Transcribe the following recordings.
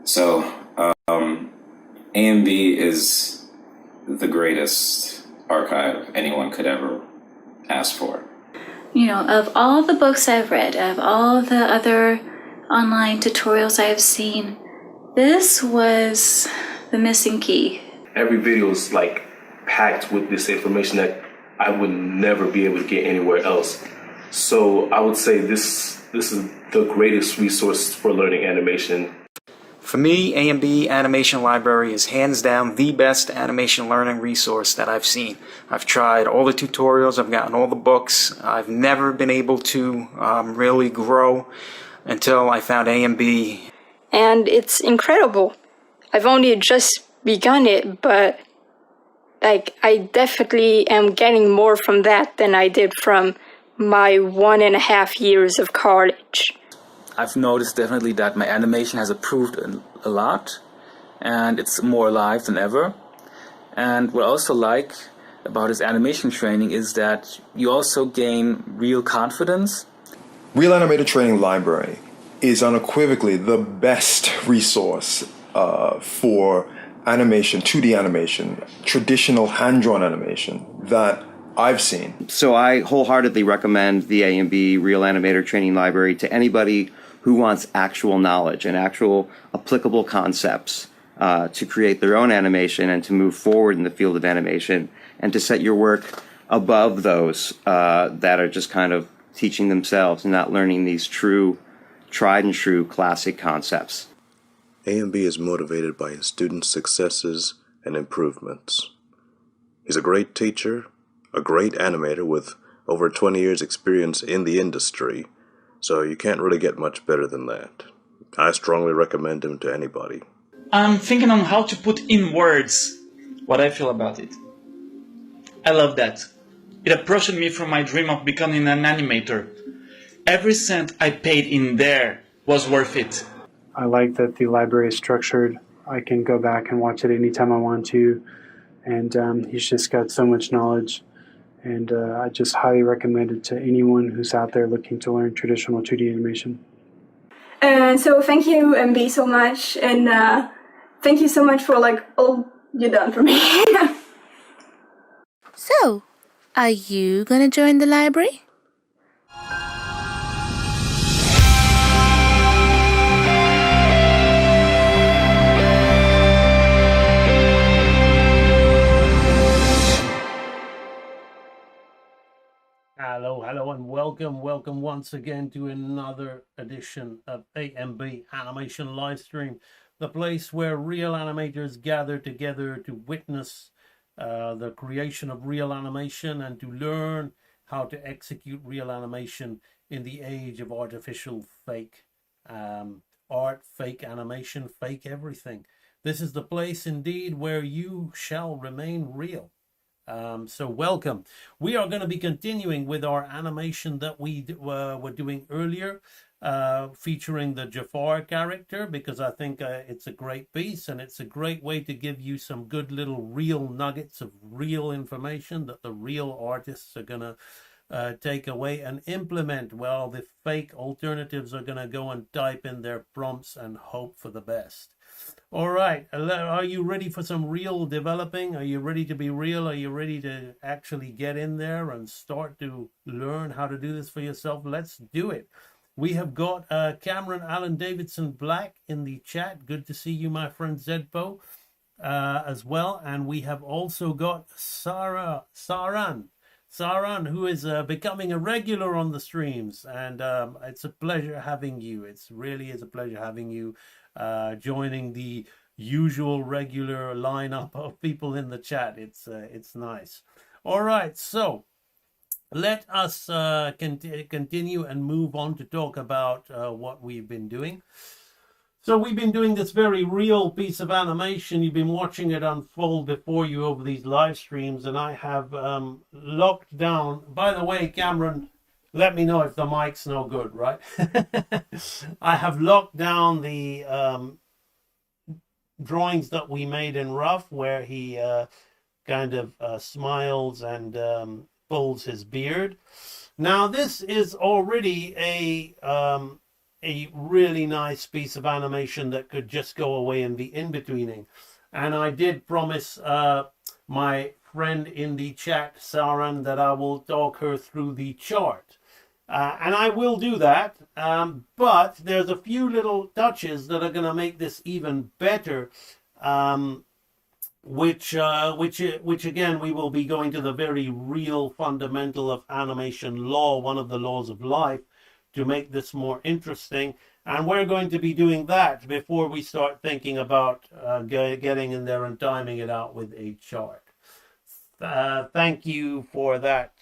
So, A&B is the greatest archive anyone could ever ask for. You know, of all the books I've read, of all the other online tutorials I've seen, this was the missing key. Every video is like packed with this information that I would never be able to get anywhere else. So I would say this is the greatest resource for learning animation. For me, A&B Animation Library is hands down the best animation learning resource that I've seen. I've tried all the tutorials, I've gotten all the books. I've never been able to really grow until I found A&B. And it's incredible. I've only just begun it, but I definitely am getting more from that than I did from my 1.5 years of college. I've noticed definitely that my animation has improved a lot, and it's more alive than ever. And what I also like about this animation training is that you also gain real confidence. Real Animator Training Library is unequivocally the best resource for animation, 2D animation, traditional hand-drawn animation that I've seen. So I wholeheartedly recommend the A&B Real Animator Training Library to anybody who wants actual knowledge and actual applicable concepts to create their own animation and to move forward in the field of animation and to set your work above those that are just kind of teaching themselves and not learning these tried and true classic concepts. A&B is motivated by his students' successes and improvements. He's a great teacher, a great animator with over 20 years experience in the industry, so you can't really get much better than that. I strongly recommend him to anybody. I'm thinking on how to put in words what I feel about it. I love that. It approached me from my dream of becoming an animator. Every cent I paid in there was worth it. I like that the library is structured. I can go back and watch it anytime I want to. And he's just got so much knowledge. And I just highly recommend it to anyone who's out there looking to learn traditional 2D animation. So thank you, MB, so much. And thank you so much for all you done for me. So, are you gonna join the library? Hello, and welcome once again to another edition of A&B Animation Livestream, the place where real animators gather together to witness the creation of real animation and to learn how to execute real animation in the age of artificial fake art, fake animation, fake everything. This is the place indeed where you shall remain real. So welcome. We are going to be continuing with our animation that we were doing earlier, featuring the Jafar character, because I think it's a great piece and it's a great way to give you some good little real nuggets of real information that the real artists are going to take away and implement, while the fake alternatives are going to go and type in their prompts and hope for the best. All right, are you ready for some real developing? Are you ready to be real? Are you ready to actually get in there and start to learn how to do this for yourself? Let's do it. We have got Cameron Allen Davidson Black in the chat. Good to see you, my friend Zedpo, as well. And we have also got Saran, who is becoming a regular on the streams. And it's a pleasure having you. It really is a pleasure having you. Joining the usual regular lineup of people in the chat. It's nice. All right, so let us continue and move on to talk about what we've been doing. So we've been doing this very real piece of animation. You've been watching it unfold before you over these live streams, and I have locked down. By the way, Cameron, let me know if the mic's no good, right? I have locked down the drawings that we made in rough, where he kind of smiles and pulls his beard. Now, this is already a a really nice piece of animation that could just go away and be in-betweening. And I did promise my friend in the chat, Saran, that I will talk her through the chart. And I will do that, but there's a few little touches that are going to make this even better, which again, we will be going to the very real fundamental of animation law, one of the laws of life, to make this more interesting. And we're going to be doing that before we start thinking about getting in there and timing it out with a chart. Thank you for that.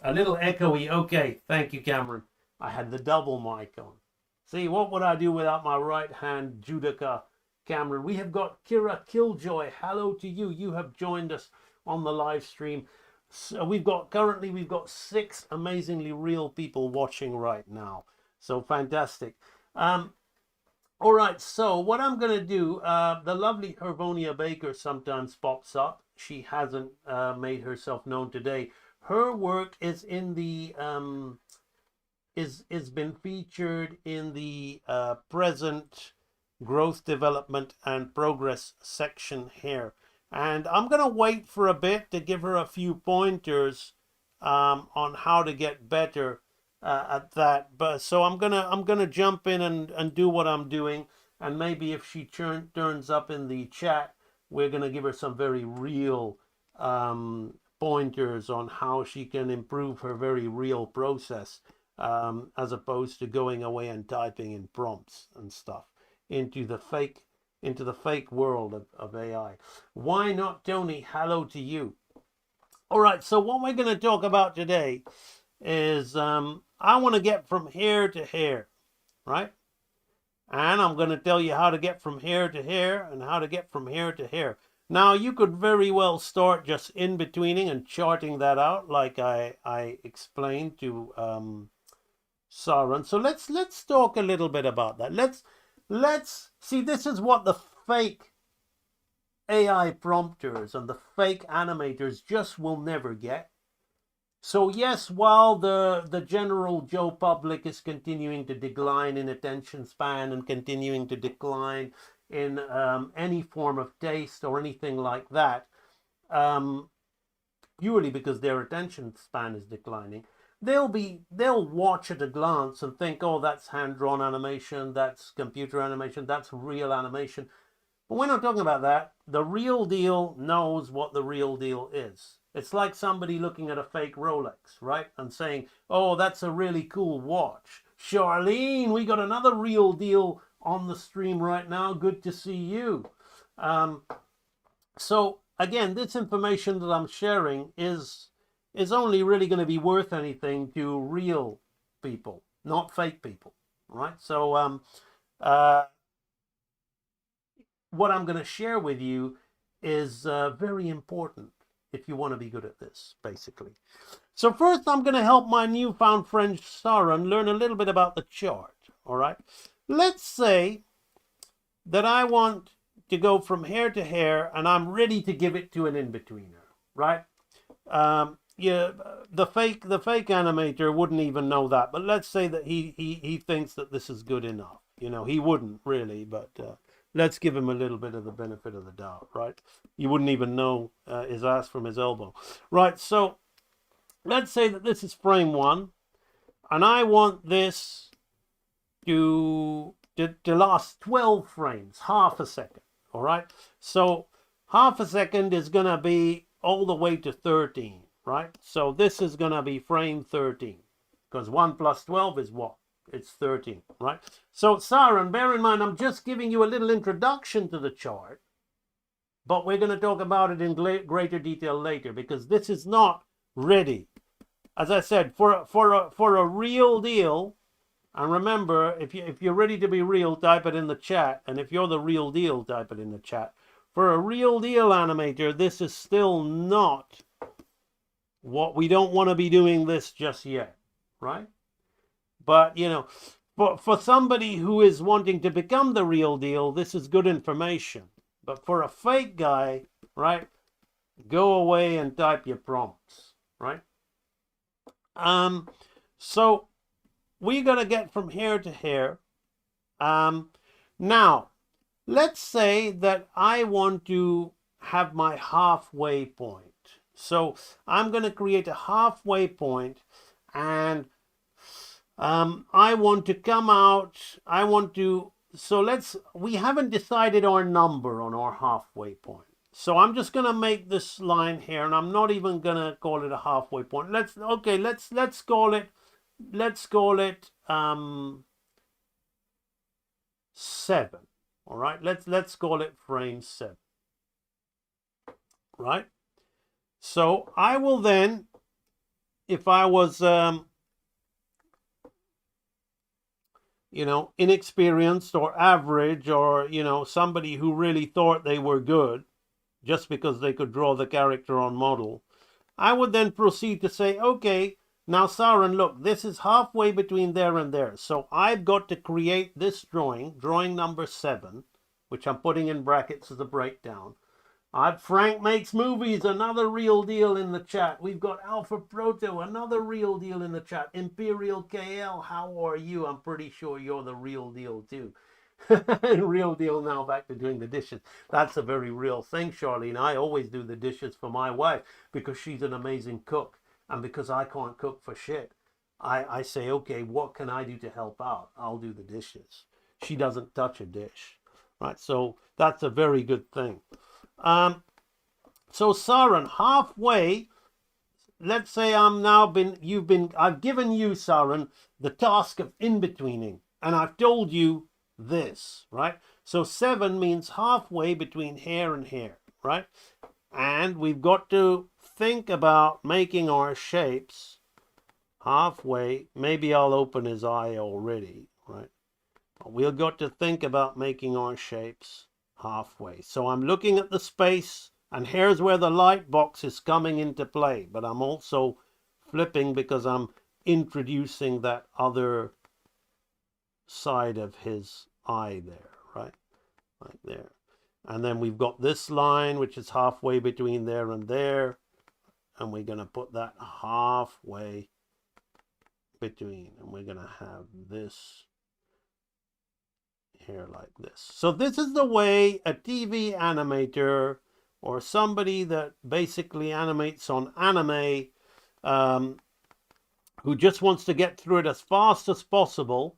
A little echoey. Okay, thank you, Cameron. I had the double mic on. See, what would I do without my right hand Judica, Cameron? We have got Kira Killjoy. Hello to you. You have joined us on the live stream. So we've got 6 amazingly real people watching right now. So fantastic. All right, so what I'm going to do, the lovely Hervonia Baker sometimes pops up. She hasn't made herself known today. Her work is in the is been featured in the present growth, development, and progress section here. And I'm going to wait for a bit to give her a few pointers on how to get better at that. But so I'm gonna jump in and do what I'm doing, and maybe if she turns up in the chat, we're gonna give her some very real pointers on how she can improve her very real process, as opposed to going away and typing in prompts and stuff into the fake world of AI. Why not, Tony? Hello to you. All right, so what we're going to talk about today is I want to get from here to here, right? And I'm going to tell you how to get from here to here and how to get from here to here. Now, you could very well start just in-betweening and charting that out like I explained to Saran. So let's talk a little bit about that. Let's see, this is what the fake AI prompters and the fake animators just will never get. So yes, while the general Joe public is continuing to decline in attention span and continuing to decline in any form of taste or anything like that, purely because their attention span is declining, they'll watch at a glance and think, oh, that's hand-drawn animation, that's computer animation, that's real animation. But we're not talking about that. The real deal knows what the real deal is. It's like somebody looking at a fake Rolex, right? And saying, oh, that's a really cool watch. Charlene, we got another real deal on the stream right now. Good to see you. So again, this information that I'm sharing is only really going to be worth anything to real people, not fake people, right? So what I'm going to share with you is very important if you want to be good at this, basically. So first, I'm going to help my newfound friend Saran learn a little bit about the chart, all right? Let's say that I want to go from here to here, and I'm ready to give it to an in-betweener, right? Yeah, the fake animator wouldn't even know that, but let's say that he thinks that this is good enough. You know, he wouldn't really, but let's give him a little bit of the benefit of the doubt, right? You wouldn't even know his ass from his elbow. Right, so let's say that this is frame 1, and I want this to last 12 frames, half a second, all right? So half a second is going to be all the way to 13, right? So this is going to be frame 13, because 1 plus 12 is what? It's 13, right? So, Saran, bear in mind, I'm just giving you a little introduction to the chart, but we're going to talk about it in greater detail later, because this is not ready. As I said, for a real deal, and remember, if you're ready to be real, type it in the chat, and if you're the real deal, type it in the chat. For a real deal animator, this is still not what we don't want to be doing this just yet, right? But, you know, for somebody who is wanting to become the real deal, this is good information. But for a fake guy, right, go away and type your prompts, right? So we're going to get from here to here. Now, let's say that I want to have my halfway point. So I'm going to create a halfway point, and I want to come out, we haven't decided our number on our halfway point. So I'm just going to make this line here, and I'm not even going to call it a halfway point. Let's call it 7. All right, let's call it frame 7. Right? So I will then, if I was inexperienced or average, or somebody who really thought they were good just because they could draw the character on model, I would then proceed to say, okay, now Saran, look, this is halfway between there and there. So I've got to create this drawing number 7, which I'm putting in brackets as a breakdown. Frank Makes Movies, another real deal in the chat. We've got Alpha Proto, another real deal in the chat. Imperial KL, how are you? I'm pretty sure you're the real deal too. Real deal now, back to doing the dishes. That's a very real thing, Charlene. I always do the dishes for my wife because she's an amazing cook, and because I can't cook for shit. I say, okay, what can I do to help out? I'll do the dishes. She doesn't touch a dish, right? So that's a very good thing. So Saran, halfway, let's say I've given you, Saran, the task of in-betweening, and I've told you this, right? So 7 means halfway between here and here, right? And we've got to think about making our shapes halfway. Maybe I'll open his eye already, right? We've got to think about making our shapes halfway. So I'm looking at the space, and here's where the light box is coming into play, but I'm also flipping because I'm introducing that other side of his eye there, right there. And then we've got this line, which is halfway between there and there, and we're going to put that halfway between, and we're going to have this here like this. So this is the way a TV animator, or somebody that basically animates on anime, who just wants to get through it as fast as possible,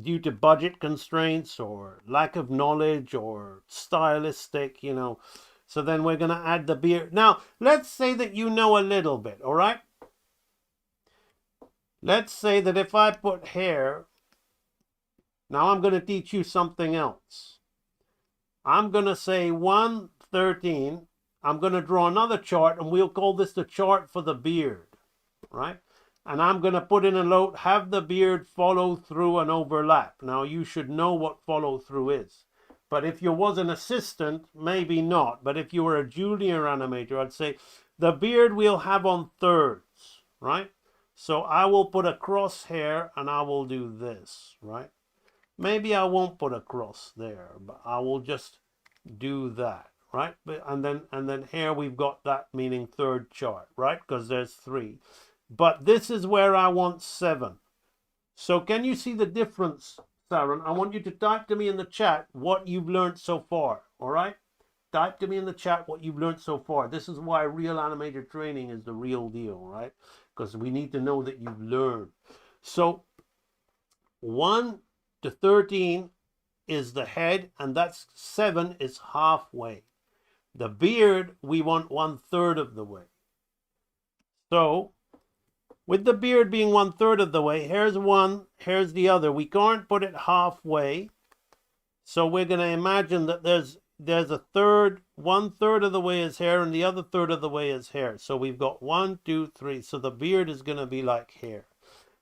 due to budget constraints or lack of knowledge or stylistic, So then we're going to add the beard. Now, let's say that you know a little bit, all right? Let's say that if I put hair, now I'm going to teach you something else. I'm going to say 113. I'm going to draw another chart, and we'll call this the chart for the beard, right? And I'm going to put in a note, have the beard follow through and overlap. Now, you should know what follow through is. But if you was an assistant, maybe not. But if you were a junior animator, I'd say the beard we'll have on thirds, right? So I will put a crosshair, and I will do this, right? Maybe I won't put a cross there, but I will just do that, right? And then here we've got that meaning third chart, right? Because there's 3. But this is where I want 7. So can you see the difference, Saran? I want you to type to me in the chat what you've learned so far, all right? Type to me in the chat what you've learned so far. This is why real animator training is the real deal, right? Because we need to know that you've learned. So 1 to 13 is the head, and that's 7 is halfway. The beard, we want 1/3 of the way. So with the beard being 1/3 of the way, here's one, here's the other. We can't put it halfway. So we're going to imagine that there's a third, 1/3 of the way is here, and the other third of the way is here. So we've got 1, 2, 3. So the beard is going to be like here.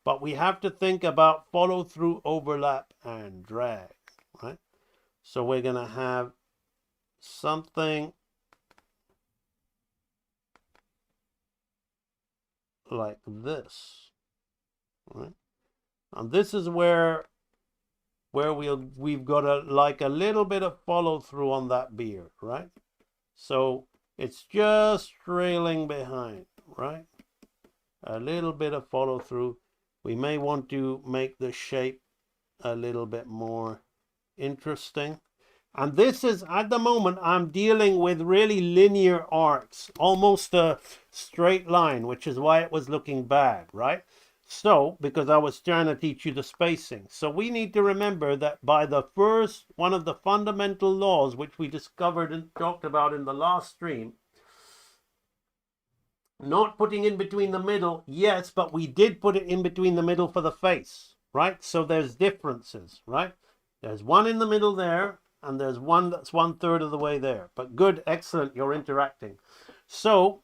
But we have to think about follow through, overlap, and drag, right? So we're going to have something like this, right? And this is where we've got a little bit of follow through on that beard, right? So it's just trailing behind, right? A little bit of follow through, We may want to make the shape a little bit more interesting. And this is, at the moment, I'm dealing with really linear arcs, almost a straight line, which is why it was looking bad, right? So, because I was trying to teach you the spacing. So we need to remember that by the first, one of the fundamental laws, which we discovered and talked about in the last stream, not putting in between the middle, yes, but we did put it in between the middle for the face, right? So there's differences, right? There's one in the middle there, and there's one that's 1/3 of the way there. But good, excellent, you're interacting. So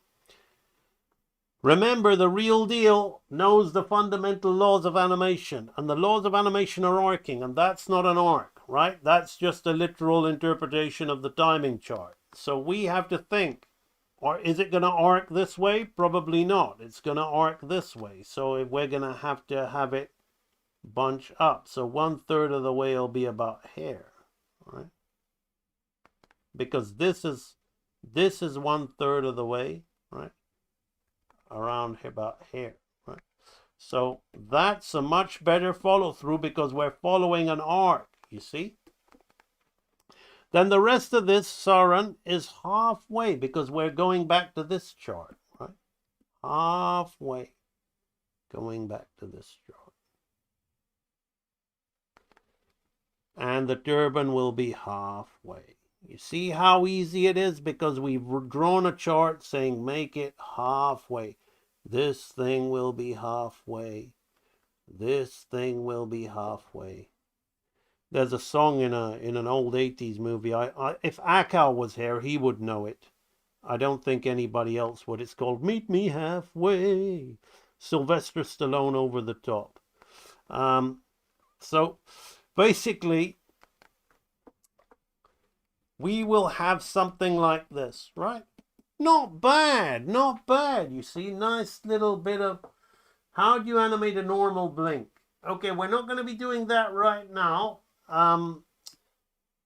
remember, the real deal knows the fundamental laws of animation, and the laws of animation are arcing, and that's not an arc, right? That's just a literal interpretation of the timing chart. So we have to think, or is it going to arc this way? Probably not. It's going to arc this way. So we're going to have it bunch up. So 1/3 of the way will be about here, right? Because this is 1/3 of the way, right? Around about here, right? So that's a much better follow through because we're following an arc, you see? Then the rest of this, Saran, is halfway because we're going back to this chart, right? Halfway going back to this chart. And the turban will be halfway. You see how easy it is because we've drawn a chart saying make it halfway. This thing will be halfway. This thing will be halfway. There's a song in an old 80s movie. If Akal was here, he would know it. I don't think anybody else would. It's called Meet Me Halfway. Sylvester Stallone over the top. So basically, we will have something like this, right? Not bad, not bad. You see, nice little bit of, how do you animate a normal blink? Okay, we're not going to be doing that right now.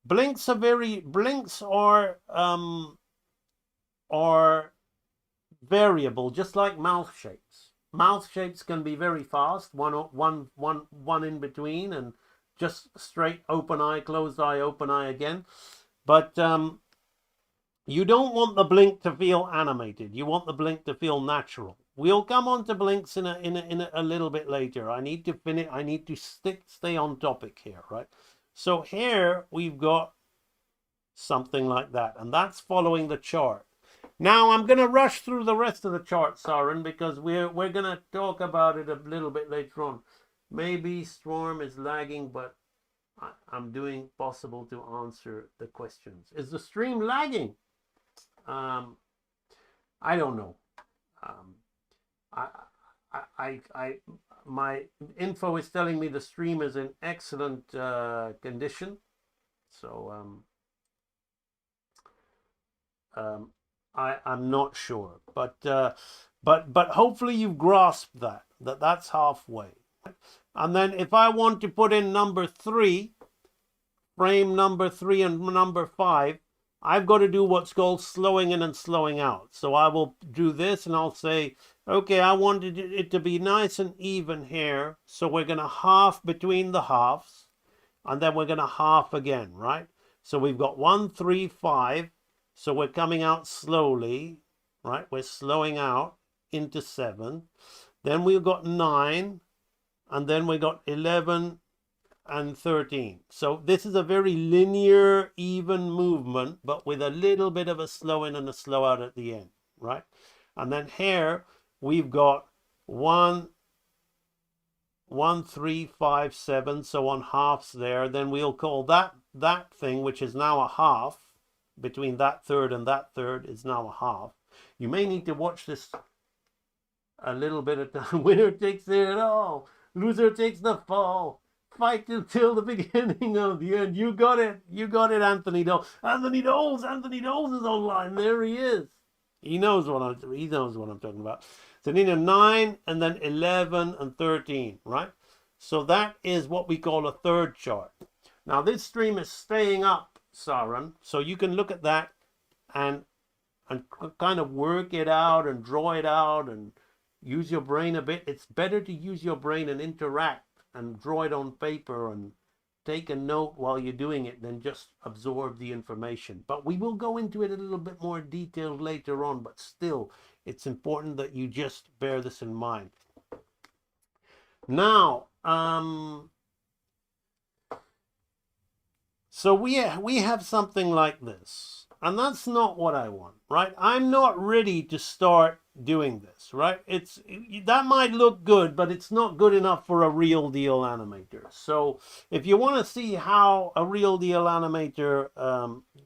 Blinks are variable, just like mouth shapes. Mouth shapes can be very fast, one in between, and just straight open eye, closed eye, open eye again. But you don't want the blink to feel animated. You want the blink to feel natural. We'll come on to blinks in a little bit later. I need to finish. I need to stay on topic here, right? So here we've got something like that, and that's following the chart. Now I'm going to rush through the rest of the chart, Saran, because we're going to talk about it a little bit later on. Maybe Storm is lagging, but I'm doing possible to answer the questions. Is the stream lagging? I don't know. My info is telling me the stream is in excellent condition. So I'm not sure, but hopefully you've grasped that's halfway. And then if I want to put in number 3, frame number 3 and number 5, I've got to do what's called slowing in and slowing out. So I will do this and I'll say, okay, I wanted it to be nice and even here. So we're going to half between the halves, and then we're going to half again, right? So we've got 1, 3, 5. So we're coming out slowly, right? We're slowing out into 7. Then we've got 9, and then we got 11 and 13. So this is a very linear, even movement, but with a little bit of a slow in and a slow out at the end, right? And then here we've got 1, 3, 5, 7, so on halves there. Then we'll call that thing, which is now a half, between that third and that third is now a half. You may need to watch this a little bit of time. Winner takes it all. Loser takes the fall. Fight till the beginning of the end. You got it. You got it, Anthony Doles. Anthony Doles is online. There he is. He knows what I'm talking about. So then 9 and then 11 and 13, right? So that is what we call a third chart. Now this stream is staying up, Saran, so you can look at that and kind of work it out and draw it out and Use your brain a bit. It's better to use your brain and interact and draw it on paper and take a note while you're doing it than just absorb the information. But we will go into it a little bit more detailed later on, but still, it's important that you just bear this in mind. Now, so we have something like this, and that's not what I want, right? I'm not ready to start doing this, right? That might look good, but it's not good enough for a real deal animator. So if you want to see how a real deal animator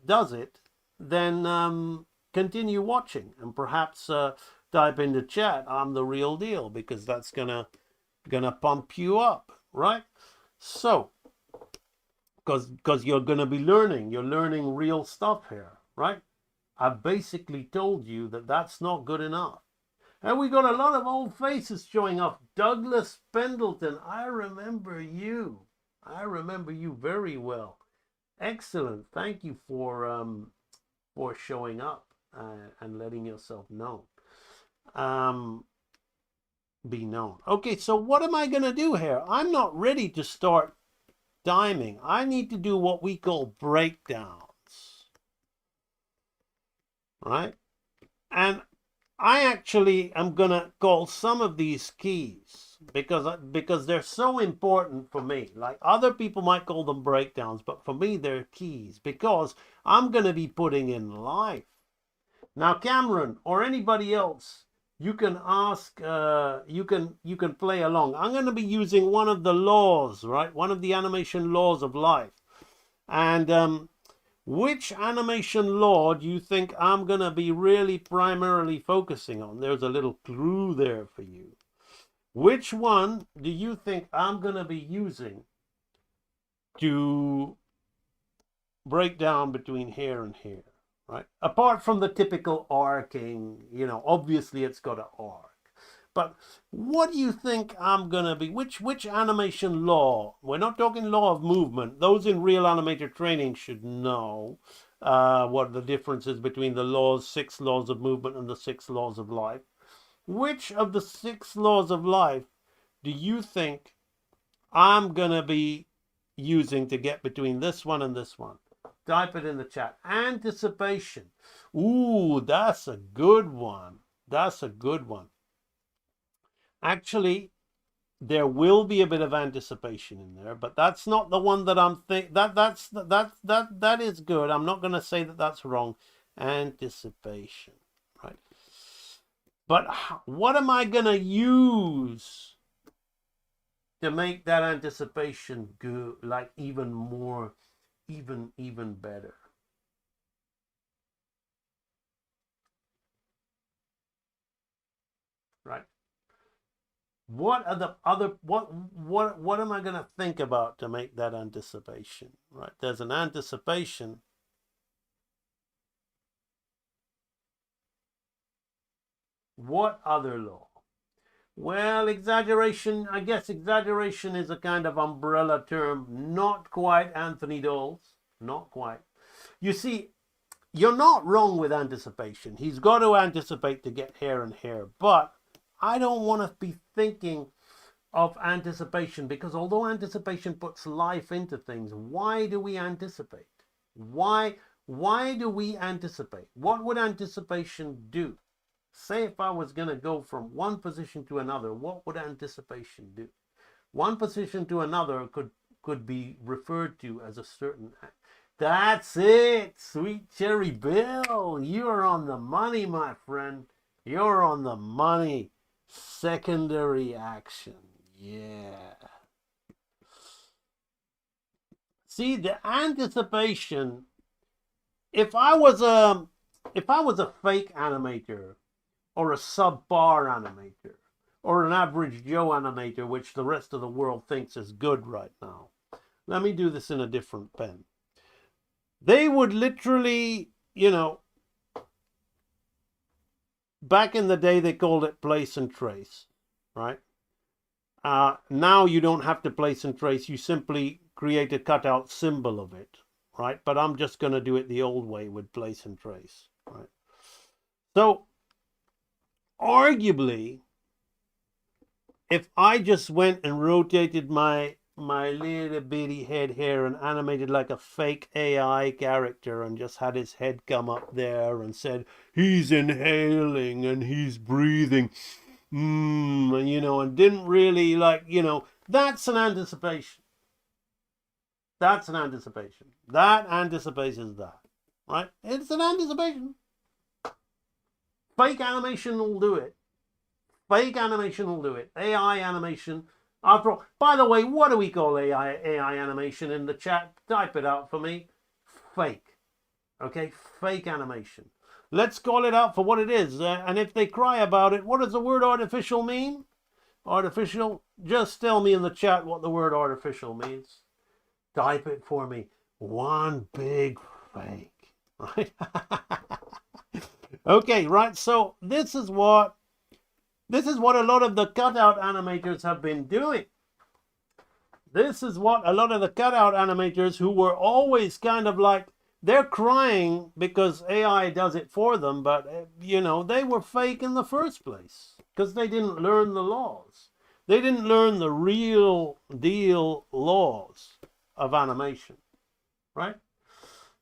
does it, then continue watching and perhaps type in the chat, "I'm the real deal," because that's gonna pump you up, right? So because you're going to be learning. You're learning real stuff here, right? I've basically told you that that's not good enough. And we got a lot of old faces showing up. Douglas Pendleton, I remember you. I remember you very well. Excellent. Thank you for showing up and letting yourself know. Be known. Okay, so what am I going to do here? I'm not ready to start diming. I need to do what we call breakdowns, right? And I actually am gonna call some of these keys because they're so important for me. Like other people might call them breakdowns, but for me they're keys because I'm gonna be putting in life. Now, Cameron or anybody else, you can ask, you can play along. I'm going to be using one of the laws, right? One of the animation laws of life. And which animation law do you think I'm going to be really primarily focusing on? There's a little clue there for you. Which one do you think I'm going to be using to break down between here and here? Right? Apart from the typical arcing, obviously it's got an arc. But what do you think I'm going to be? Which animation law? We're not talking law of movement. Those in real animator training should know what the difference is between the 6 laws of movement and the 6 laws of life. Which of the 6 laws of life do you think I'm going to be using to get between this one and this one? Type it in the chat. Anticipation. Ooh, that's a good one. That's a good one. Actually, there will be a bit of anticipation in there, but that's not the one that I'm that is good. I'm not going to say that that's wrong. Anticipation, right? But what am I going to use to make that anticipation good, like even more, even better? Right? What are the other what am I going to think about to make that anticipation? Right? There's an anticipation. What other law? Well, exaggeration, I guess exaggeration is a kind of umbrella term. Not quite, Anthony Doles. Not quite. You see, you're not wrong with anticipation. He's got to anticipate to get here and here. But I don't want to be thinking of anticipation because although anticipation puts life into things, why do we anticipate? Why do we anticipate? What would anticipation do? Say if I was going to go from one position to another, what would anticipation do? One position to another could be referred to as a certain act. That's it, Sweet Cherry Bill. You're on the money, my friend. You're on the money. Secondary action. Yeah. See, the anticipation, if I was a fake animator, or a subpar animator, or an average Joe animator, which the rest of the world thinks is good right now. Let me do this in a different pen. They would literally, back in the day they called it place and trace, right? Now you don't have to place and trace, you simply create a cutout symbol of it, right? But I'm just going to do it the old way with place and trace, right? So, arguably, if I just went and rotated my little bitty head here and animated like a fake AI character and just had his head come up there and said he's inhaling and he's breathing, and and didn't really that's an anticipation. That's an anticipation. That anticipates that, right? It's an anticipation. Fake animation will do it. Fake animation will do it. AI animation. After all, by the way, what do we call AI animation in the chat? Type it out for me. Fake. Okay, fake animation. Let's call it out for what it is. And if they cry about it, what does the word artificial mean? Artificial? Just tell me in the chat what the word artificial means. Type it for me. One big fake. Right? Okay, right. So this is what a lot of the cutout animators have been doing. This is what a lot of the cutout animators who were always kind of like, they're crying because AI does it for them, but they were fake in the first place because they didn't learn the laws. They didn't learn the real deal laws of animation, right?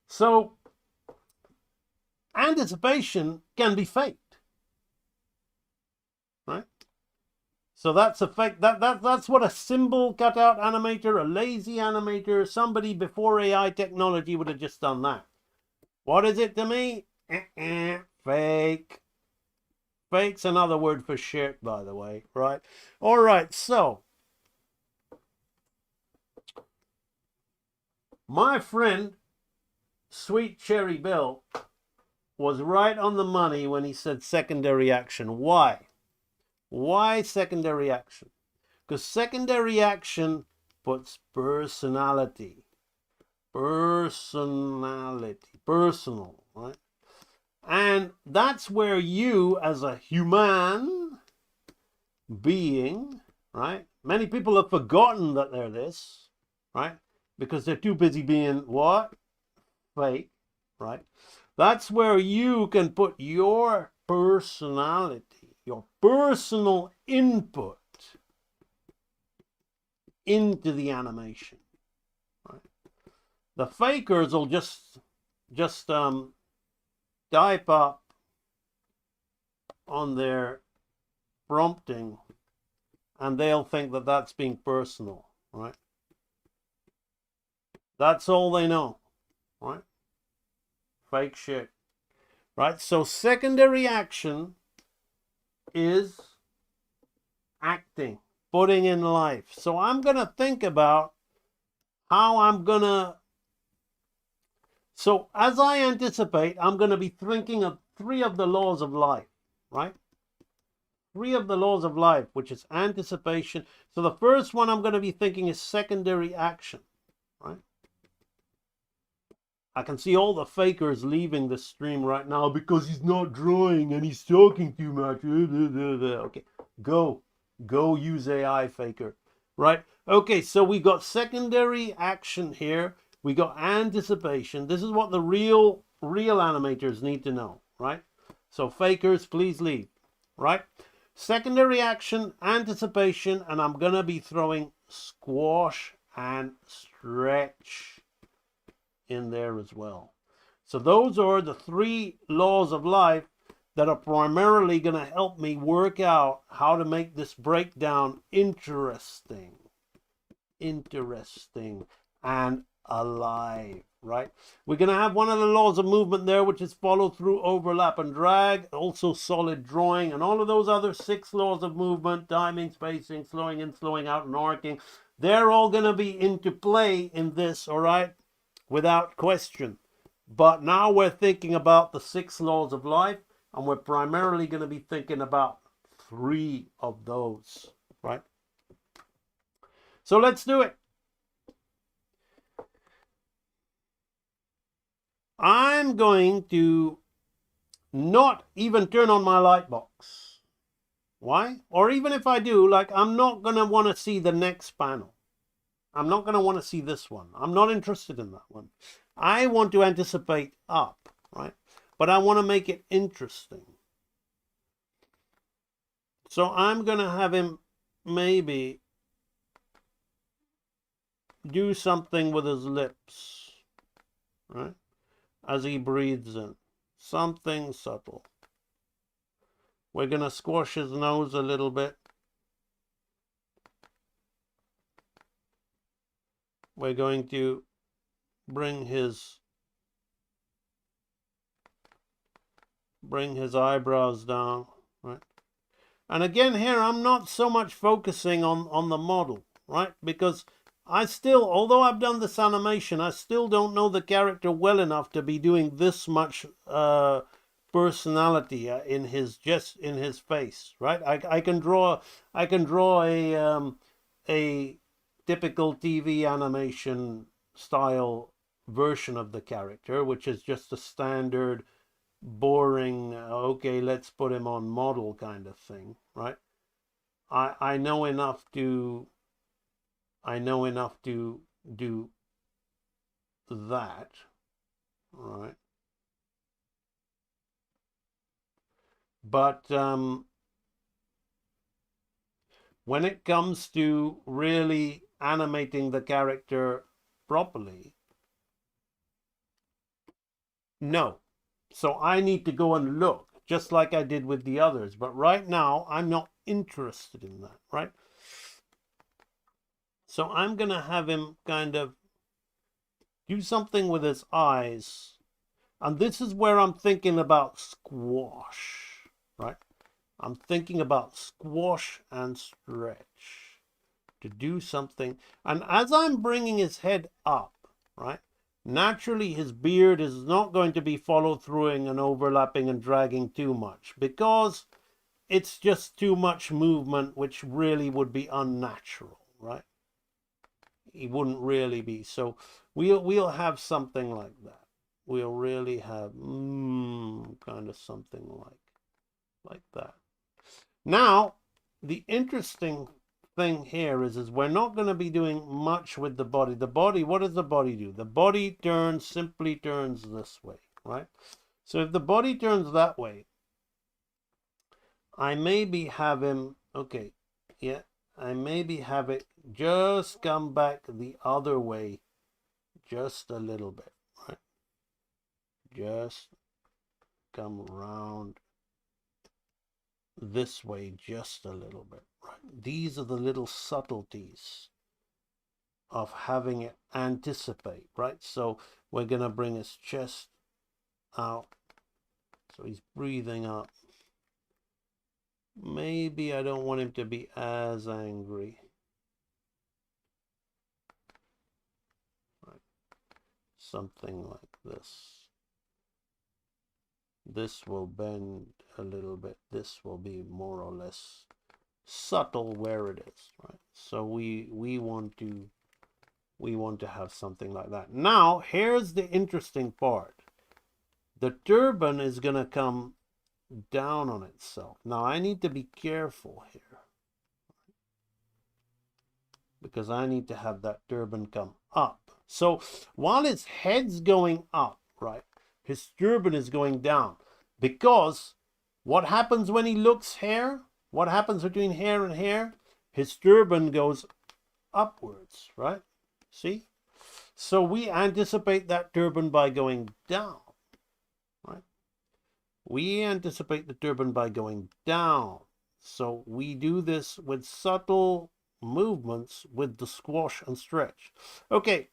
So anticipation can be faked, right? So that's a fake. That's what a simple cutout animator, a lazy animator, somebody before AI technology would have just done that. What is it to me? Fake. Fake's another word for shit, by the way, right? All right, so my friend, Sweet Cherry Bill, was right on the money when he said secondary action. Why? Why secondary action? Because secondary action puts personality, personal, right? And that's where you, as a human being, right? Many people have forgotten that they're this, right? Because they're too busy being what? Fake, right? That's where you can put your personality, your personal input into the animation, right? The fakers will just type up on their prompting and they'll think that that's being personal, right? That's all they know, right? Fake shit, right? So secondary action is acting, putting in life. So I'm going to think about how I'm going to, so as I anticipate, I'm going to be thinking of 3 of the laws of life, right? 3 of the laws of life, which is anticipation. So the first one I'm going to be thinking is secondary action, right? I can see all the fakers leaving the stream right now because he's not drawing and he's talking too much. Okay, go use AI, faker, right? Okay, so we got secondary action here. We got anticipation. This is what the real animators need to know, right? So fakers, please leave, right? Secondary action, anticipation, and I'm gonna be throwing squash and stretch in there as well. So those are the 3 laws of life that are primarily going to help me work out how to make this breakdown interesting and alive, right? We're going to have one of the laws of movement there, which is follow through, overlap, and drag, also solid drawing, and all of those other 6 laws of movement, timing, spacing, slowing in, slowing out, and arcing. They're all going to be into play in this, all right? Without question. But now we're thinking about the 6 laws of life, and we're primarily going to be thinking about 3 of those, right? So let's do it. I'm going to not even turn on my light box. Why? Or even if I do, like, I'm not going to want to see the next panel. I'm not going to want to see this one. I'm not interested in that one. I want to anticipate up, right? But I want to make it interesting. So I'm going to have him maybe do something with his lips, right? As he breathes in. Something subtle. We're going to squash his nose a little bit. We're going to bring his eyebrows down, right? And again here, I'm not so much focusing on the model, right? Because I still, although I've done this animation, I still don't know the character well enough to be doing this much personality in his face, right? I can draw a typical TV animation style version of the character, which is just a standard boring, okay, let's put him on model kind of thing, right? I know enough to do that, right? But when it comes to really animating the character properly, no. So I need to go and look, just like I did with the others. But right now, I'm not interested in that, right? So I'm going to have him kind of do something with his eyes. And this is where I'm thinking about squash, right? I'm thinking about squash and stretch to do something. And as I'm bringing his head up, right? Naturally, his beard is not going to be follow-throughing and overlapping and dragging too much because it's just too much movement, which really would be unnatural, right? It wouldn't really be. So we'll have something like that. We'll really have kind of something like that. Now, the interesting thing here is we're not going to be doing much with the body. The body, what does the body do? The body simply turns this way, right? So if the body turns that way, I maybe have him, okay, yeah, I maybe have it just come back the other way just a little bit, right? Just come around this way just a little bit, right? These are the little subtleties of having it anticipate, right? So we're going to bring his chest out. So he's breathing up. Maybe I don't want him to be as angry. Right. Something like this. This will bend a little bit. This will be more or less subtle where it is, right? So we want to have something like that. Now, here's the interesting part. The turban is going to come down on itself. Now, I need to be careful here because I need to have that turban come up. So while his head's going up, right, his turban is going down because what happens when he looks hair? What happens between hair and hair? His turban goes upwards, right? See? So we anticipate that turban by going down, right? We anticipate the turban by going down. So we do this with subtle movements with the squash and stretch. Okay,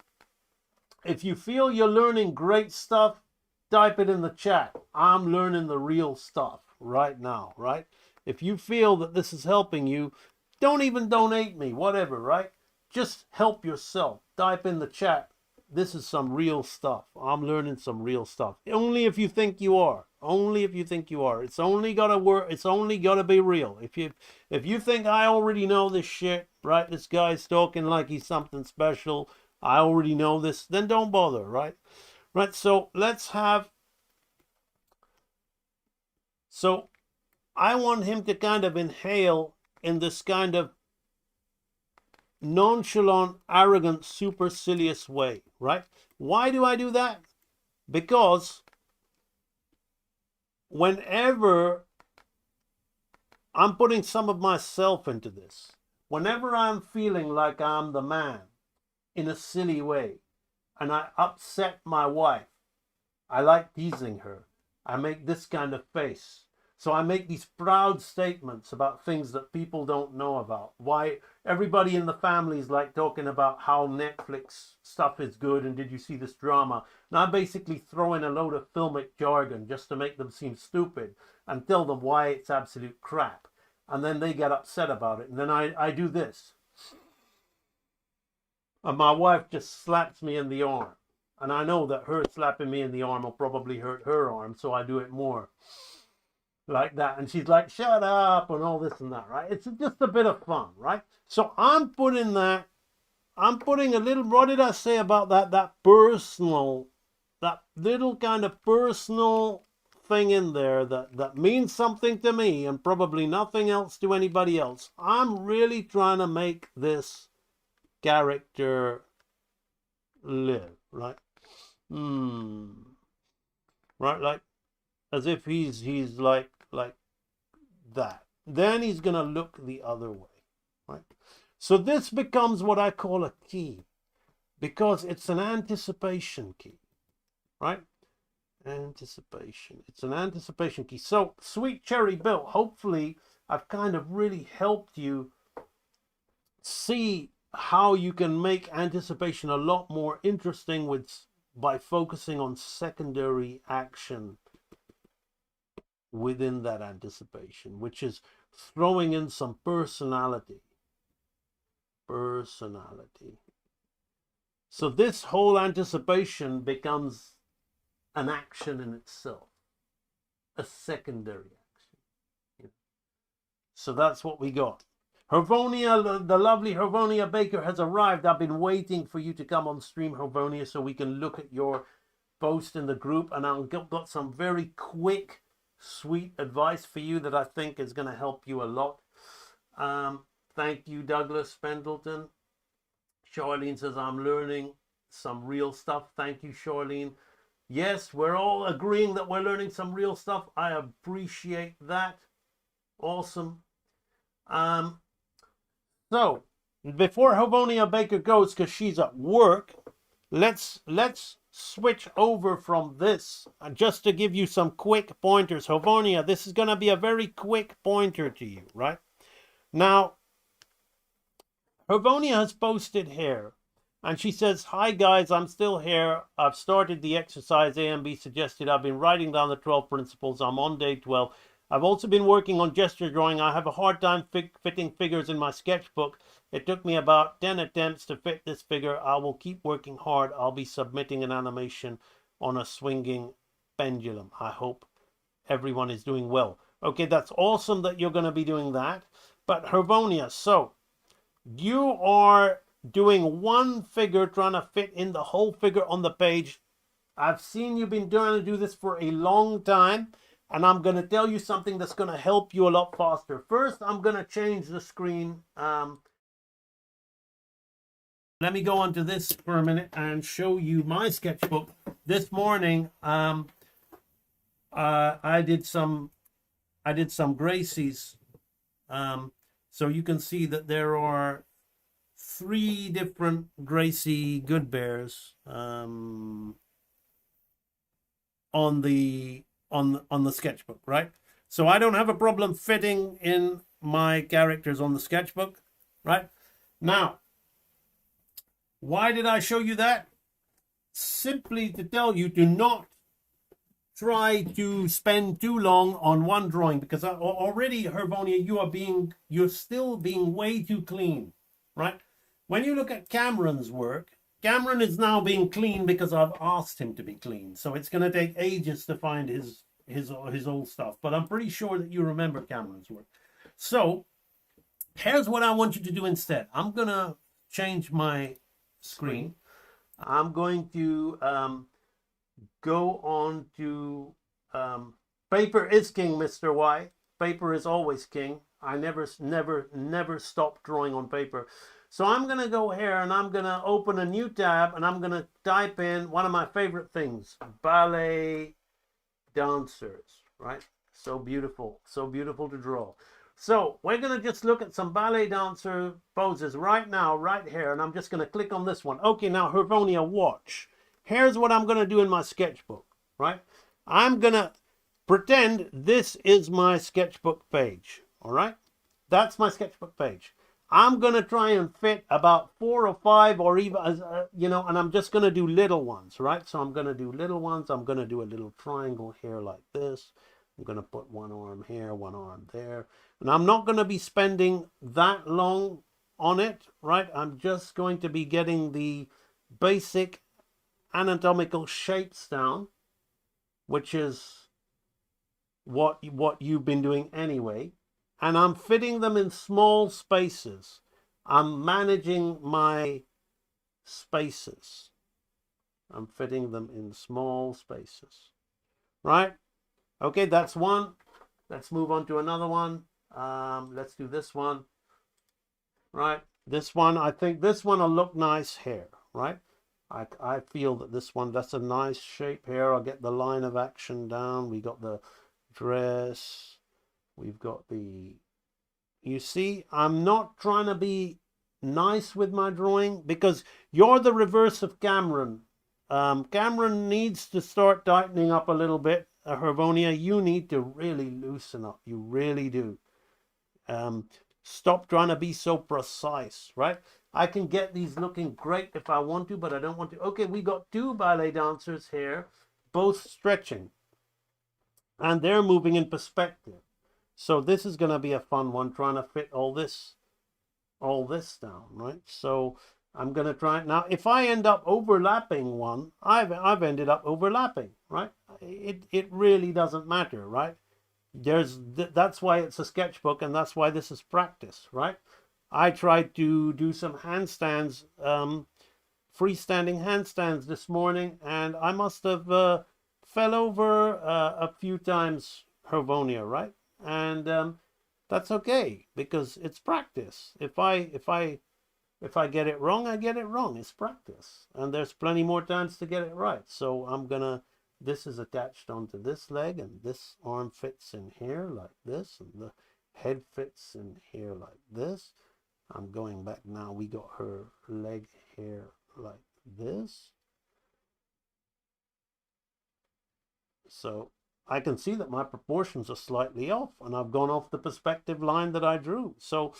if you feel you're learning great stuff, type it in the chat. I'm learning the real stuff right now, right? If you feel that this is helping you, don't even donate me, whatever, right? Just help yourself. Type in the chat. This is some real stuff. I'm learning some real stuff. Only if you think you are. Only if you think you are. It's only gotta work. It's only gotta be real. If you think I already know this shit, right? This guy's talking like he's something special. I already know this. Then don't bother, right? Right. So let's have. So I want him to kind of inhale in this kind of nonchalant, arrogant, supercilious way, right? Why do I do that? Because whenever I'm putting some of myself into this, whenever I'm feeling like I'm the man in a silly way and I upset my wife, I like teasing her. I make this kind of face. So I make these proud statements about things that people don't know about. Why everybody in the family is like talking about how Netflix stuff is good and did you see this drama? And I basically throw in a load of filmic jargon just to make them seem stupid and tell them why it's absolute crap. And then they get upset about it. And then I do this. And my wife just slaps me in the arm. And I know that her slapping me in the arm will probably hurt her arm, so I do it more like that. And she's like, shut up, and all this and that, right? It's just a bit of fun, right? So I'm putting a little, what did I say about that personal, that little kind of personal thing in there that means something to me and probably nothing else to anybody else. I'm really trying to make this character live, right? Right, like as if he's like that. Then he's gonna look the other way, right? So this becomes what I call a key, because it's an anticipation key, right? Anticipation. It's an anticipation key. So, Sweet Cherry Bill, hopefully I've kind of really helped you see how you can make anticipation a lot more interesting by focusing on secondary action within that anticipation, which is throwing in some personality. So this whole anticipation becomes an action in itself, a secondary action. So that's what we got. Hervonia, the lovely Hervonia Baker has arrived. I've been waiting for you to come on stream, Hervonia, so we can look at your post in the group, and I've got some very quick, sweet advice for you that I think is going to help you a lot. Thank you, Douglas Pendleton. Charlene says, I'm learning some real stuff. Thank you, Charlene. Yes, we're all agreeing that we're learning some real stuff. I appreciate that. Awesome. So, before Hervonia Baker goes, because she's at work, let's switch over from this, just to give you some quick pointers. Hervonia, this is going to be a very quick pointer to you, right? Now, Hervonia has posted here, and she says, hi guys, I'm still here. I've started the exercise A and B suggested. I've been writing down the 12 principles. I'm on day 12. I've also been working on gesture drawing. I have a hard time fitting figures in my sketchbook. It took me about 10 attempts to fit this figure. I will keep working hard. I'll be submitting an animation on a swinging pendulum. I hope everyone is doing well. Okay, that's awesome that you're going to be doing that. But Hervonia, so you are doing one figure, trying to fit in the whole figure on the page. I've seen you've been trying to do this for a long time. And I'm going to tell you something that's going to help you a lot faster. First, I'm going to change the screen. Let me go on to this for a minute and show you my sketchbook. This morning, I did some Gracies. So you can see that there are 3 different Gracie Good Bears on the sketchbook, right? So I don't have a problem fitting in my characters on the sketchbook, right? Now, why did I show you that? Simply to tell you to not try to spend too long on one drawing, because already, Hervonia, you're still being way too clean, right? When you look at Cameron's work, Cameron is now being clean because I've asked him to be clean. So it's going to take ages to find his old stuff. But I'm pretty sure that you remember Cameron's work. So here's what I want you to do instead. I'm going to change my screen. I'm going to go on to paper is king, Mr. Y. Paper is always king. I never stop drawing on paper. So I'm going to go here and I'm going to open a new tab and I'm going to type in one of my favorite things, ballet dancers, right? So beautiful to draw. So we're going to just look at some ballet dancer poses right now, right here, and I'm just going to click on this one. Okay, now Hervonia, watch. Here's what I'm going to do in my sketchbook, right? I'm going to pretend this is my sketchbook page, all right? That's my sketchbook page. I'm going to try and fit about 4 or 5 or even, and I'm just going to do little ones, right? So I'm going to do little ones. I'm going to do a little triangle here like this. I'm going to put one arm here, one arm there. And I'm not going to be spending that long on it, right? I'm just going to be getting the basic anatomical shapes down, which is what you've been doing anyway. And I'm fitting them in small spaces. I'm managing my spaces. I'm fitting them in small spaces, right? Okay, that's one. Let's move on to another one. Let's do this one, right? This one, I think this one will look nice here, right? I feel that this one, that's a nice shape here. I'll get the line of action down. We got the dress. We've got the... You see, I'm not trying to be nice with my drawing because you're the reverse of Cameron. Cameron needs to start tightening up a little bit. Hervonia, you need to really loosen up. You really do. Stop trying to be so precise, right? I can get these looking great if I want to, but I don't want to. Okay, we got 2 ballet dancers here, both stretching. And they're moving in perspective. So this is going to be a fun one, trying to fit all this down, right? So I'm going to try it. Now, if I end up overlapping one, I've ended up overlapping, right? It really doesn't matter, right? That's why it's a sketchbook, and that's why this is practice, right? I tried to do some handstands, freestanding handstands this morning, and I must have fell over a few times, Hervonia, right? And that's okay because it's practice. If I get it wrong, I get it wrong. It's practice, and there's plenty more times to get it right. So I'm gonna. This is attached onto this leg, and this arm fits in here like this, and the head fits in here like this. I'm going back now. We got her leg here like this. So I can see that my proportions are slightly off, and I've gone off the perspective line that I drew. So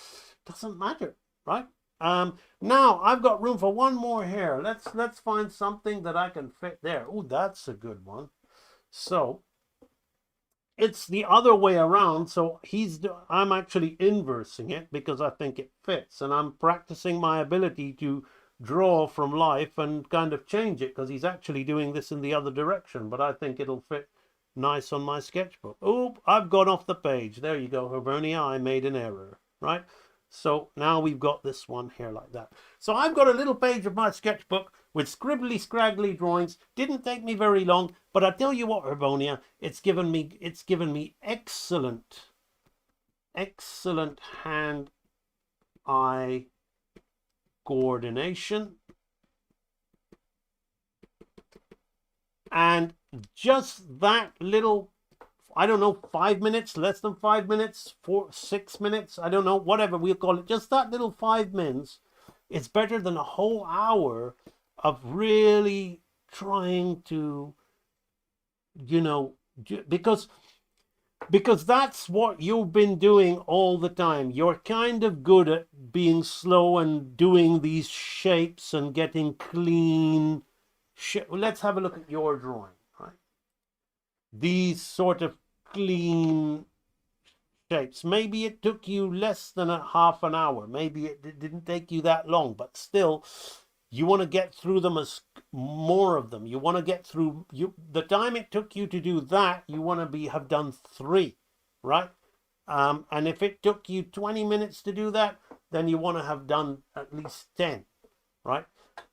it doesn't matter, right? Now I've got room for one more here. Let's find something that I can fit there. Oh, that's a good one. So it's the other way around. So I'm actually inversing it because I think it fits, and I'm practicing my ability to draw from life and kind of change it because he's actually doing this in the other direction, but I think it'll fit nice on my sketchbook. Oh, I've gone off the page. There you go, Hervonia. I made an error, right? So now we've got this one here like that. So I've got a little page of my sketchbook with scribbly, scraggly drawings. Didn't take me very long, but I tell you what, Hervonia, it's given me excellent hand-eye coordination. And just that little, I don't know, 5 minutes, less than 5 minutes, 6 minutes, I don't know, whatever we'll call it, just that little 5 minutes, it's better than a whole hour of really trying to, because that's what you've been doing all the time. You're kind of good at being slow and doing these shapes and getting clean. Let's have a look at your drawing, right? These sort of clean shapes. Maybe it took you less than a half an hour. Maybe it didn't take you that long, but still, you want to get through them as more of them. You want to get through the time it took you to do that. You want to have done 3, right? And if it took you 20 minutes to do that, then you want to have done at least 10, right?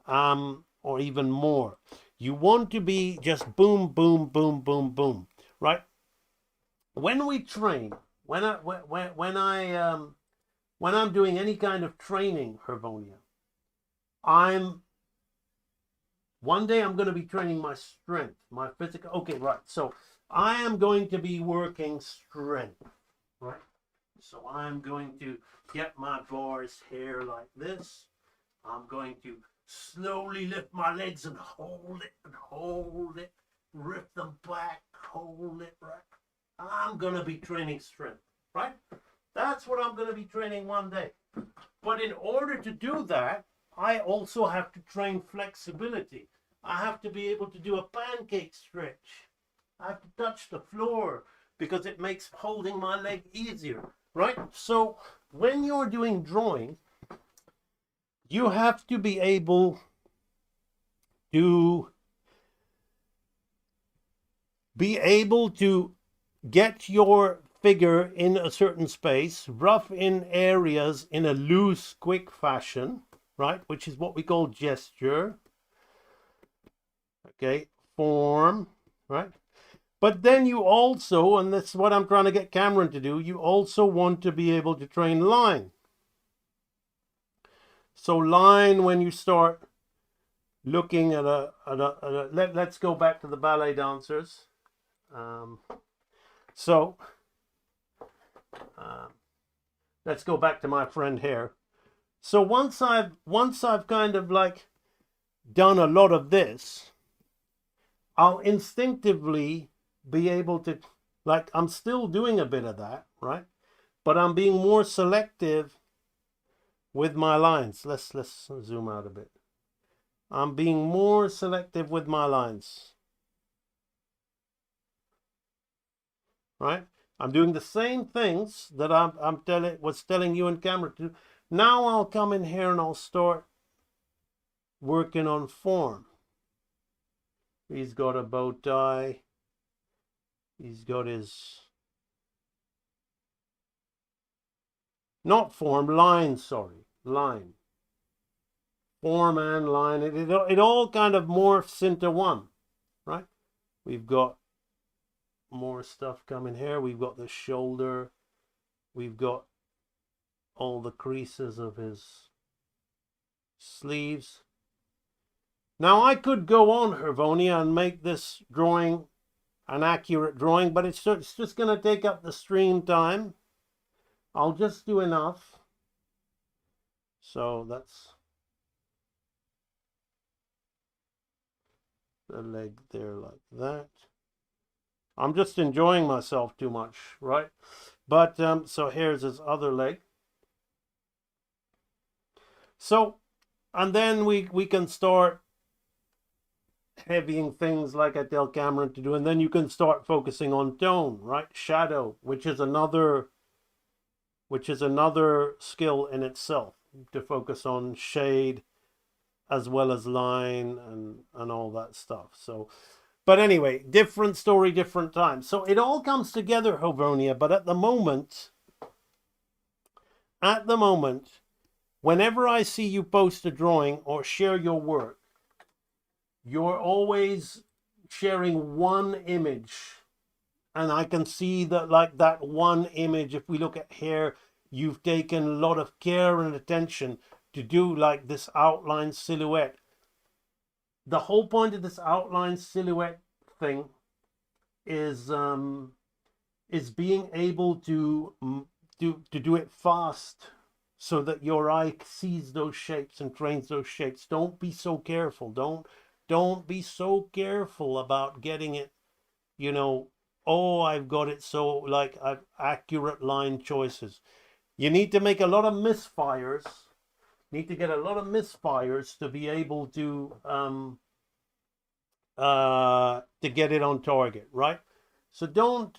Or even more. You want to be just boom, boom, boom, boom, boom, right? When we train, when I'm doing any kind of training, Hervonia, one day I'm going to be training my strength, my physical. Okay, right. So I am going to be working strength, right? So I'm going to get my bars here like this. I'm going to slowly lift my legs and hold it, rip them back, hold it right. I'm going to be training strength, right? That's what I'm going to be training one day. But in order to do that, I also have to train flexibility. I have to be able to do a pancake stretch. I have to touch the floor because it makes holding my leg easier, right? So when you're doing drawing, you have to be able to get your figure in a certain space, rough in areas in a loose, quick fashion, right? Which is what we call gesture. Okay, form, right? But then you also, and that's what I'm trying to get Cameron to do, you also want to be able to train line. So line, when you start looking at let's go back to the ballet dancers. Let's go back to my friend here. So once I've kind of like done a lot of this, I'll instinctively be able to, like, I'm still doing a bit of that, right? But I'm being more selective with my lines. Let's zoom out a bit. I'm being more selective with my lines, right? I'm doing the same things that was telling you and Cameron to do. Now I'll come in here and I'll start working on form. He's got a bow tie. He's got his, not form, line, sorry, line. Form and line, it all kind of morphs into one, right? We've got more stuff coming here. We've got the shoulder. We've got all the creases of his sleeves. Now I could go on, Hervonia, and make this drawing an accurate drawing, but it's just going to take up the stream time. I'll just do enough. So that's the leg there like that. I'm just enjoying myself too much, right? But so here's his other leg. So, and then we can start heavying things like I tell Cameron to do, and then you can start focusing on tone, right? Shadow, which is another skill in itself, to focus on shade as well as line and all that stuff. So, but anyway, different story, different time. So it all comes together, Hovonia, but at the moment, whenever I see you post a drawing or share your work, you're always sharing one image. And I can see that, like, that one image, if we look at here, you've taken a lot of care and attention to do like this outline silhouette. The whole point of this outline silhouette thing is being able to do it fast, so that your eye sees those shapes and trains those shapes. Don't be so careful. Don't be so careful about getting it, you know, oh, I've got it so, like, I've accurate line choices. You need to make a lot of misfires. Need to get a lot of misfires to be able to get it on target, right? So don't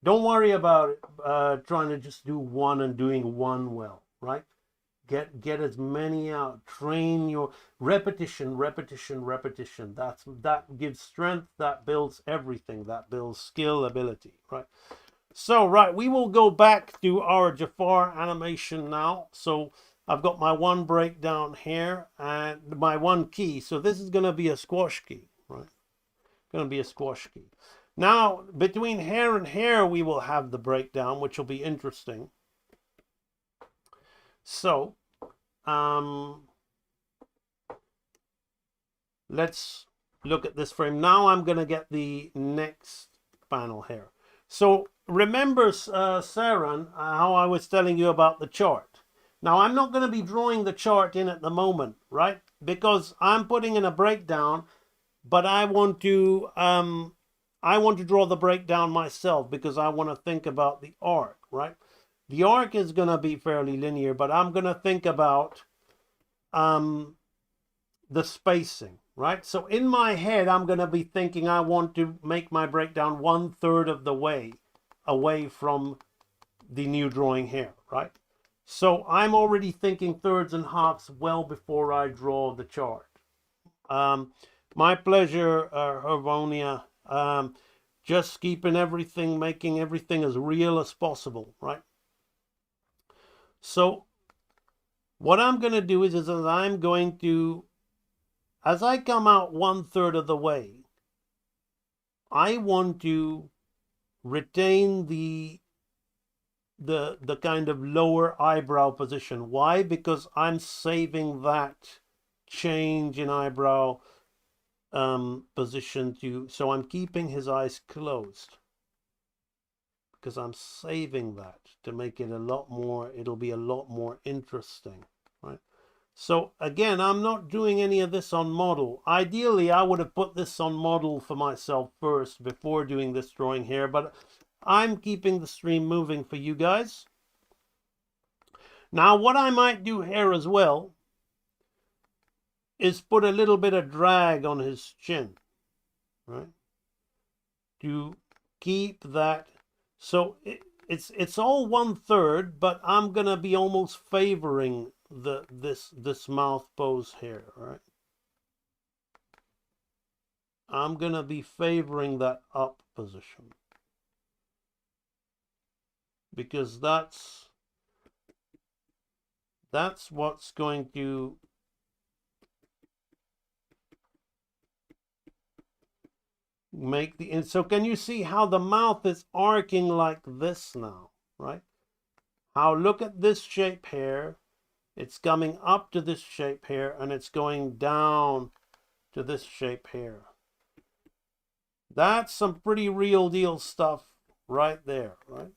worry about it, trying to just do one and doing one well, right? Get as many out. Train your repetition. That gives strength. That builds everything. That builds skill, ability, right? So, right, we will go back to our Jafar animation now. So I've got my one breakdown here and my one key. So this is going to be a squash key, right? Going to be a squash key. Now, between hair and hair, we will have the breakdown, which will be interesting. So, let's look at this frame. Now I'm going to get the next panel here. So remember, Saran, how I was telling you about the chart. Now, I'm not going to be drawing the chart in at the moment, right? Because I'm putting in a breakdown, but I want to draw the breakdown myself because I want to think about the arc, right? The arc is going to be fairly linear, but I'm going to think about the spacing, right? So in my head, I'm going to be thinking I want to make my breakdown 1/3 of the way away from the new drawing here, right? So I'm already thinking thirds and halves well before I draw the chart. My pleasure, Hervonia. Just keeping everything, making everything as real as possible, right? So what I'm going to do is I'm going to, as I come out 1/3 of the way, I want to retain the kind of lower eyebrow position. Why? Because I'm saving that change in eyebrow position to, so I'm keeping his eyes closed because I'm saving that to make it a lot more, it'll be a lot more interesting, right? So again, I'm not doing any of this on model. Ideally, I would have put this on model for myself first before doing this drawing here, but I'm keeping the stream moving for you guys. Now, what I might do here as well is put a little bit of drag on his chin, right? To keep that, so it's all 1/3, but I'm gonna be almost favoring this mouth pose here, right? I'm gonna be favoring that up position because that's what's going to make the, and so can you see how the mouth is arcing like this now, right? How, look at this shape here, it's coming up to this shape here and it's going down to this shape here. That's some pretty real deal stuff right there, right?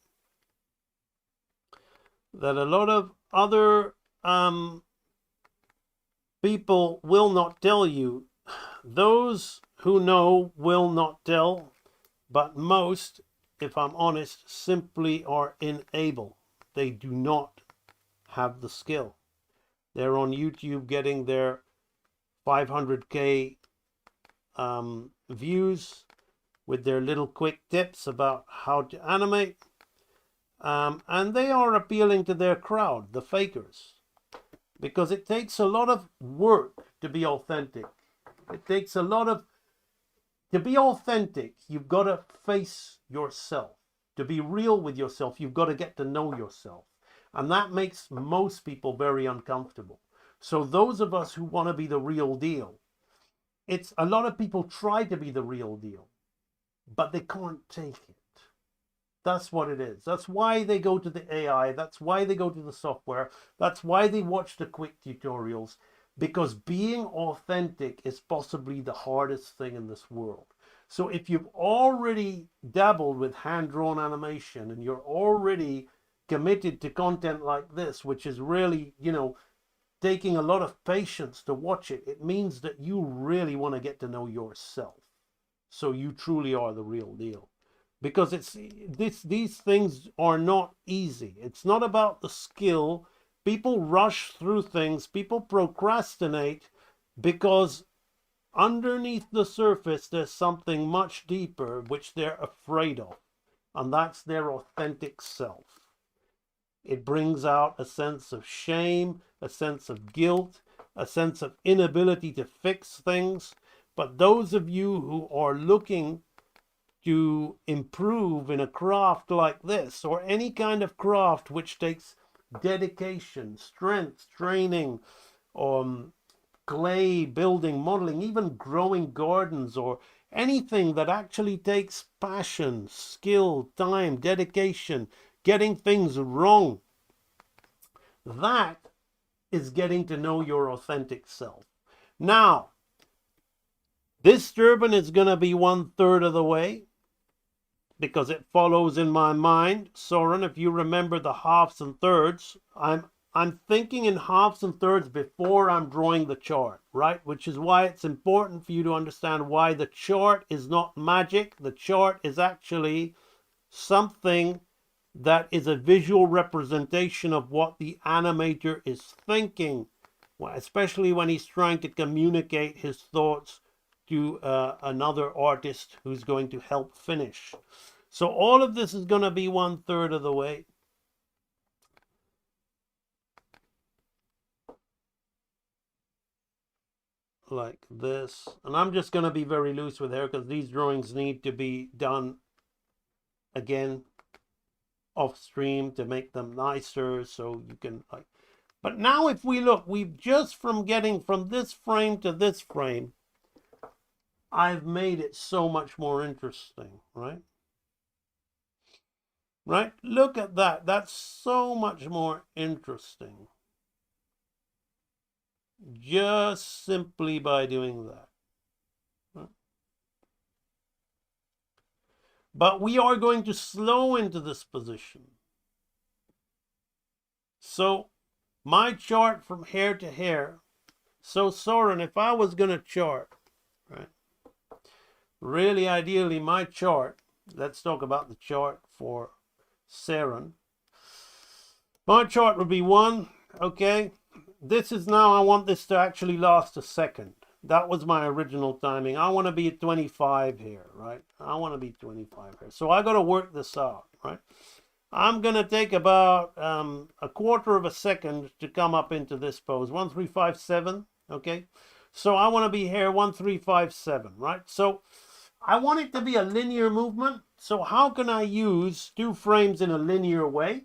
That a lot of other people will not tell you. Those who know will not tell, but most, if I'm honest, simply are unable. They do not have the skill. They're on YouTube getting their 500K views with their little quick tips about how to animate. And they are appealing to their crowd, the fakers, because it takes a lot of work to be authentic. It takes a lot of, to be authentic, you've got to face yourself. To be real with yourself, you've got to get to know yourself. And that makes most people very uncomfortable. So those of us who want to be the real deal, it's a lot of people try to be the real deal, but they can't take it. That's what it is. That's why they go to the AI. That's why they go to the software. That's why they watch the quick tutorials, because being authentic is possibly the hardest thing in this world. So if you've already dabbled with hand-drawn animation and you're already committed to content like this, which is really, you know, taking a lot of patience to watch it, it means that you really want to get to know yourself. So you truly are the real deal. Because these things are not easy. It's not about the skill. People rush through things. People procrastinate because underneath the surface there's something much deeper which they're afraid of, and that's their authentic self. It brings out a sense of shame, a sense of guilt, a sense of inability to fix things. But those of you who are looking to improve in a craft like this, or any kind of craft which takes dedication, strength, training, clay building, modeling, even growing gardens, or anything that actually takes passion, skill, time, dedication, getting things wrong, that is getting to know your authentic self. Now, this turban is going to be 1/3 of the way. because it follows in my mind. Soren, if you remember the halves and thirds, I'm thinking in halves and thirds before I'm drawing the chart, right? Which is why it's important for you to understand why the chart is not magic. The chart is actually something that is a visual representation of what the animator is thinking, especially when he's trying to communicate his thoughts to another artist who's going to help finish. So all of this is going to be 1/3 of the way. Like this. And I'm just going to be very loose with her because these drawings need to be done again off stream to make them nicer, so you can like. But now if we look, we've just from getting from this frame to this frame, I've made it so much more interesting, right? Right? Look at that. That's so much more interesting. Just simply by doing that. Right? But we are going to slow into this position. So my chart from hair to hair. So Soren, if I was going to chart, right? Really ideally my chart, let's talk about the chart for Soren. My chart would be 1, okay? This is now, I want this to actually last a second. That was my original timing. I want to be at 25 here, right? I want to be 25 here. So I got to work this out, right? I'm going to take about a quarter of a second to come up into this pose. 1, 3, 5, 7, okay? So I want to be here 1, 3, 5, 7, right? So I want it to be a linear movement. So how can I use 2 frames in a linear way?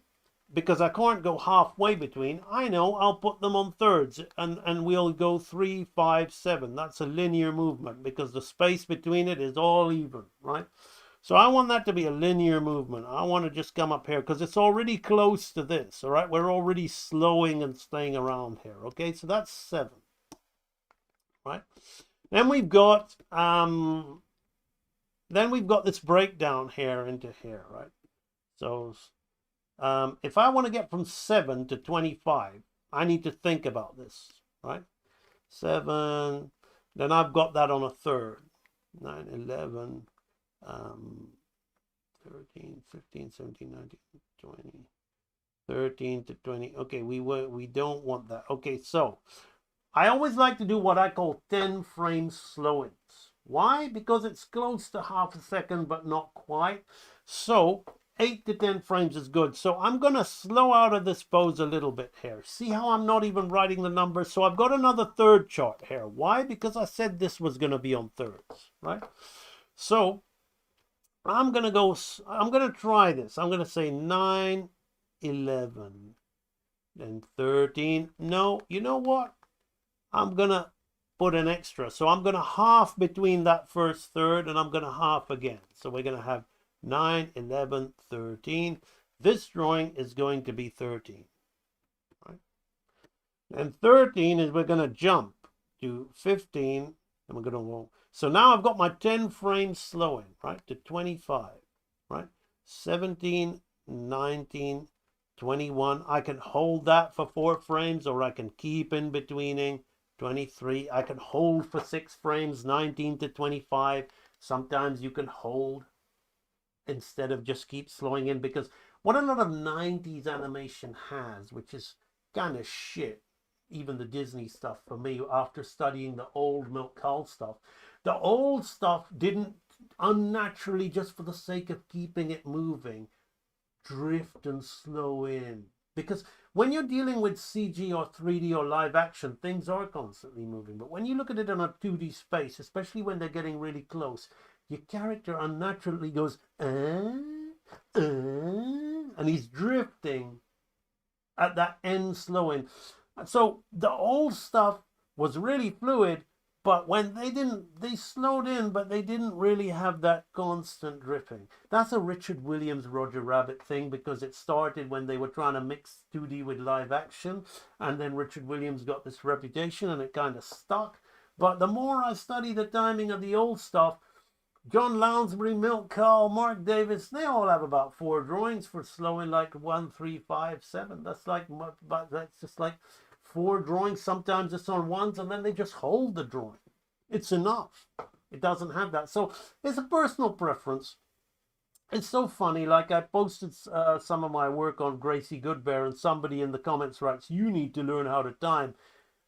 Because I can't go halfway between. I know I'll put them on thirds and we'll go 3, 5, 7. That's a linear movement because the space between it is all even, right? So I want that to be a linear movement. I want to just come up here because it's already close to this, all right? We're already slowing and staying around here, okay? So that's 7, right? Then we've got this breakdown here into here, right? So if I want to get from 7 to 25, I need to think about this, right? 7, then I've got that on a third. 9, 11, 13, 15, 17, 19, 20, 13 to 20. Okay, we don't want that. Okay, so I always like to do what I call 10 frame slow-ins. Why? Because it's close to half a second, but not quite. So 8 to 10 frames is good. So I'm going to slow out of this pose a little bit here. See how I'm not even writing the numbers? So I've got another third chart here. Why? Because I said this was going to be on thirds, right? So I'm going to try this. I'm going to say 9, 11, then 13. No, you know what? I'm going to put an extra. So I'm going to half between that first third and I'm going to half again. So we're going to have 9, 11, 13. This drawing is going to be 13. Right? And 13 is we're going to jump to 15 and we're going to go. So now I've got my 10 frames slowing, right, to 25, right? 17, 19, 21. I can hold that for 4 frames or I can keep in betweening. 23. I can hold for 6 frames, 19 to 25. Sometimes you can hold instead of just keep slowing in, because what a lot of 90s animation has, which is kind of shit, even the Disney stuff for me after studying the old Milk Carl stuff, the old stuff didn't unnaturally, just for the sake of keeping it moving, drift and slow in. Because when you're dealing with CG or 3D or live action, things are constantly moving. But when you look at it in a 2D space, especially when they're getting really close, your character unnaturally goes, and he's drifting at that end slowing. So the old stuff was really fluid, but when they slowed in, but they didn't really have that constant drifting. That's a Richard Williams, Roger Rabbit thing, because it started when they were trying to mix 2D with live action, and then Richard Williams got this reputation and it kind of stuck. But the more I study the timing of the old stuff, John Lounsbury, Milt Carl, Mark Davis, they all have about 4 drawings for slowing like 1, 3, 5, 7. That's like, but that's just like 4 drawings. Sometimes it's on ones and then they just hold the drawing. It's enough. It doesn't have that. So it's a personal preference. It's so funny, like I posted some of my work on Gracie Goodbear and somebody in the comments writes, you need to learn how to time.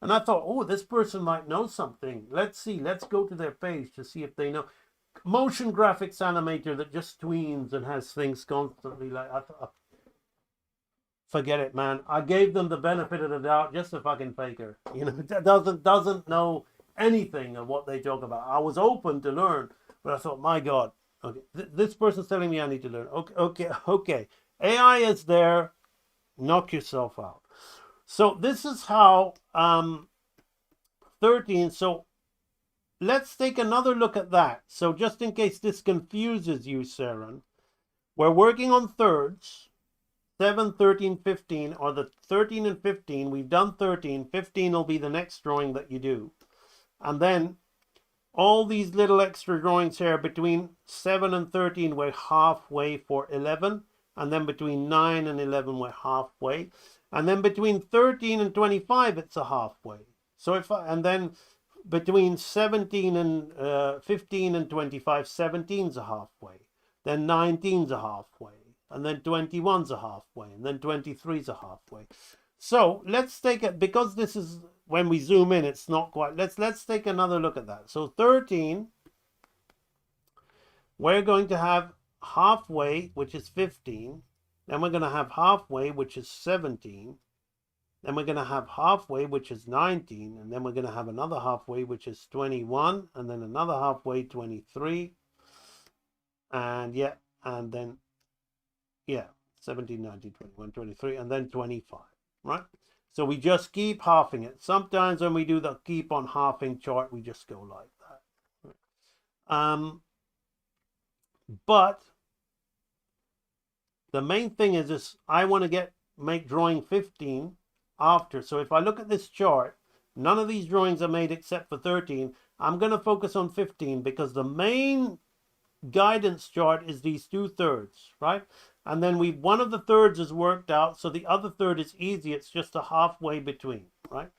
And I thought, oh, this person might know something. Let's see, let's go to their page to see if they know. Motion graphics animator that just tweens and has things constantly like, forget it, man. I gave them the benefit of the doubt just a fucking faker. You know, that doesn't know anything of what they talk about. I was open to learn, but I thought, my God, okay, this person's telling me I need to learn. Okay. AI is there. Knock yourself out. So this is how 13. So let's take another look at that. So just in case this confuses you, Saren, we're working on thirds. 7, 13, 15, or the 13 and 15. We've done 13. 15 will be the next drawing that you do. And then all these little extra drawings here between 7 and 13, we're halfway for 11. And then between 9 and 11, we're halfway. And then between 13 and 25, it's a halfway. So and then between 17 and 15 and 25, 17's a halfway. Then 19's a halfway. And then 21's a halfway. And then 23's a halfway. So let's take it, because this is, when we zoom in, it's not quite, let's take another look at that. So 13, we're going to have halfway, which is 15. Then we're going to have halfway, which is 17. Then we're going to have halfway, which is 19. And then we're going to have another halfway, which is 21. And then another halfway, 23. And yeah, and then, yeah, 17, 19, 21, 23, and then 25, right? So we just keep halving it. Sometimes when we do the keep on halving chart, we just go like that. But the main thing is I want to make drawing 15 after. So if I look at this chart, none of these drawings are made except for 13. I'm going to focus on 15 because the main guidance chart is these 2/3, right? And then one of the thirds is worked out, so the other third is easy. It's just a halfway between, right?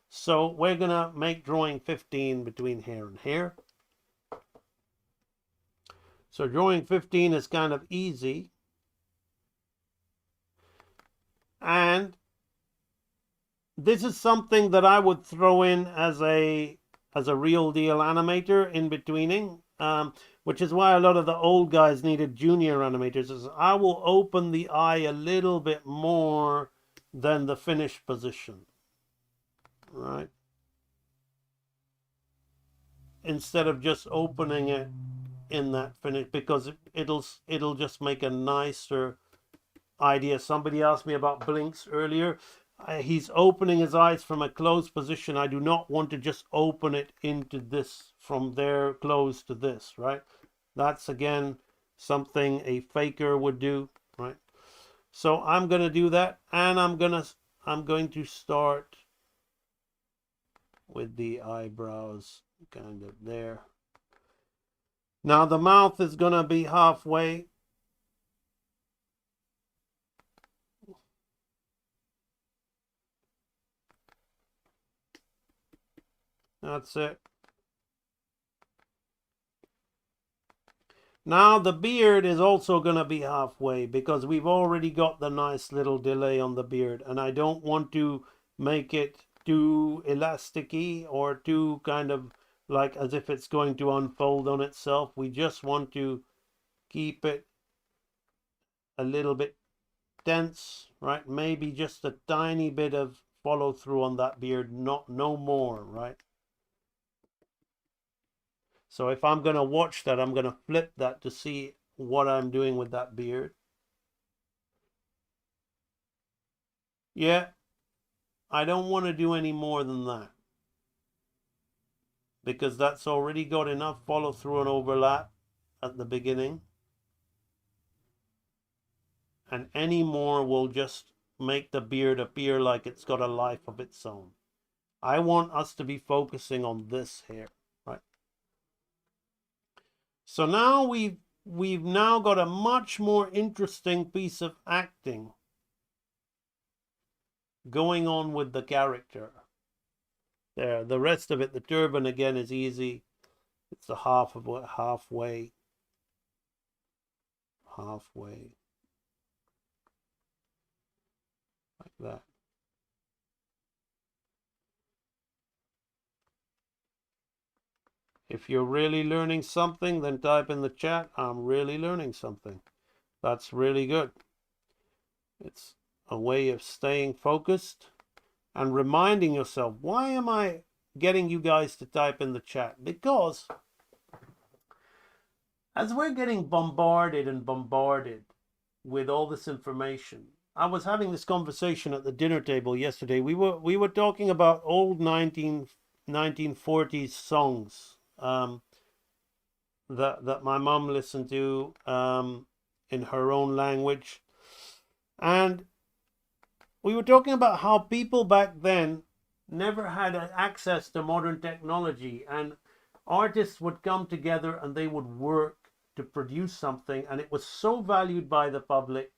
So we're going to make drawing 15 between here and here. So drawing 15 is kind of easy. And this is something that I would throw in as a real deal animator in betweening, which is why a lot of the old guys needed junior animators. Is I will open the eye a little bit more than the finished position, right? Instead of just opening it in that finish, because it'll just make a nicer idea. Somebody asked me about blinks earlier. He's opening his eyes from a closed position. I do not want to just open it into this, from there closed to this, right? That's again something a faker would do, right? So I'm going to do that, and I'm going to start with the eyebrows kind of there. Now the mouth is going to be halfway. That's it. Now the beard is also going to be halfway because we've already got the nice little delay on the beard, and I don't want to make it too elasticy or too kind of like as if it's going to unfold on itself. We just want to keep it a little bit dense, right? Maybe just a tiny bit of follow through on that beard, no more, right? So if I'm going to watch that, I'm going to flip that to see what I'm doing with that beard. Yeah, I don't want to do any more than that, because that's already got enough follow through and overlap at the beginning. And any more will just make the beard appear like it's got a life of its own. I want us to be focusing on this here, right? So now we've now got a much more interesting piece of acting going on with the character. There, the rest of it, the turban again is easy. It's the halfway. Like that. If you're really learning something, then type in the chat, I'm really learning something. That's really good. It's a way of staying focused and reminding yourself, why am I getting you guys to type in the chat? Because as we're getting bombarded with all this information, I was having this conversation at the dinner table yesterday. We were talking about old 1940s songs that my mom listened to in her own language, and we were talking about how people back then never had access to modern technology, and artists would come together and they would work to produce something, and it was so valued by the public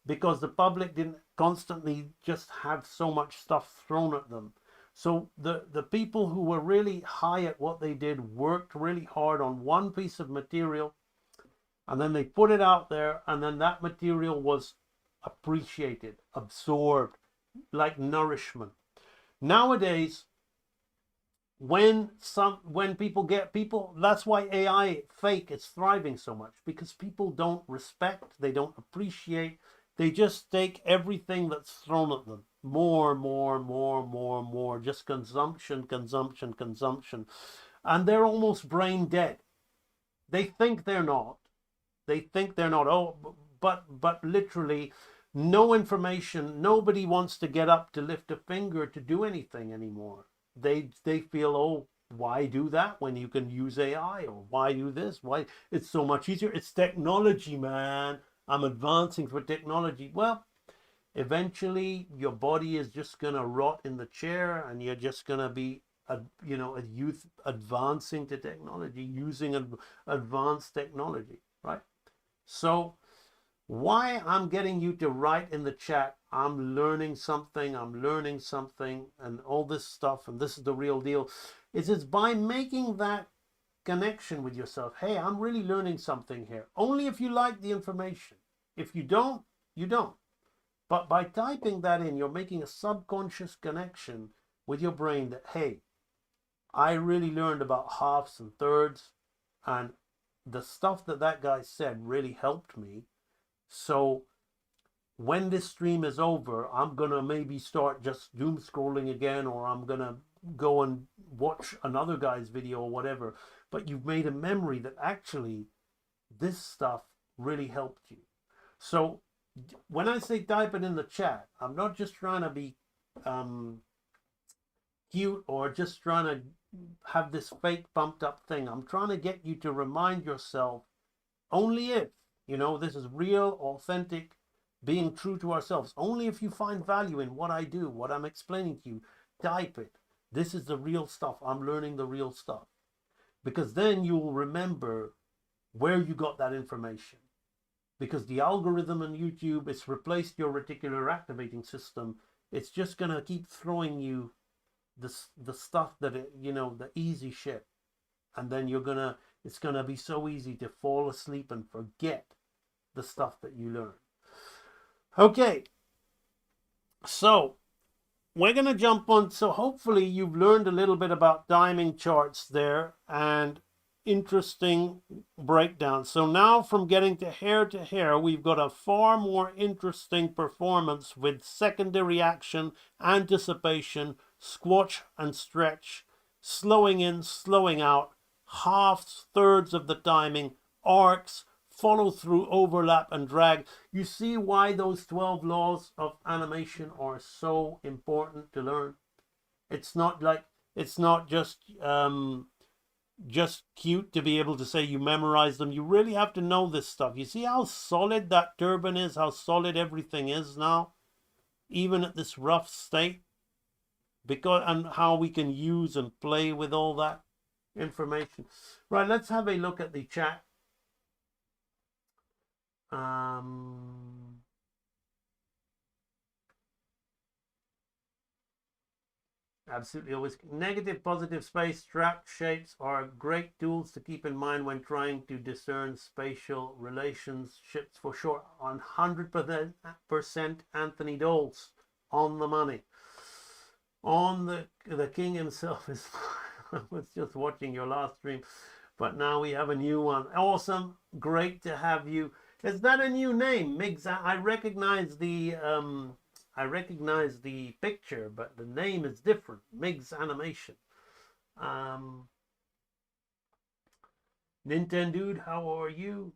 because the public didn't constantly just have so much stuff thrown at them. So the people who were really high at what they did worked really hard on one piece of material, and then they put it out there, and then that material was appreciated, absorbed like nourishment. Nowadays, when people, that's why AI fake is thriving so much, because people don't respect, they don't appreciate, they just take everything that's thrown at them. More, just consumption. And they're almost brain dead. They think they're not. Oh, but literally no information. Nobody wants to get up to lift a finger to do anything anymore. They feel, oh, why do that when you can use AI? Or why do this? Why? It's so much easier. It's technology, man. I'm advancing for technology. Well, eventually your body is just gonna rot in the chair, and you're just gonna be a youth advancing to technology, using advanced technology, right? So why I'm getting you to write in the chat, I'm learning something, and all this stuff, and this is the real deal, is it's by making that connection with yourself. Hey, I'm really learning something here. Only if you like the information. If you don't, you don't. But by typing that in, you're making a subconscious connection with your brain that, hey, I really learned about halves and thirds, and the stuff that guy said really helped me. So when this stream is over, I'm gonna maybe start just doom scrolling again, or I'm gonna go and watch another guy's video or whatever. But you've made a memory that actually this stuff really helped you. So when I say type it in the chat, I'm not just trying to be cute or just trying to have this fake pumped up thing. I'm trying to get you to remind yourself, only if, this is real, authentic, being true to ourselves. Only if you find value in what I do, what I'm explaining to you, type it. This is the real stuff. I'm learning the real stuff. Because then you'll remember where you got that information. Because the algorithm on YouTube, it's replaced your reticular activating system. It's just going to keep throwing you the stuff that, the easy shit. And then it's going to be so easy to fall asleep and forget the stuff that you learn. Okay, so we're going to jump on. So hopefully you've learned a little bit about timing charts there and interesting breakdown. So now from getting to hair, we've got a far more interesting performance with secondary action, anticipation, squash and stretch, slowing in, slowing out, halves, thirds of the timing, arcs, follow through, overlap, and drag. You see why those 12 laws of animation are so important to learn. It's not just cute to be able to say you memorize them. You really have to know this stuff. You see how solid that turban is, how solid everything is now, even at this rough state, and how we can use and play with all that information. Right, let's have a look at the chat. Absolutely always negative, positive space track shapes are great tools to keep in mind when trying to discern spatial relationships for sure. 100% Anthony Doles on the money. On the king himself is I was just watching your last stream, but now we have a new one. Awesome, great to have you. Is that a new name, Migs? I recognize the picture, but the name is different. Migs Animation. Nintendo, how are you?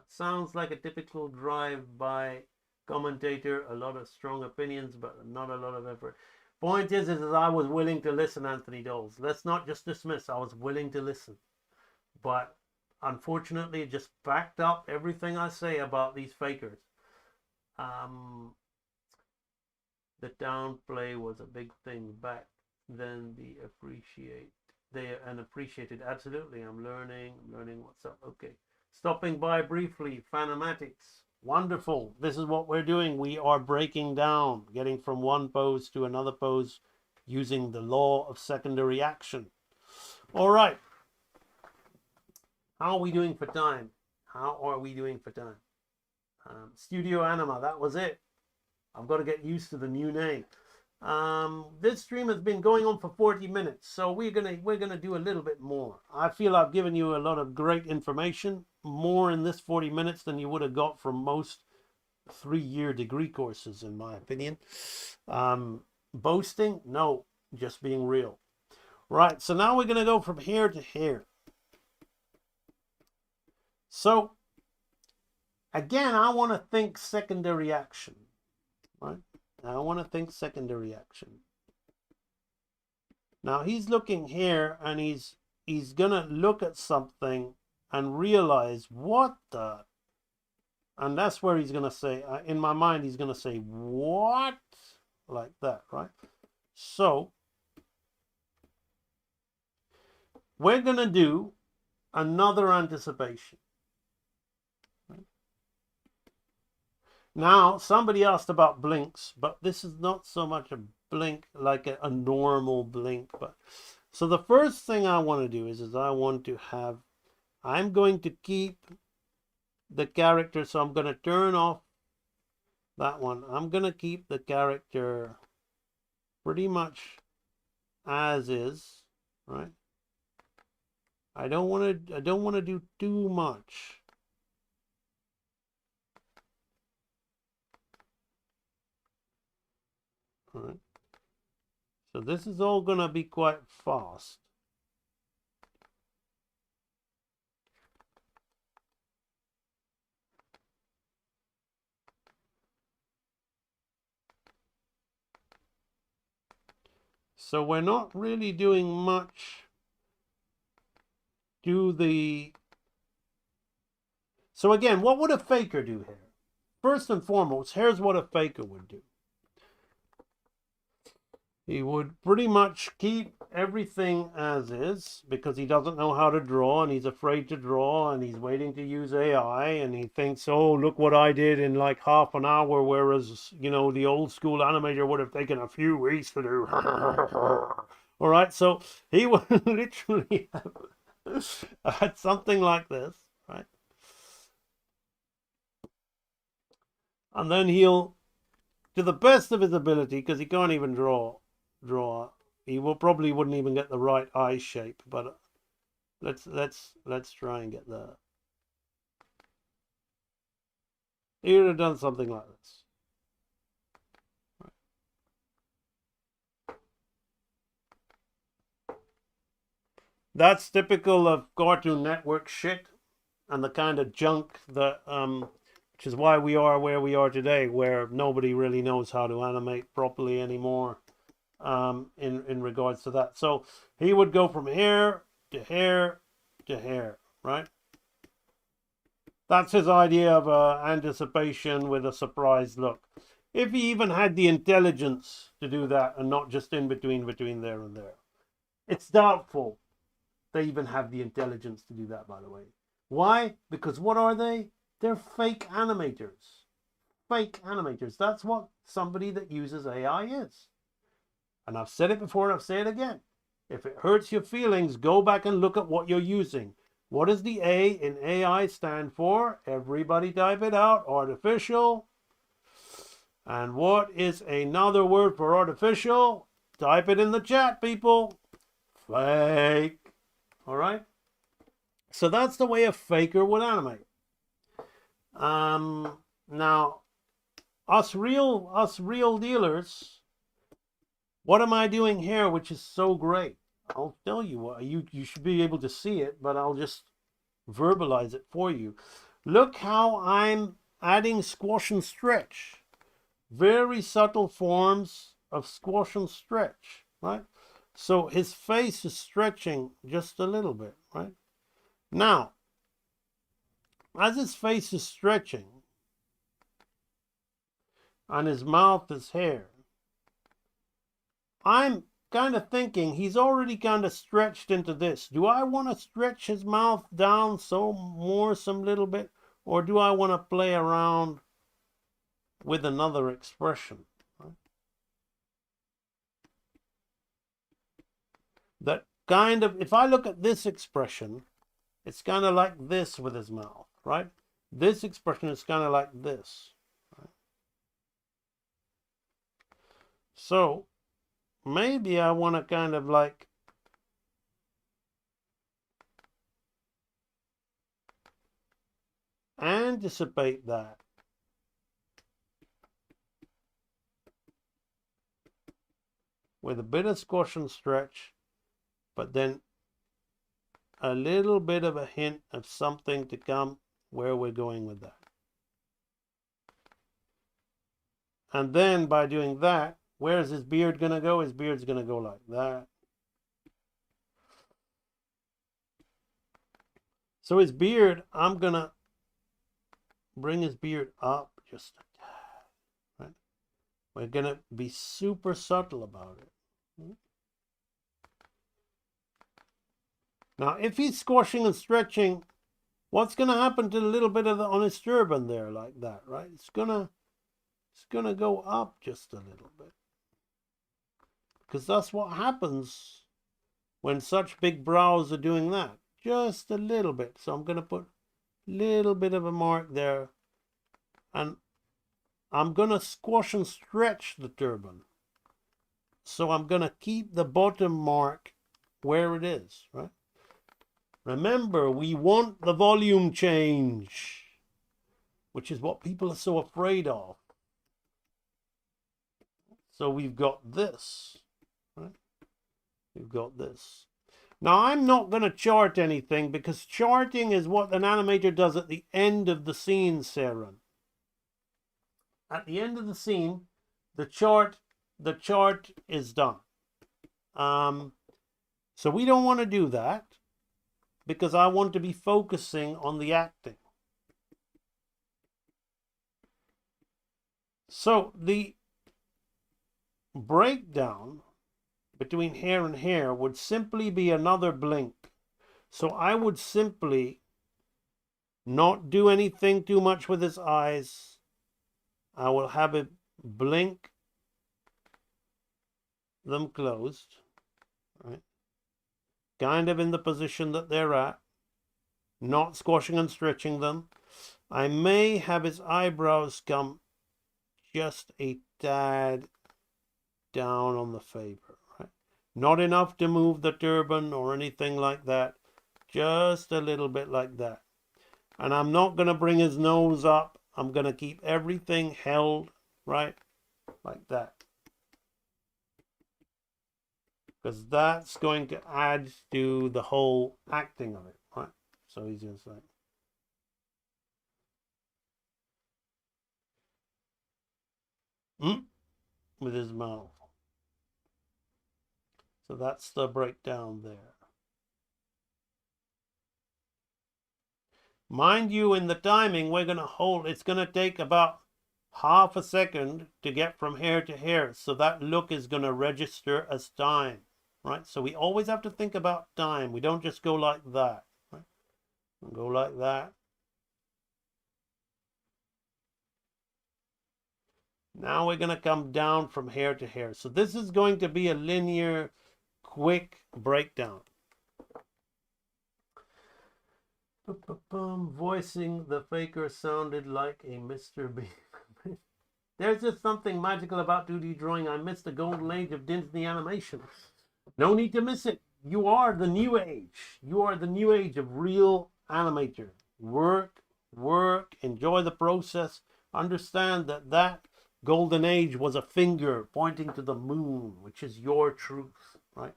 Sounds like a typical drive-by commentator. A lot of strong opinions, but not a lot of effort. Point is I was willing to listen, Anthony Doles. Let's not just dismiss. I was willing to listen. But unfortunately, it just backed up everything I say about these fakers. The downplay was a big thing back then. Appreciated. Absolutely. I'm learning what's up. Okay. Stopping by briefly. Phanomatics. Wonderful. This is what we're doing. We are breaking down, getting from one pose to another pose using the law of secondary action. All right. How are we doing for time? Studio Anima, that was it. I've got to get used to the new name. This stream has been going on for 40 minutes, so we're gonna do a little bit more. I feel I've given you a lot of great information, more in this 40 minutes than you would have got from most 3-year degree courses, in my opinion. Boasting? No, just being real. Right, so now we're gonna go from here to here. So again, I want to think secondary action. Right? I want to think secondary action. Now he's looking here and he's gonna look at something and realize what the, and that's where he's gonna say, in my mind he's gonna say what, like that, right? So we're gonna do another anticipation. Now, somebody asked about blinks, but this is not so much a blink like a normal blink. But so the first thing I want to do is I'm going to keep the character, so I'm going to turn off that one. I'm going to keep the character pretty much as is, right? I don't want to do too much. All right. So this is all going to be quite fast. So we're not really doing much So again, what would a faker do here? First and foremost, here's what a faker would do. He would pretty much keep everything as is because he doesn't know how to draw and he's afraid to draw and he's waiting to use AI and he thinks, oh, look what I did in like half an hour, whereas, you know, the old school animator would have taken a few weeks to do. All right, so he would literally have had something like this, right? And then he'll, to the best of his ability, because he can't even draw, he probably wouldn't even get the right eye shape, but let's try and get the, he would have done something like this. That's typical of Cartoon Network shit and the kind of junk that which is why we are where we are today, where nobody really knows how to animate properly anymore. In regards to that. So he would go from here to here to here, right? That's his idea of anticipation with a surprise look. If he even had the intelligence to do that and not just in between there and there. It's doubtful they even have the intelligence to do that, by the way. Why? Because what are they? They're fake animators. Fake animators. That's what somebody that uses AI is. And I've said it before and I'll say it again. If it hurts your feelings, go back and look at what you're using. What does the A in AI stand for? Everybody type it out. Artificial. And what is another word for artificial? Type it in the chat, people. Fake. All right? So that's the way a faker would animate. Now, us real dealers, what am I doing here which is so great? I'll tell you what, you should be able to see it, but I'll just verbalize it for you. Look how I'm adding squash and stretch. Very subtle forms of squash and stretch, right? So his face is stretching just a little bit, right? Now, as his face is stretching and his mouth is hair, I'm kind of thinking he's already kind of stretched into this. Do I want to stretch his mouth down some little bit, or do I want to play around with another expression? Right? That kind of, if I look at this expression, it's kind of like this with his mouth, right? This expression is kind of like this. Right? So maybe I want to kind of like anticipate that. With a bit of squash and stretch, but then a little bit of a hint of something to come where we're going with that. And then by doing that, where's his beard going to go? His beard's going to go like that. So his beard, I'm going to bring his beard up just a tad. Right? We're going to be super subtle about it. Now, if he's squashing and stretching, what's going to happen to the little bit of the on his turban there like that, right? It's gonna go up just a little bit. Because that's what happens when such big brows are doing that. Just a little bit. So I'm going to put a little bit of a mark there. And I'm going to squash and stretch the turban. So I'm going to keep the bottom mark where it is, right? Remember, we want the volume change, which is what people are so afraid of. So we've got this, right? We've got this. Now, I'm not going to chart anything because charting is what an animator does at the end of the scene, Sarah. At the end of the scene, the chart is done. So we don't want to do that because I want to be focusing on the acting. So the breakdown between hair and hair would simply be another blink. So I would simply not do anything too much with his eyes. I will have it blink them closed, right? Kind of in the position that they're at, not squashing and stretching them. I may have his eyebrows come just a tad down on the favor, right? Not enough to move the turban or anything like that, just a little bit like that. And I'm not going to bring his nose up. I'm going to keep everything held, right, like that. Because that's going to add to the whole acting of it, right? So he's just like, with his mouth. So that's the breakdown there. Mind you, in the timing, we're going to hold, it's going to take about half a second to get from hair to hair. So that look is going to register as time, right? So we always have to think about time. We don't just go like that, right? We'll go like that. Now we're going to come down from hair to hair. So this is going to be a linear, quick breakdown. Voicing the faker sounded like a Mr. Bean. There's just something magical about 2D drawing. I miss the golden age of Disney animation. No need to miss it. You are the new age. You are the new age of real animator. Work, work, enjoy the process. Understand that that golden age was a finger pointing to the moon, which is your truth, right?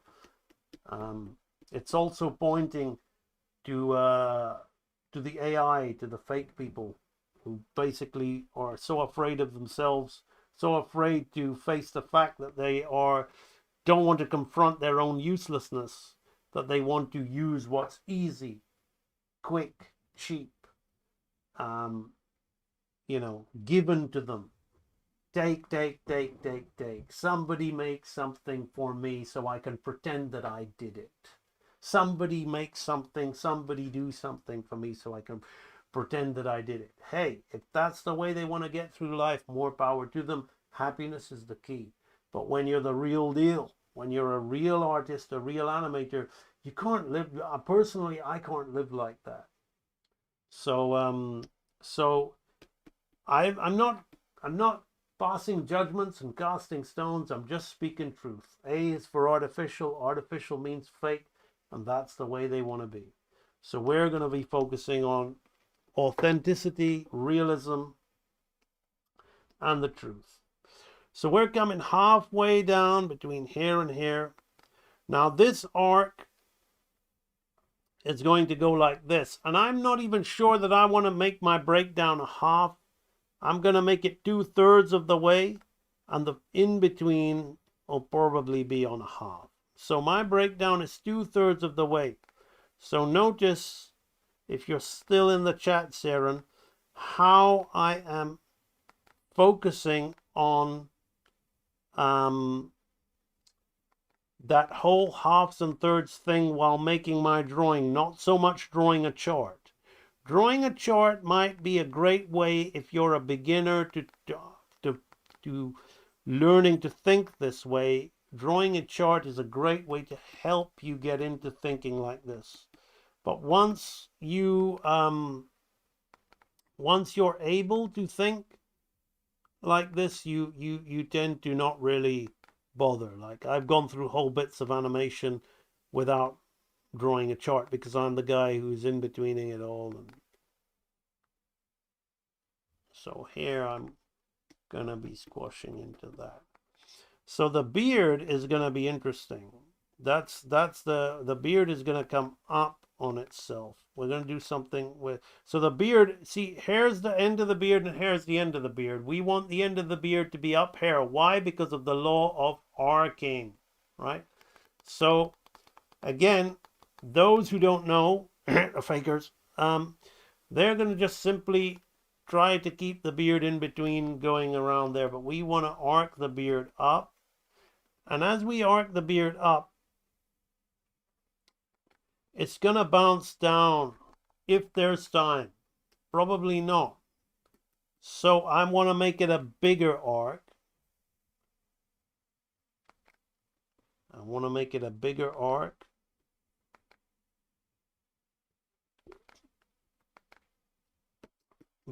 It's also pointing to the AI, to the fake people who basically are so afraid of themselves, so afraid to face the fact that they don't want to confront their own uselessness, that they want to use what's easy, quick, cheap, given to them. Take. Somebody make something for me so I can pretend that I did it. Somebody make something, somebody do something for me so I can pretend that I did it. Hey, if that's the way they want to get through life, more power to them. Happiness is the key. But when you're the real deal, when you're a real artist, a real animator, you can't live. Personally, I can't live like that. So I'm not passing judgments and casting stones. I'm just speaking truth. A is for artificial. Artificial means fake, and that's the way they want to be. So we're going to be focusing on authenticity, realism, and the truth. So we're coming halfway down between here and here. Now this arc is going to go like this. And I'm not even sure that I want to make my breakdown a half. I'm going to make it 2/3 of the way. And the in between will probably be on a half. So my breakdown is 2/3 of the way. So notice, if you're still in the chat, Saren, how I am focusing on that whole halves and thirds thing while making my drawing, not so much drawing a chart. Drawing a chart might be a great way if you're a beginner to learning to think this way. Drawing a chart is a great way to help you get into thinking like this. But once you're able to think like this, you tend to not really bother. Like, I've gone through whole bits of animation without drawing a chart because I'm the guy who's in betweening it all. And so here I'm gonna be squashing into that. So the beard is gonna be interesting. That's the beard is gonna come up on itself. We're gonna do something with, so the beard, see, here's the end of the beard and here's the end of the beard. We want the end of the beard to be up here. Why? Because of the law of arcing, right? So again, those who don't know, fakers, they're gonna just simply try to keep the beard in between going around there, but we want to arc the beard up. And as we arc the beard up, it's going to bounce down if there's time. Probably not. So I want to make it a bigger arc. I want to make it a bigger arc.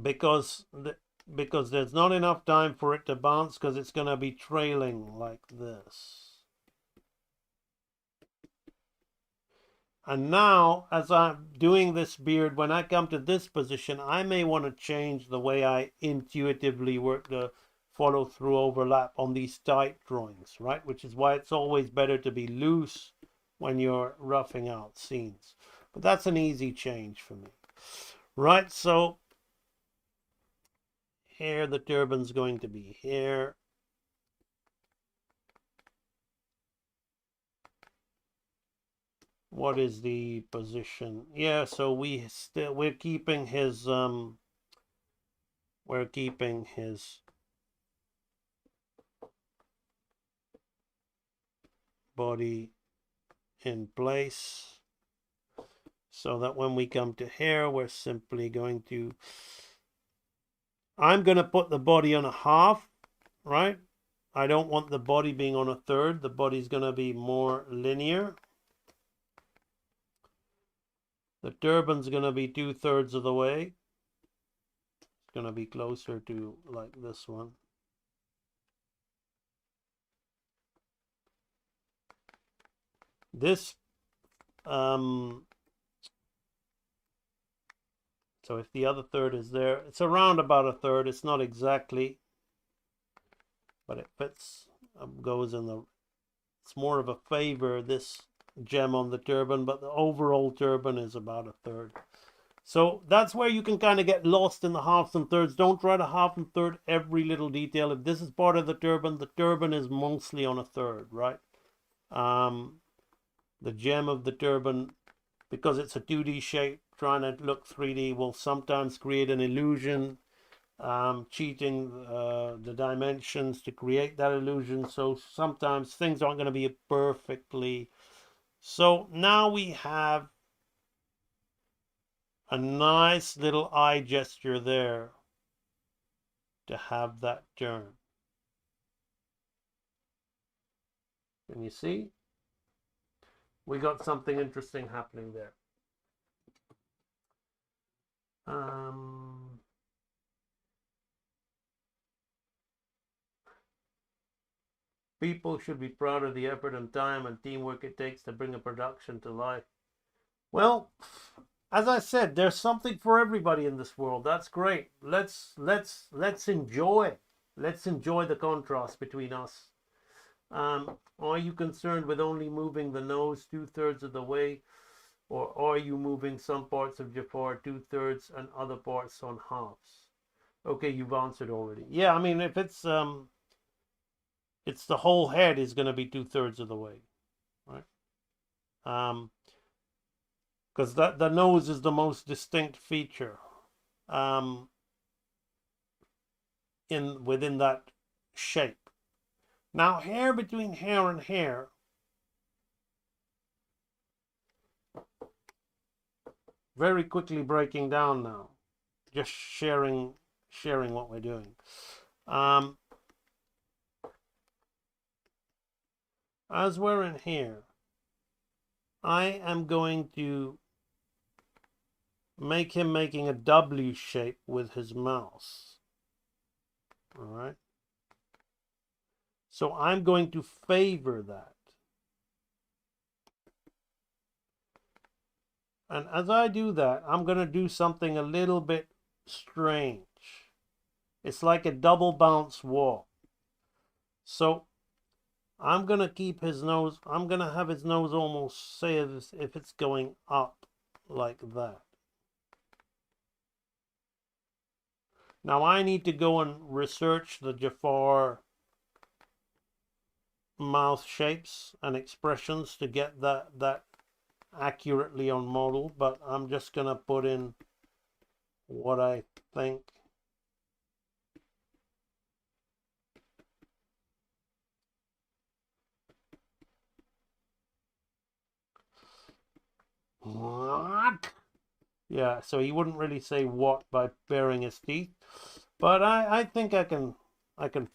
Because there's not enough time for it to bounce, because it's going to be trailing like this. And now, as I'm doing this beard, when I come to this position, I may want to change the way I intuitively work the follow through overlap on these tight drawings, right? Which is why it's always better to be loose when you're roughing out scenes. But that's an easy change for me. Right, so here the turban's going to be here. What is the position? Yeah, so we're keeping his body in place, so that when we come to here, we're simply going to, I'm going to put the body on a half, right? I don't want the body being on a third. The body's going to be more linear. The turban's going to be 2/3 of the way. It's going to be closer to like this one. This, so if the other third is there, it's around about a third. It's not exactly, but it fits, goes in the, it's more of a favor, this gem on the turban, but the overall turban is about a third. So that's where you can kind of get lost in the halves and thirds. Don't try to half and third every little detail. If this is part of the turban is mostly on a third, right? The gem of the turban, because it's a 2D shape, trying to look 3D will sometimes create an illusion, cheating the dimensions to create that illusion. So sometimes things aren't going to be perfectly. So now we have a nice little eye gesture there to have that turn. Can you see? We got something interesting happening there. People should be proud of the effort and time and teamwork it takes to bring a production to life. Well, as I said, there's something for everybody in this world. That's great. Let's enjoy. Let's enjoy the contrast between us. Are you concerned with only moving the nose 2/3 of the way, or are you moving some parts of Jafar 2/3 and other parts on halves? Okay, you've answered already. Yeah, I mean, if it's the whole head is going to be 2/3 of the way, right? Because the nose is the most distinct feature within that shape. Now, hair between hair and hair, very quickly breaking down now, just sharing what we're doing. As we're in here, I am going to make him making a W shape with his mouse. All right. So I'm going to favor that. And as I do that, I'm going to do something a little bit strange. It's like a double bounce walk. So I'm going to keep his nose, I'm going to have his nose almost say as if it's going up like that. Now I need to go and research the Jafar mouth shapes and expressions to get that accurately on model, but I'm just going to put in what I think. What? Yeah, so he wouldn't really say what by baring his teeth, but I think I can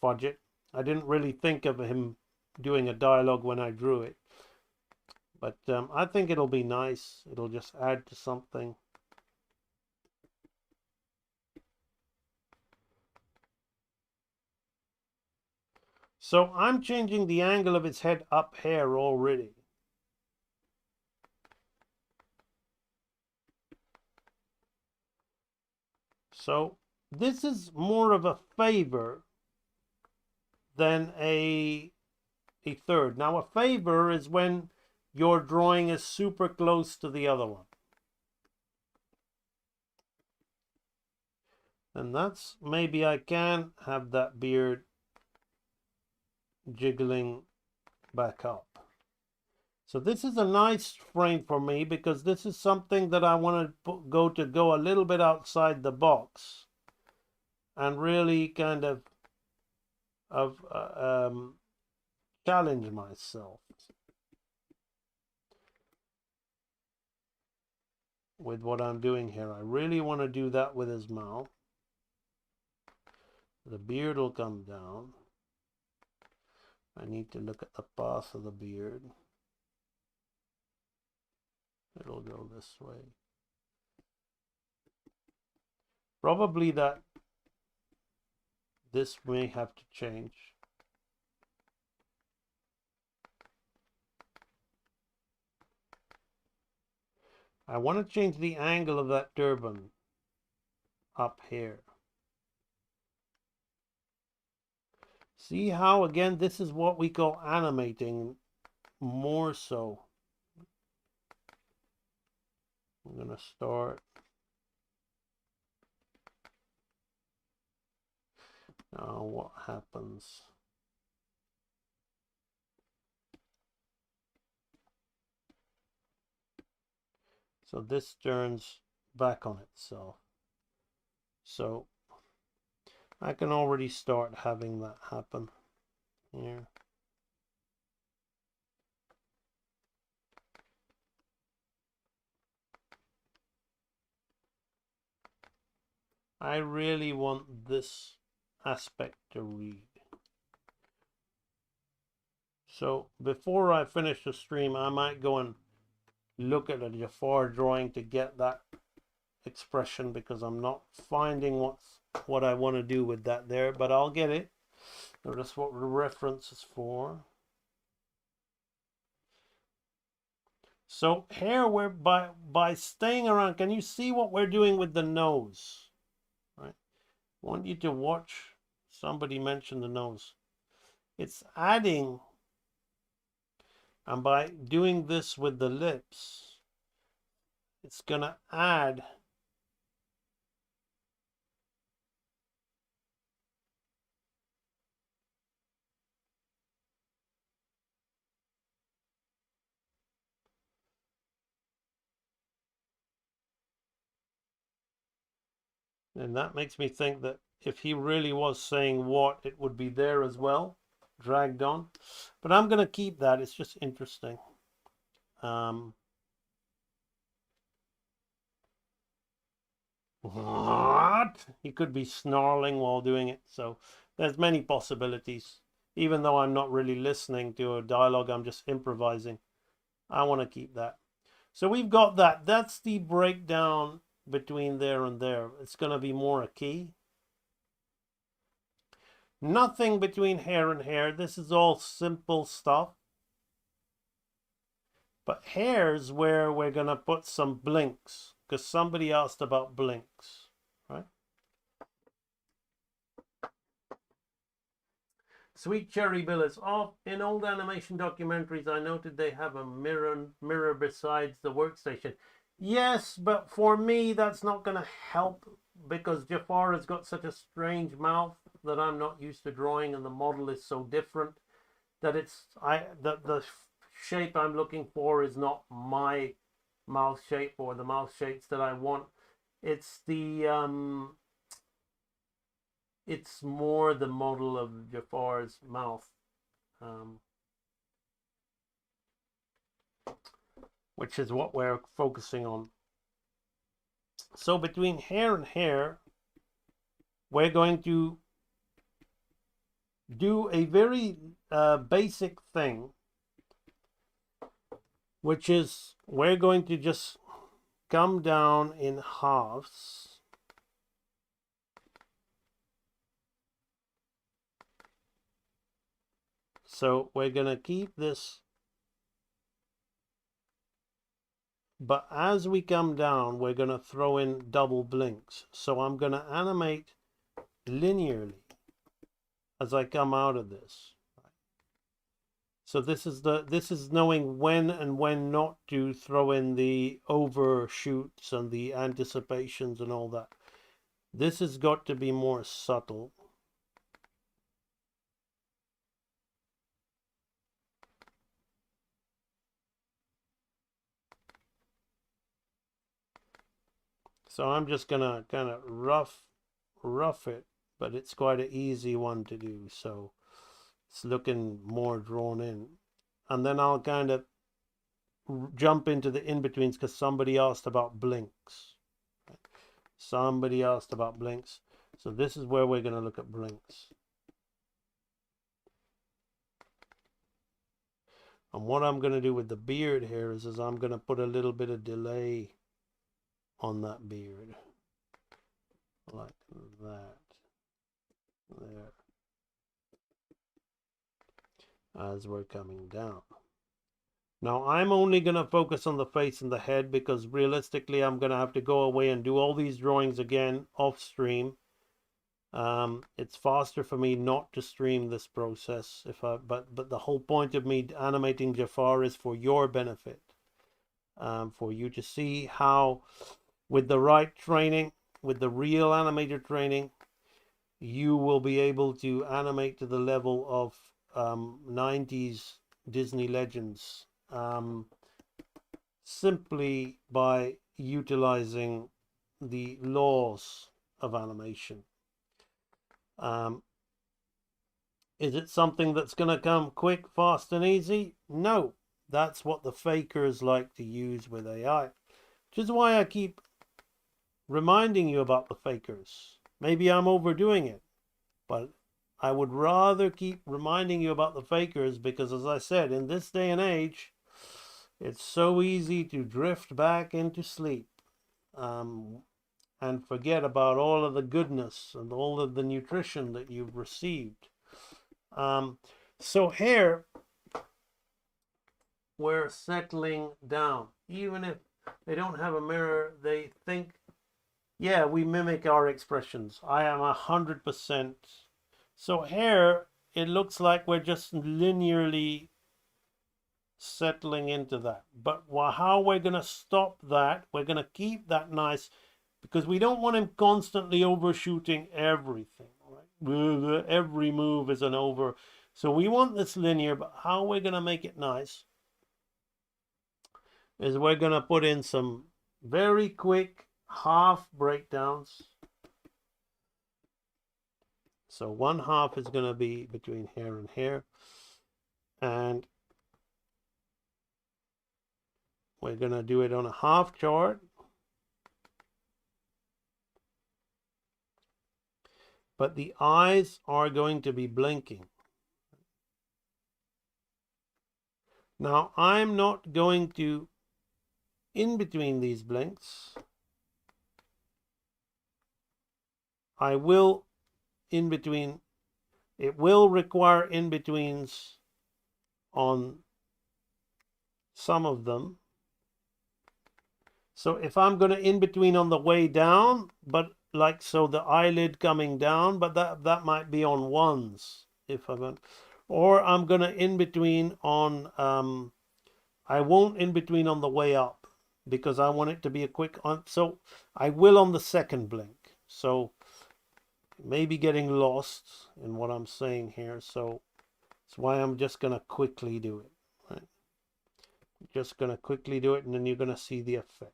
fudge it. I didn't really think of him doing a dialogue when I drew it, but I think it'll be nice. It'll just add to something. So I'm changing the angle of its head up here already. So this is more of a favor than a third. Now a favor is when your drawing is super close to the other one. And that's, maybe I can have that beard jiggling back up. So this is a nice frame for me because this is something that I want to go a little bit outside the box and really kind of challenge myself with what I'm doing here. I really want to do that with his mouth. The beard will come down. I need to look at the path of the beard. It'll go this way. Probably that this may have to change. I want to change the angle of that turban up here. See how, again, this is what we call animating more so. I'm going to start. Now what happens? So this turns back on itself. So I can already start having that happen here. I really want this aspect to read. So before I finish the stream, I might go and look at a Jafar drawing to get that expression, because I'm not finding what I want to do with that there, but I'll get it. So that's what the reference is for. So here we're by staying around, can you see what we're doing with the nose? Right? I want you to watch. Somebody mentioned the nose. It's adding, and by doing this with the lips, it's gonna add and that makes me think that if he really was saying what, it would be there as well, dragged on. But I'm going to keep that. It's just interesting. What? He could be snarling while doing it. So there's many possibilities. Even though I'm not really listening to a dialogue, I'm just improvising. I want to keep that. So we've got that. That's the breakdown between there and there. It's going to be more a key. Nothing between hair and hair. This is all simple stuff. But here's where we're going to put some blinks, because somebody asked about blinks, right? Sweet Cherry Bill is off. In old animation documentaries, I noted they have a mirror besides the workstation. Yes, but for me, that's not going to help, because Jafar has got such a strange mouth that I'm not used to drawing, and the model is so different that the shape I'm looking for is not my mouth shape or the mouth shapes that I want. It's it's more the model of Jafar's mouth, which is what we're focusing on. So between hair and hair, we're going to do a very basic thing, which is we're going to just come down in halves. So we're going to keep this, but as we come down, we're going to throw in double blinks. So I'm going to animate linearly as I come out of this. So this is knowing when and when not to throw in the overshoots and the anticipations and all that. This has got to be more subtle. So I'm just gonna kind of rough it, but it's quite an easy one to do. So it's looking more drawn in, and then I'll kind of jump into the in-betweens, because somebody asked about blinks. Somebody asked about blinks. So this is where we're going to look at blinks. And what I'm going to do with the beard here is I'm going to put a little bit of delay on that beard. Like that. There. As we're coming down. Now I'm only going to focus on the face and the head because realistically I'm going to have to go away and do all these drawings again off stream. It's faster for me not to stream this process but the whole point of me animating Jafar is for your benefit. For you to see how with the right training, with the real animator training, you will be able to animate to the level of 90s Disney legends simply by utilizing the laws of animation. Is it something that's going to come quick, fast, and easy? No. That's what the fakers like to use with AI. Which is why I keep reminding you about the fakers. Maybe I'm overdoing it, but I would rather keep reminding you about the fakers because, as I said, in this day and age, it's so easy to drift back into sleep and forget about all of the goodness and all of the nutrition that you've received. So here, we're settling down. Even if they don't have a mirror, they think, yeah, we mimic our expressions. I am 100%. So here, it looks like we're just linearly settling into that. But how we're going to stop that, we're going to keep that nice, because we don't want him constantly overshooting everything. Right? Every move is an over. So we want this linear, but how we're going to make it nice is we're going to put in some very quick half breakdowns. So one half is going to be between here and here. And we're going to do it on a half chart. But the eyes are going to be blinking. Now, I'm not going to, in between these blinks, I will, in between, it will require in-betweens on some of them. So if I'm going to in-between on the way down, but like so the eyelid coming down, but that might be on ones. If I'm going, or I'm going to in-between on, I won't in-between on the way up because I want it to be a quick on. So I will on the second blink. So maybe getting lost in what I'm saying here. So that's why I'm just going to quickly do it. Right? Just going to quickly do it, and then you're going to see the effect.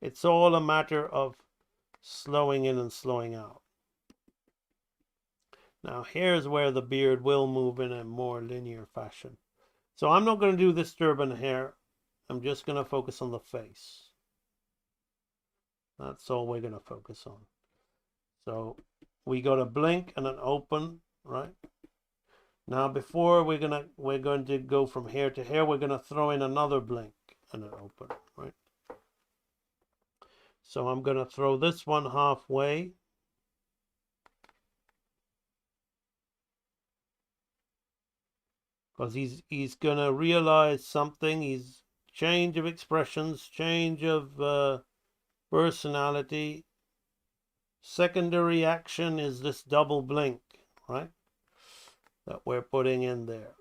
It's all a matter of slowing in and slowing out. Now here's where the beard will move in a more linear fashion. So I'm not going to do this turban hair. I'm just going to focus on the face. That's all we're going to focus on. So we got a blink and an open, right? Now before we're going to go from here to here, we're going to throw in another blink and an open, right? So I'm going to throw this one halfway. Because he's going to realize something. He's change of expressions, change of personality. Secondary action is this double blink, right? That we're putting in there.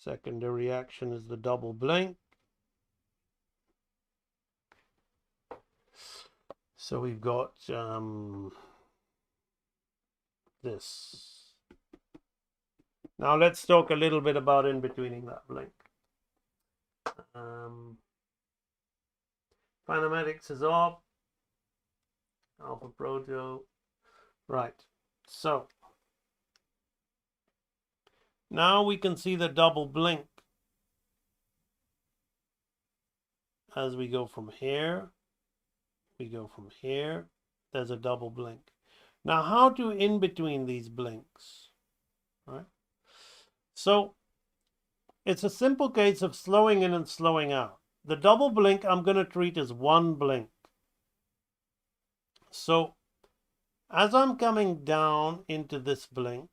Secondary action is the double blink. So we've got this. Now let's talk a little bit about in-betweening that blink. Kinematics is off. Alpha Proto. Right. So Now we can see the double blink as we go from here. We go from here. There's a double blink. Now, how to in between these blinks, right? So it's a simple case of slowing in and slowing out. The double blink I'm going to treat as one blink. So as I'm coming down into this blink,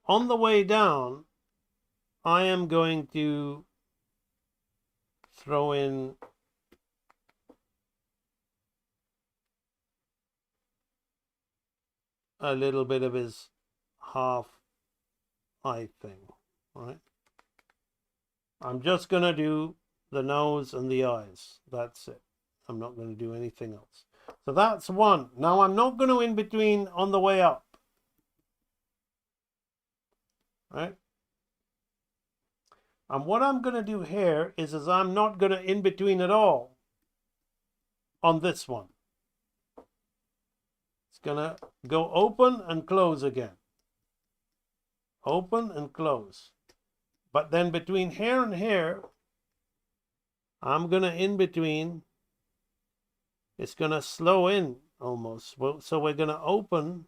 on the way down, I am going to throw in a little bit of his half eye thing, right? I'm just going to do the nose and the eyes. That's it. I'm not going to do anything else. So that's one. Now I'm not going to in between on the way up, right? And what I'm going to do here is I'm not going to in between at all on this one. It's going to go open and close again. Open and close. But then between here and here, I'm going to in between. It's going to slow in almost. So we're going to open.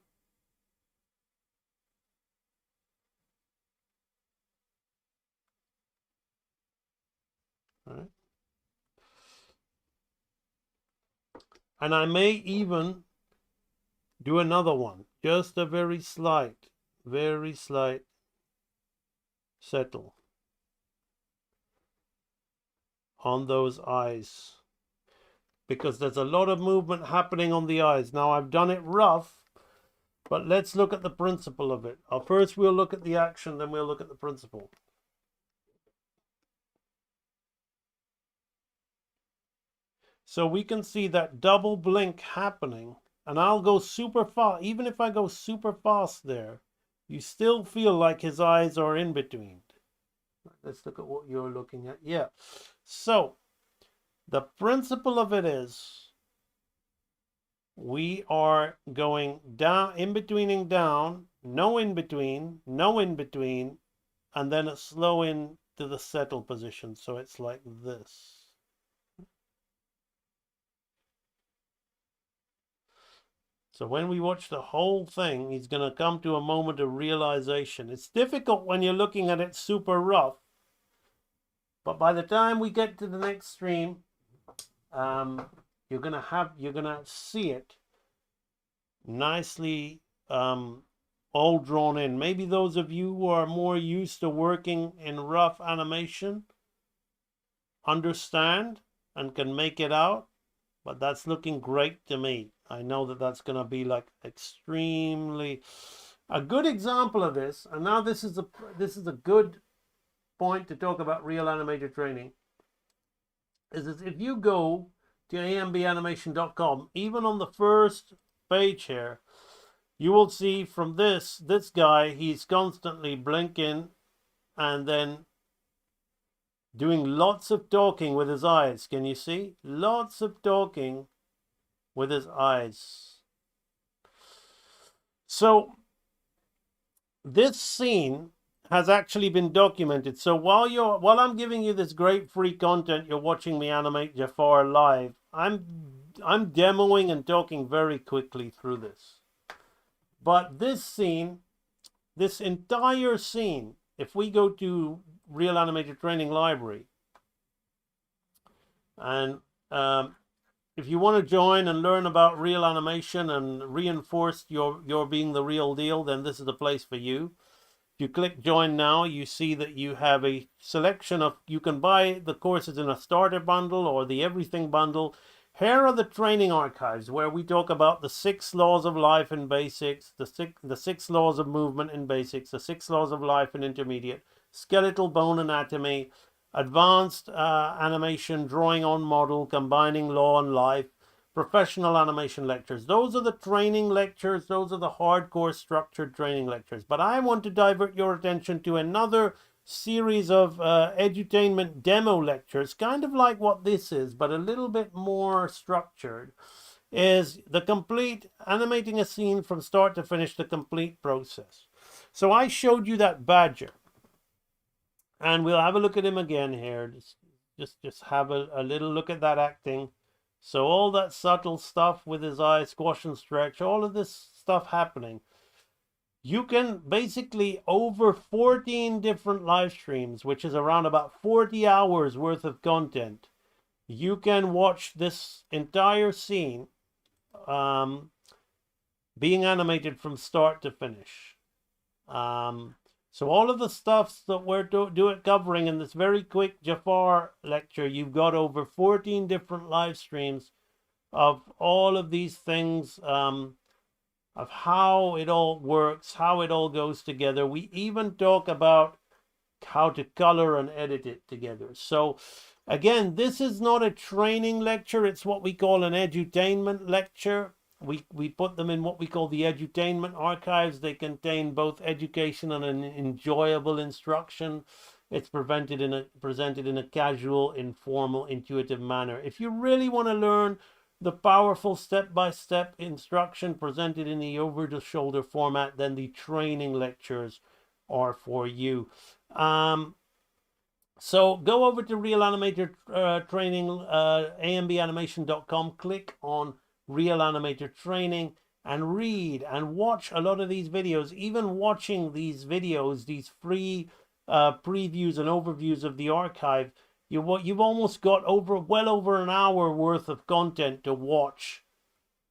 Right? And I may even do another one. Just a very slight settle on those eyes. Because there's a lot of movement happening on the eyes. Now I've done it rough, but let's look at the principle of it. First we'll look at the action, then we'll look at the principle. So we can see that double blink happening, and I'll go super fast. Even if I go super fast there, you still feel like his eyes are in between. Let's look at what you're looking at. Yeah. So the principle of it is we are going down, in betweening down, no in between, and then a slow in to the settle position. So it's like this. So when we watch the whole thing, he's going to come to a moment of realization. It's difficult when you're looking at it super rough, but by the time we get to the next stream, you're gonna see it nicely all drawn in. Maybe those of you who are more used to working in rough animation understand and can make it out, but that's looking great to me. I know that that's going to be like extremely a good example of this. And now this is a good point to talk about real animator training. Is if you go to ambanimation.com, even on the first page here, you will see from this guy, he's constantly blinking and then doing lots of talking with his eyes. Can you see? Lots of talking with his eyes. So this scene has actually been documented. So while I'm giving you this great free content, you're watching me animate Jafar live. I'm demoing and talking very quickly through this. But this scene, this entire scene, if we go to Real Animator Training Library, and if you want to join and learn about real animation and reinforce your being the real deal, then this is the place for you. If you click join now, you see that you have a selection of, you can buy the courses in a starter bundle or the everything bundle. Here are the training archives where we talk about the 6 laws of life in basics, the six laws of movement in basics, the 6 laws of life in intermediate, skeletal bone anatomy, advanced animation, drawing on model, combining law and life, professional animation lectures. Those are the training lectures. Those are the hardcore structured training lectures. But I want to divert your attention to another series of edutainment demo lectures, kind of like what this is, but a little bit more structured, is the complete animating a scene from start to finish, the complete process. So I showed you that badger, and we'll have a look at him again here. Just have a little look at that acting. So all that subtle stuff with his eyes, squash and stretch, all of this stuff happening. You can basically, over 14 different live streams, which is around about 40 hours worth of content, you can watch this entire scene being animated from start to finish. So all of the stuff that we're covering in this very quick Jafar lecture, you've got over 14 different live streams of all of these things, of how it all works, how it all goes together. We even talk about how to color and edit it together. So again, this is not a training lecture. It's what we call an edutainment lecture. We put them in what we call the edutainment archives. They contain both education and an enjoyable instruction. It's presented in a casual, informal, intuitive manner. If you really want to learn the powerful step-by-step instruction presented in the over-the-shoulder format, then the training lectures are for you. So go over to Real Animator Training, ambaniimation.com, click on Real Animator Training, and read and watch a lot of these videos. Even watching these videos, these free previews and overviews of the archive, you've almost got well over an hour worth of content to watch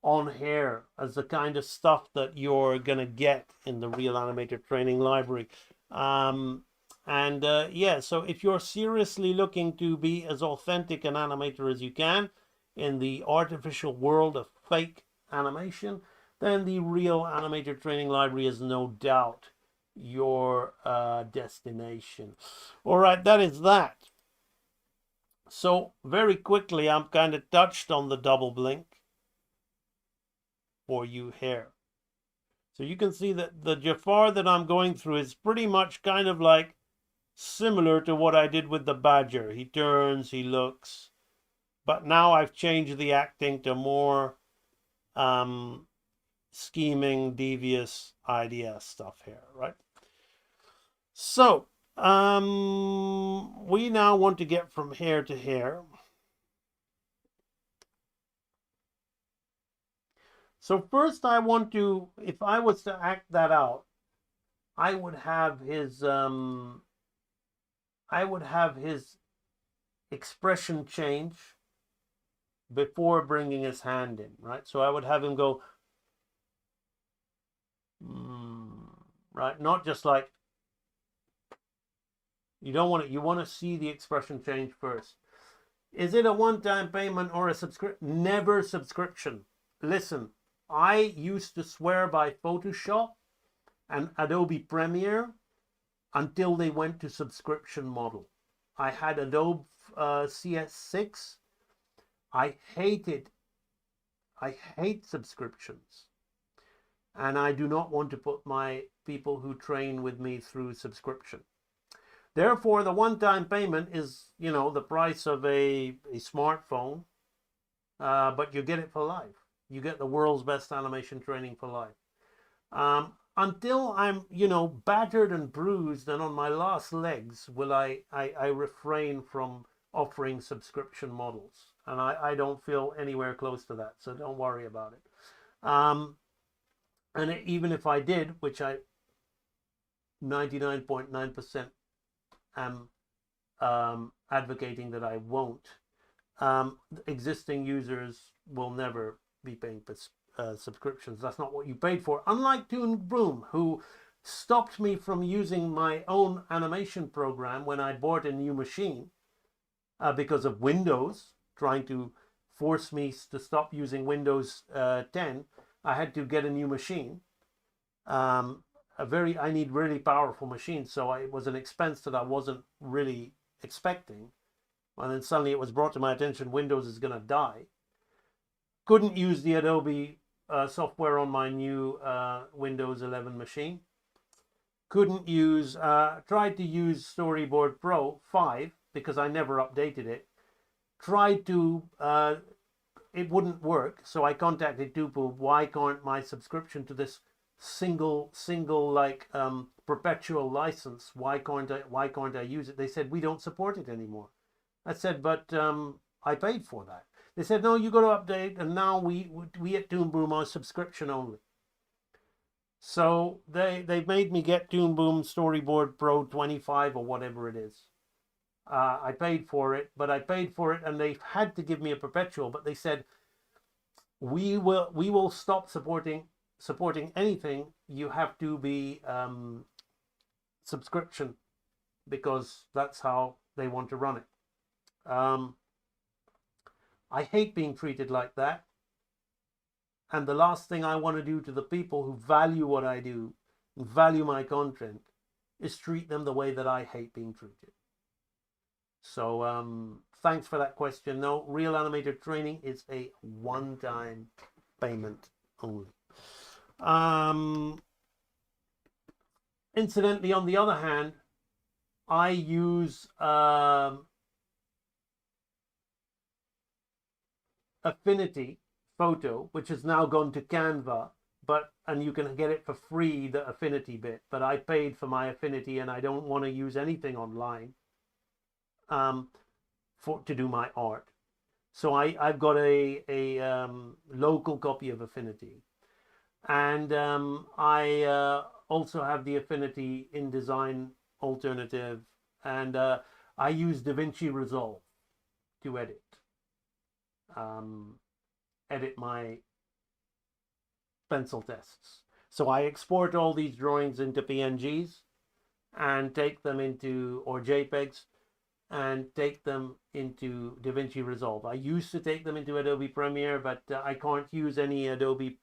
on here as the kind of stuff that you're gonna get in the Real Animator Training Library. Yeah, so if you're seriously looking to be as authentic an animator as you can in the artificial world of fake animation, then the Real Animator Training Library is no doubt your destination. All right, that is that. So very quickly, I'm kind of touched on the double blink for you here. So you can see that the Jafar that I'm going through is pretty much kind of like similar to what I did with the badger. He turns, he looks, but now I've changed the acting to more scheming, devious idea stuff here, right? So we now want to get from here to here. So first I want to, if I was to act that out, I would have his expression change before bringing his hand in, right? So I would have him go, right? Not just like, you don't want it, you want to see the expression change first. Is it a one-time payment or a subscription? Never subscription. Listen, I used to swear by Photoshop and Adobe Premiere until they went to subscription model. I had Adobe CS6. I hate subscriptions. And I do not want to put my people who train with me through subscription. Therefore, the one-time payment is, you know, the price of a smartphone, but you get it for life. You get the world's best animation training for life. Until I'm, you know, battered and bruised and on my last legs, will I refrain from offering subscription models. And I don't feel anywhere close to that, so don't worry about it. And even if I did, which I 99.9% am advocating that I won't, existing users will never be paying subscriptions. That's not what you paid for. Unlike Toon Broom, who stopped me from using my own animation program when I bought a new machine because of Windows trying to force me to stop using Windows 10. I had to get a new machine. I need really powerful machines, so it was an expense that I wasn't really expecting. And then suddenly it was brought to my attention, Windows is going to die. Couldn't use the Adobe software on my new Windows 11 machine. couldn't use, tried to use Storyboard Pro 5 because I never updated it. Tried to, it wouldn't work. So I contacted Tupu. Why can't my subscription to this single like perpetual license? Why can't I use it? They said we don't support it anymore. I said, but I paid for that. They said, no, you got to update, and now we at Toon Boom are subscription only. So they made me get Toon Boom Storyboard Pro 25 or whatever it is. I paid for it, and they had to give me a perpetual. But they said we will stop supporting anything. You have to be subscription, because that's how they want to run it. I hate being treated like that. And the last thing I want to do to the people who value what I do, value my content, is treat them the way that I hate being treated. So thanks for that question. No, Real Animator training is a one-time payment only. Incidentally, on the other hand, I use Affinity Photo, which has now gone to Canva, and you can get it for free, the Affinity bit, but I paid for my Affinity and I don't want to use anything online to do my art. So I've got a local copy of Affinity, and I also have the Affinity InDesign alternative, and I use DaVinci Resolve to edit my pencil tests. So I export all these drawings into PNGs and take them into, or JPEGs, and take them into DaVinci Resolve. I used to take them into Adobe Premiere, but I can't use any Adobe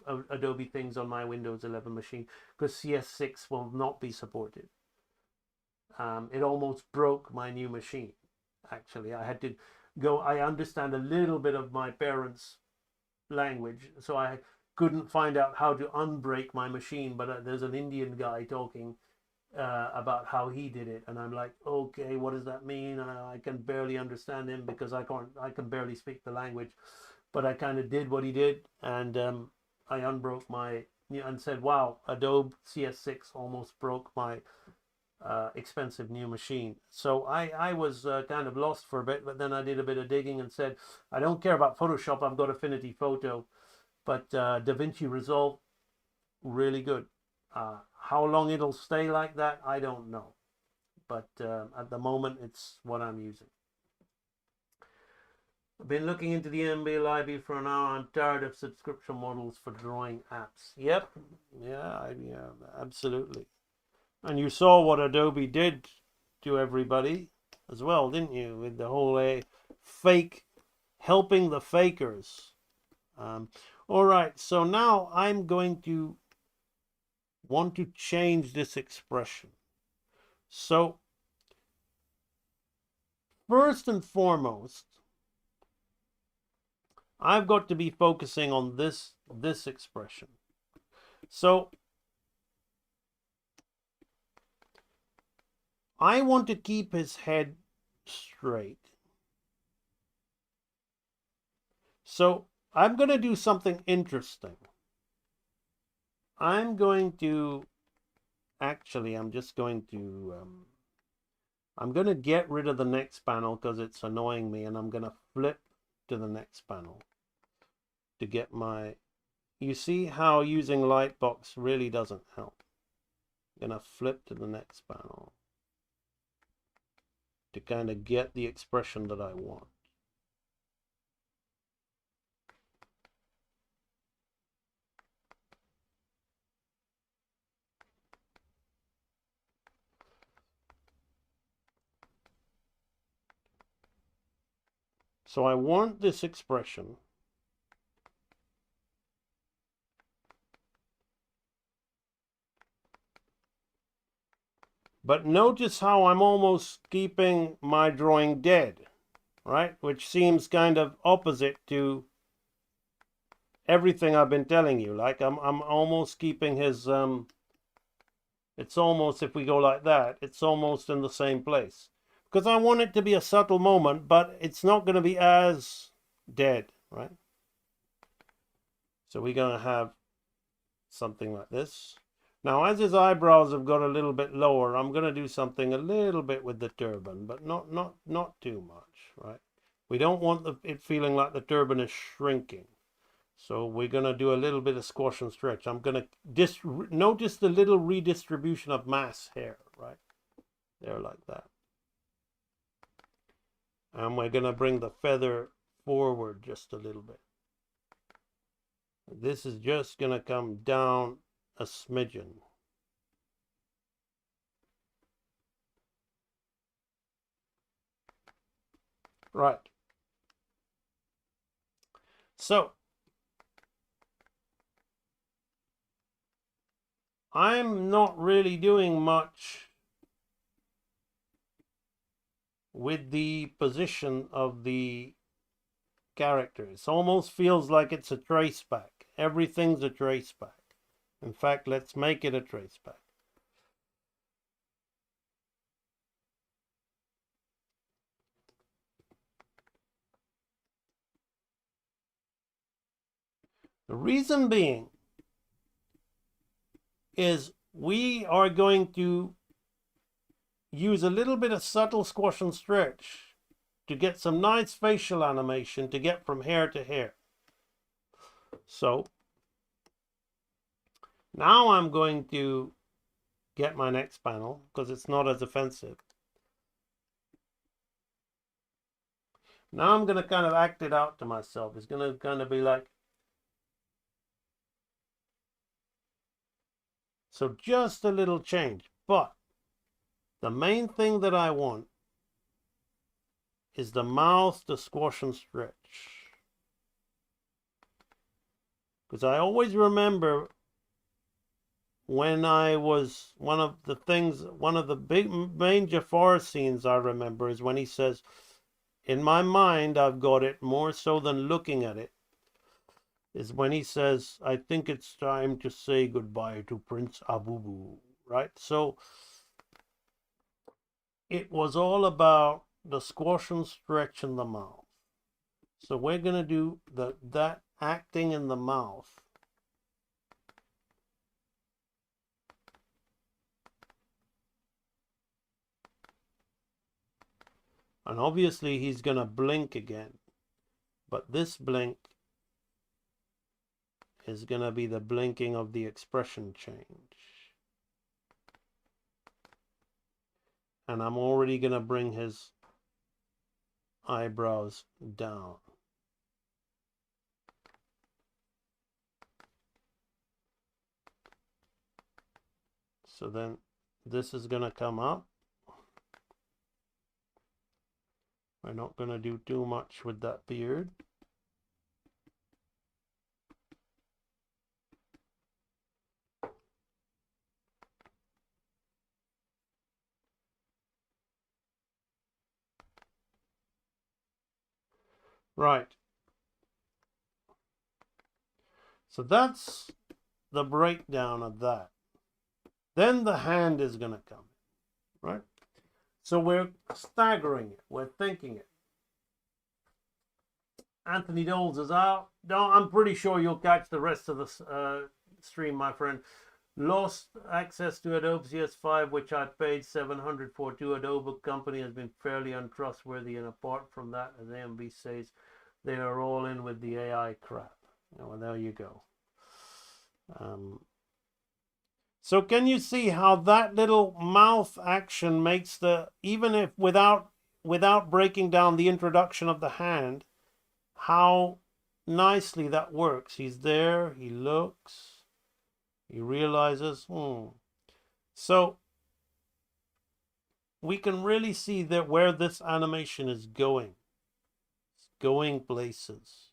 things on my Windows 11 machine because CS6 will not be supported. It almost broke my new machine. Actually, I had to go. I understand a little bit of my parents' language, so I couldn't find out how to unbreak my machine. But there's an Indian guy talking about how he did it, and I'm like, okay, what does that mean? I can barely understand him because I can barely speak the language, but I kind of did what he did, and I unbroke my and said, wow, Adobe CS6 almost broke my expensive new machine. So I was kind of lost for a bit, but then I did a bit of digging and said, I don't care about Photoshop, I've got Affinity Photo, but DaVinci Resolve, really good. How long it'll stay like that, I don't know. But at the moment, it's what I'm using. I've been looking into the MB library for an hour. I'm tired of subscription models for drawing apps. Yep. Yeah, absolutely. And you saw what Adobe did to everybody as well, didn't you? With the whole fake, helping the fakers. All right, so now I'm going to want to change this expression. So first and foremost, I've got to be focusing on this expression. So I want to keep his head straight. So I'm going to do something interesting. I'm going to, actually, I'm just going to, I'm going to get rid of the next panel because it's annoying me, and I'm going to flip to the next panel to get my, you see how using Lightbox really doesn't help. I'm going to flip to the next panel to kind of get the expression that I want. So I want this expression. But notice how I'm almost keeping my drawing dead, right? Which seems kind of opposite to everything I've been telling you. Like I'm almost keeping his It's almost, if we go like that, it's almost in the same place. Because I want it to be a subtle moment, but it's not going to be as dead, right? So we're going to have something like this. Now, as his eyebrows have got a little bit lower, I'm going to do something a little bit with the turban, but not too much, right? We don't want it feeling like the turban is shrinking. So we're going to do a little bit of squash and stretch. I'm going to notice the little redistribution of mass here, right? There, like that. And we're going to bring the feather forward just a little bit. This is just going to come down a smidgen. Right. So I'm not really doing much with the position of the character. It almost feels like it's a trace back. Everything's a trace back. In fact, let's make it a trace back. The reason being is we are going to use a little bit of subtle squash and stretch to get some nice facial animation to get from hair to hair. So now I'm going to get my next panel because it's not as offensive. Now I'm going to kind of act it out to myself. It's going to kind of be like, so just a little change. But the main thing that I want is the mouth to squash and stretch. Because I always remember when I was, one of the big main Jafar scenes I remember is when he says, in my mind I've got it more so than looking at it, is when he says, I think it's time to say goodbye to Prince Abubu, right? So it was all about the squash and stretch in the mouth. So we're going to do that acting in the mouth. And obviously he's going to blink again. But this blink is going to be the blinking of the expression change. And I'm already going to bring his eyebrows down. So then this is going to come up. We're not going to do too much with that beard. Right. So that's the breakdown of that. Then the hand is going to come, right? So we're staggering it. We're thinking it. Anthony Doles is out. No, I'm pretty sure you'll catch the rest of the stream, my friend. Lost access to Adobe CS5, which I paid $700 for to Adobe company, has been fairly untrustworthy. And apart from that, as AMB says, they are all in with the AI crap. Well, there you go. So can you see how that little mouth action makes the, even if without breaking down the introduction of the hand, how nicely that works. He's there, he looks, he realizes, So we can really see that where this animation is going. It's going places.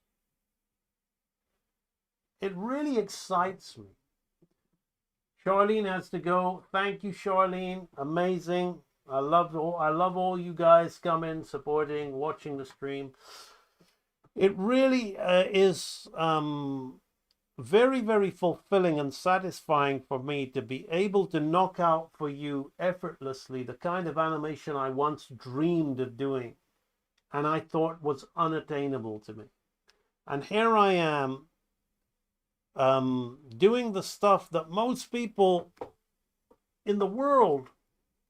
It really excites me. Charlene has to go. Thank you, Charlene. Amazing. I love all you guys coming, supporting, watching the stream. It really is very, very fulfilling and satisfying for me to be able to knock out for you effortlessly the kind of animation I once dreamed of doing and I thought was unattainable to me. And here I am doing the stuff that most people in the world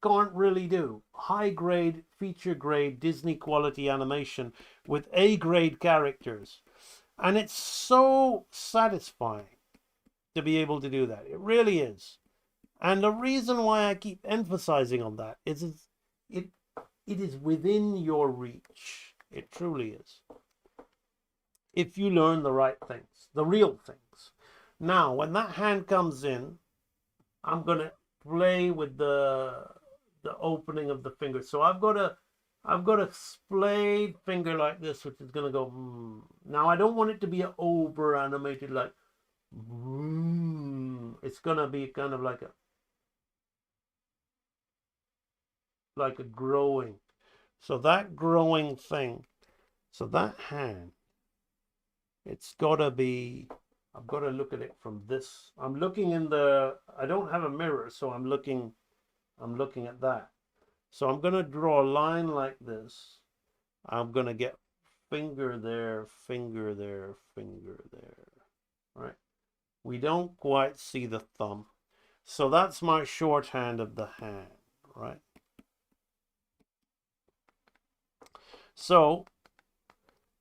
can't really do. High grade, feature grade, Disney quality animation with A grade characters. And it's so satisfying to be able to do that. It really is. And the reason why I keep emphasizing on that is it is within your reach. It truly is. If you learn the right things, the real things. Now, when that hand comes in, I'm going to play with the opening of the finger. So I've got a splayed finger like this, which is going to go. Now I don't want it to be over animated like. It's going to be kind of like a growing. So that growing thing. So that hand. It's got to be. I've got to look at it from this. I'm looking in the. I don't have a mirror, so I'm looking at that. So I'm going to draw a line like this. I'm going to get finger there, finger there, finger there. Right? We don't quite see the thumb. So that's my shorthand of the hand, right? So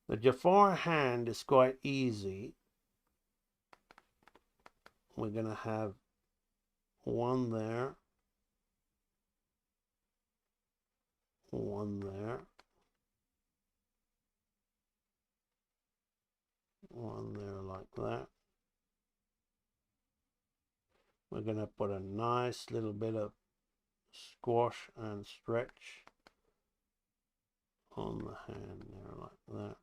the Jafar hand is quite easy. We're going to have one there, one there, one there like that. We're going to put a nice little bit of squash and stretch on the hand there like that.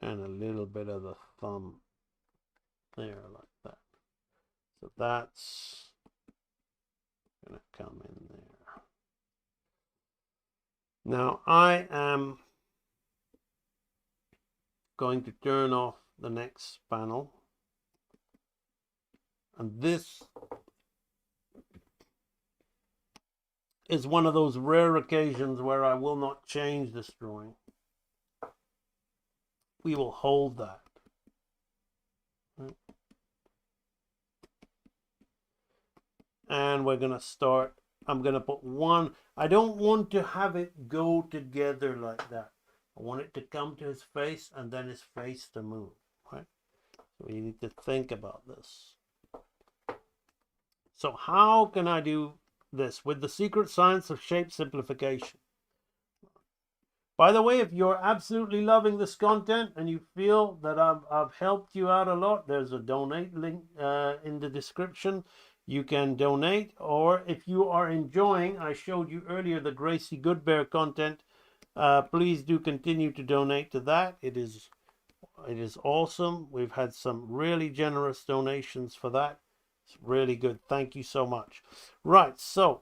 And a little bit of the thumb there like that. So that's going to come in there. Now I am going to turn off the next panel. And this is one of those rare occasions where I will not change this drawing. We will hold that. And we're going to start. I'm going to put one. I don't want to have it go together like that. I want it to come to his face and then his face to move. Right? So you need to think about this. So how can I do this? With the secret science of shape simplification. By the way, if you're absolutely loving this content and you feel that I've helped you out a lot, there's a donate link in the description. You can donate, or if you are enjoying, I showed you earlier the Gracie Goodbear content, please do continue to donate to that. It is awesome. We've had some really generous donations for that. It's really good. Thank you so much. Right, so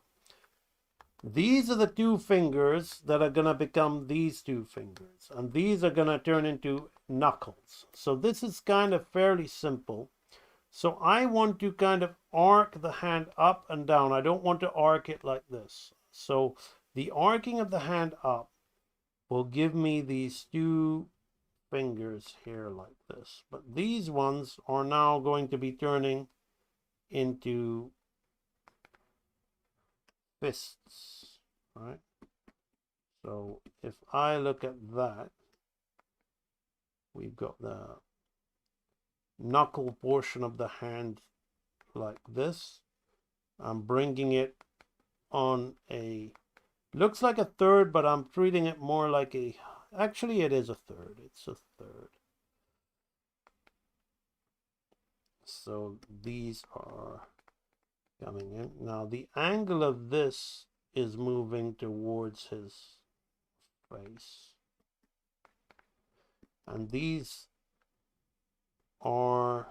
these are the two fingers that are going to become these two fingers. And these are going to turn into knuckles. So this is kind of fairly simple. So I want to kind of arc the hand up and down. I don't want to arc it like this. So the arcing of the hand up will give me these two fingers here like this. But these ones are now going to be turning into fists, right? So if I look at that, we've got the knuckle portion of the hand like this. I'm bringing it on a, looks like a third, but I'm treating it more like a, actually it is a third. It's a third. So these are coming in. Now the angle of this is moving towards his face. And these are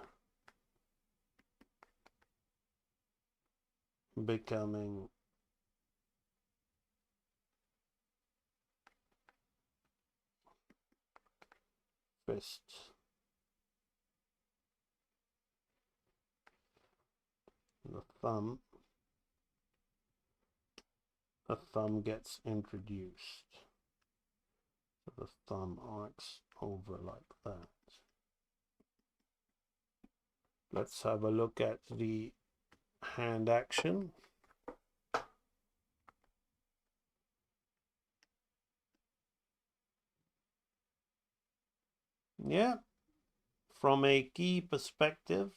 becoming twist. The thumb gets introduced. So the thumb arcs over like that. Let's have a look at the hand action. Yeah, from a key perspective,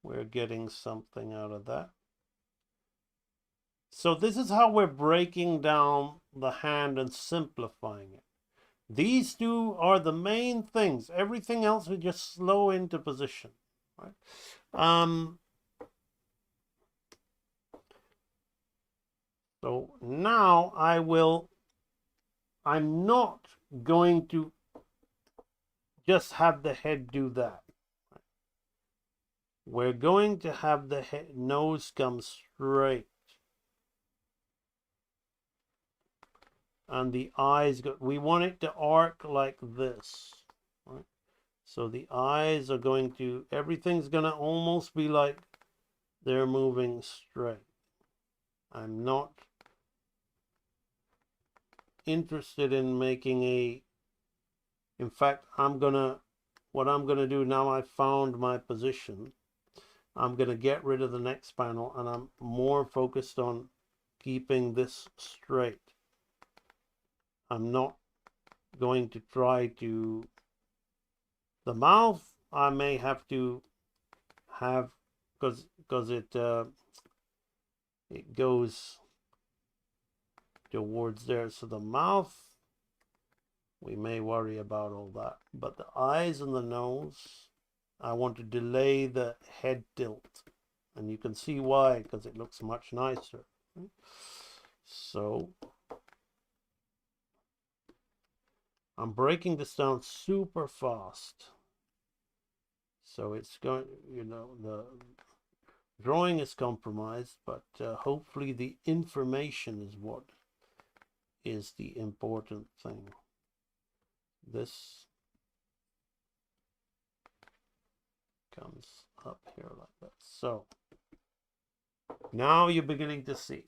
we're getting something out of that. So this is how we're breaking down the hand and simplifying it. These two are the main things. Everything else we just slow into position. Right? So now I'm not going to just have the head do that. We're going to have the nose come straight. And the eyes, we want it to arc like this. Right? So the eyes are going to, everything's going to almost be like they're moving straight. I'm not interested in making in fact, what I'm gonna do now I found my position, I'm gonna get rid of the next panel and I'm more focused on keeping this straight. I'm not going to try to, the mouth I may have to have, because it goes towards there, so the mouth we may worry about all that, but the eyes and the nose, I want to delay the head tilt, and you can see why, because it looks much nicer. So I'm breaking this down super fast, so it's going, the drawing is compromised, but hopefully the information is what is the important thing. This comes up here like that. So now you're beginning to see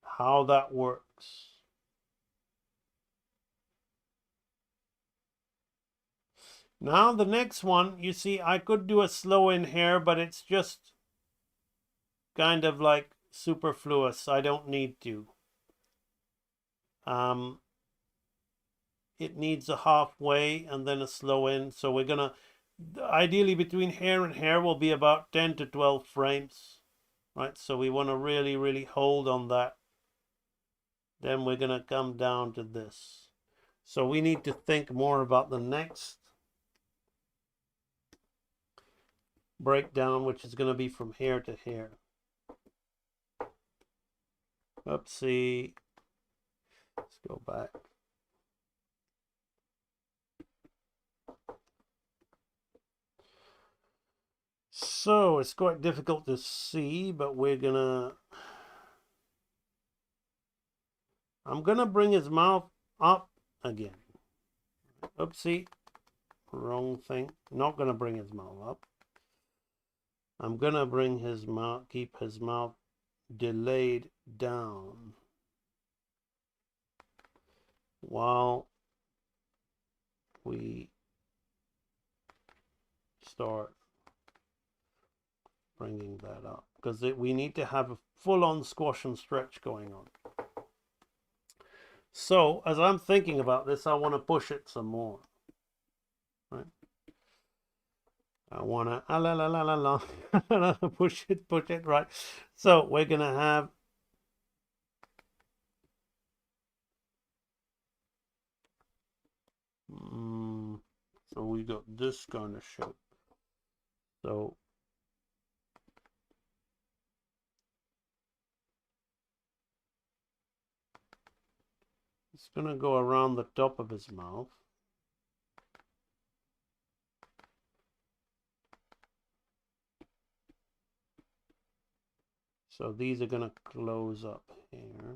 how that works. Now the next one, you see, I could do a slow in here, but it's just kind of like superfluous. I don't need to. It needs a halfway and then a slow in. So we're gonna, ideally between hair and hair will be about 10 to 12 frames, right? So we want to really, really hold on that. Then we're gonna come down to this. So we need to think more about the next breakdown, which is going to be from hair to hair. Oopsie. Let's go back. So it's quite difficult to see, but I'm gonna bring his mouth up again. Oopsie. Wrong thing. Not gonna bring his mouth up. I'm gonna bring his mouth, keep his mouth delayed down while we start bringing that up, because we need to have a full-on squash and stretch going on. So as I'm thinking about this, I want to push it some more. Right? I want to push it, right? So we're going to have so we got this kind of shape. So it's going to go around the top of his mouth. So these are going to close up here.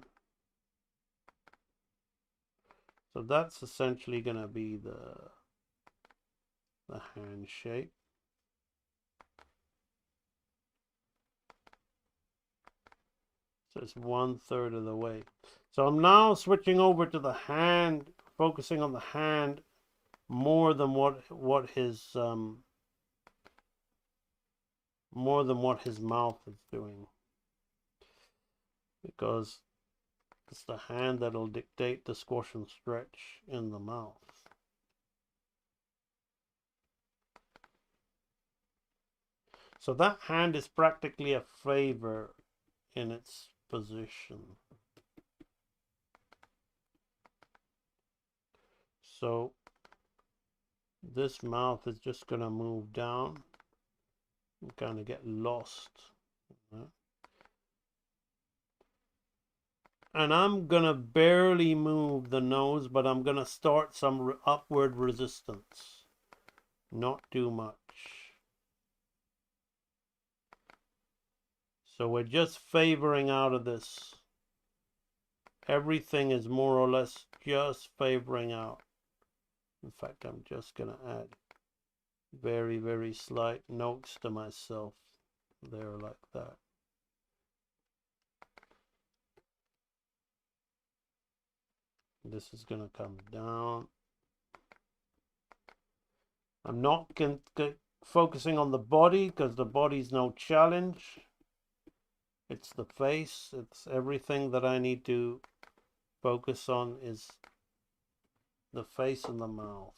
So that's essentially going to be the hand shape. So it's 1/3 of the way. So I'm now switching over to the hand, focusing on the hand more than what his mouth is doing, because it's the hand that'll dictate the squash and stretch in the mouth. So that hand is practically a favor in its position. So this mouth is just going to move down and kind of get lost. And I'm going to barely move the nose, but I'm going to start some upward resistance. Not too much. So we're just favoring out of this. Everything is more or less just favoring out. In fact, I'm just going to add very, very slight notes to myself there like that. This is going to come down. I'm not focusing on the body because the body's no challenge. It's the face. It's everything that I need to focus on is the face and the mouth.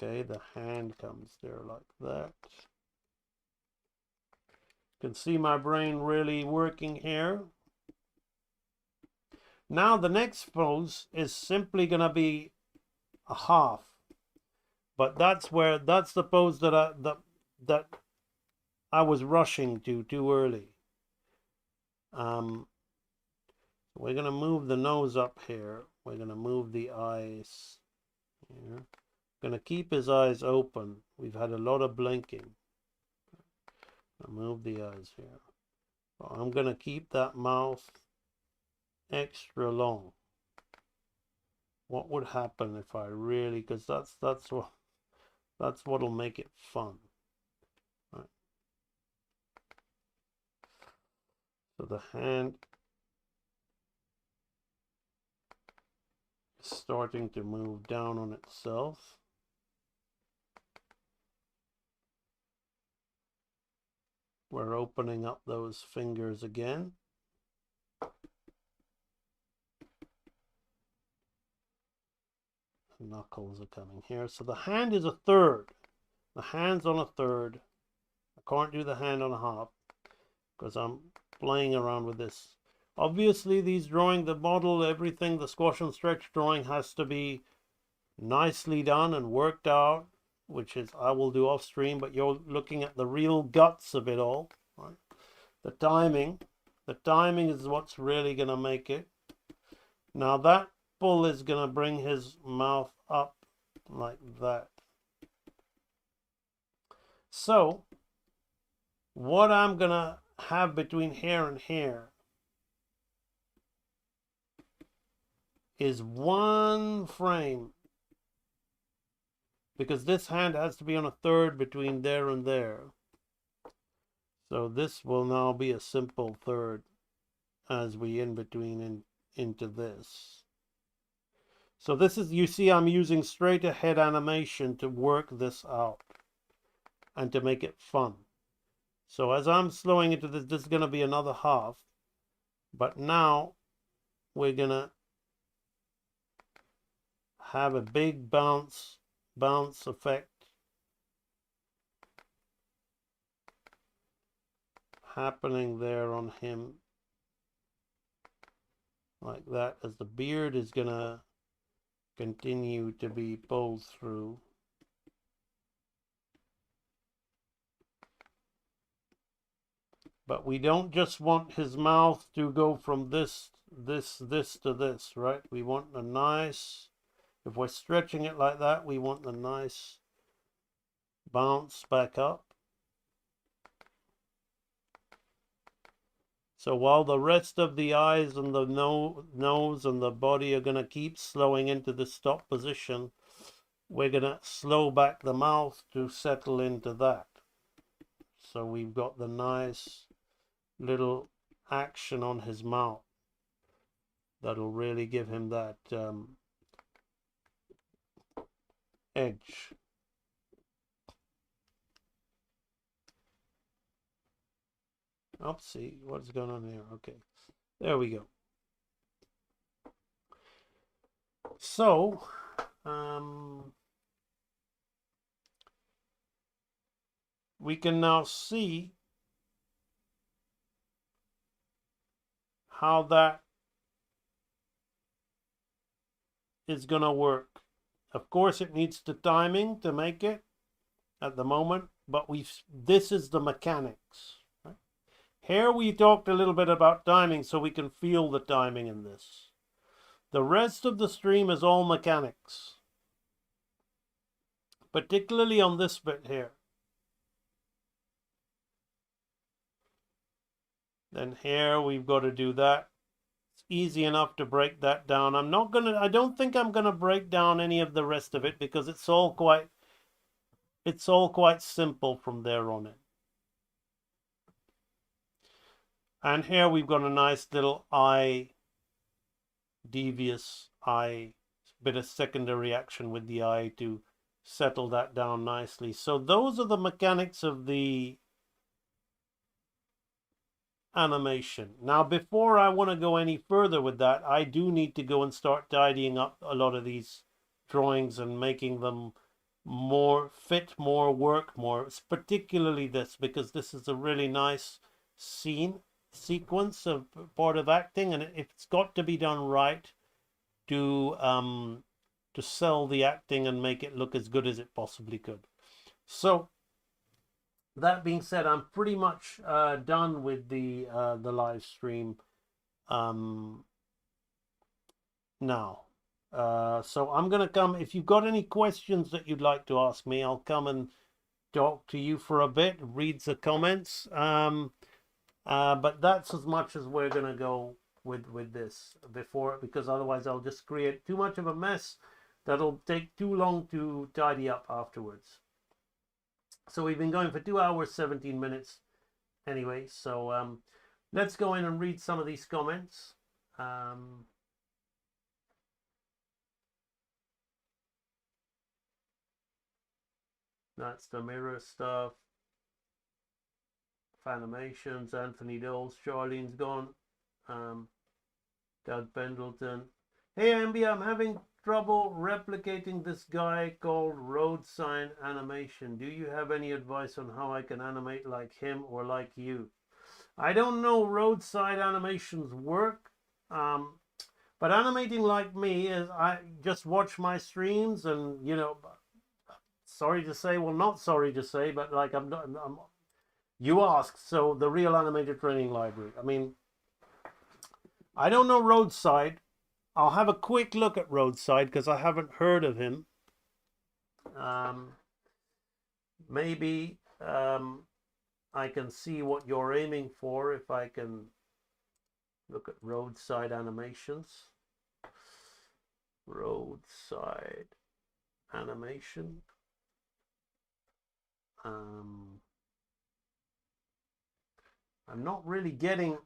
Okay, the hand comes there like that. You can see my brain really working here. Now the next pose is simply going to be a half. But that's the pose that I was rushing too early. We're going to move the nose up here. We're going to move the eyes here. Going to keep his eyes open. We've had a lot of blinking. I'll move the eyes here. I'm going to keep that mouth extra long. What would happen if I really, because that's what'll make it fun. Right. So the hand is starting to move down on itself. We're opening up those fingers again. The knuckles are coming here. So the hand is a third. The hand's on a third. I can't do the hand on a half because I'm playing around with this. Obviously, these drawing, the model, everything, the squash and stretch drawing has to be nicely done and worked out, which is I will do off stream, but you're looking at the real guts of it all. Right? The timing is what's really going to make it. Now that pull is going to bring his mouth up like that. So what I'm going to have between here and here is one frame, because this hand has to be on a third between there and there. So this will now be a simple third as we in between into this. So this is, you see, I'm using straight ahead animation to work this out and to make it fun. So as I'm slowing into this, this is going to be another half. But now we're going to have a big bounce effect happening there on him like that, as the beard is going to continue to be pulled through. But we don't just want his mouth to go from this to this, right? We want a nice, if we're stretching it like that, we want the nice bounce back up. So while the rest of the eyes and the nose and the body are going to keep slowing into the stop position, we're going to slow back the mouth to settle into that. So we've got the nice little action on his mouth that'll really give him that edge. Oopsie, what's going on here? Okay, there we go. So, we can now see how that is going to work. Of course, it needs the timing to make it at the moment, but this is the mechanics. Right? Here we talked a little bit about timing so we can feel the timing in this. The rest of the stream is all mechanics, particularly on this bit here. Then here we've got to do that. It's easy enough to break that down. I don't think I'm gonna break down any of the rest of it because it's all quite simple from there on in. And here we've got a nice little eye, devious eye, bit of secondary action with the eye to settle that down nicely. So those are the mechanics of the animation. Now, before I want to go any further with that, I do need to go and start tidying up a lot of these drawings and making them more fit, more work, more, particularly this, because this is a really nice sequence of part of acting, and it's got to be done right to sell the acting and make it look as good as it possibly could. So that being said, I'm pretty much done with the live stream now. So I'm going to come. If you've got any questions that you'd like to ask me, I'll come and talk to you for a bit, read the comments. But that's as much as we're going to go with this because otherwise I'll just create too much of a mess that'll take too long to tidy up afterwards. So we've been going for 2 hours, 17 minutes anyway. So let's go in and read some of these comments. That's the mirror stuff. Fanimations, Anthony Doles, Charlene's gone. Doug Pendleton. Hey Ambi, I'm having trouble replicating this guy called Road Sign Animation. Do you have any advice on how I can animate like him or like you? I don't know roadside animations work, but animating like me is I just watch my streams and, you know, sorry to say, well, not sorry to say, but like you asked, so the Real Animator Training Library. I mean, I don't know roadside. I'll have a quick look at roadside because I haven't heard of him. Maybe I can see what you're aiming for if I can look at roadside animations. Roadside animation. I'm not really getting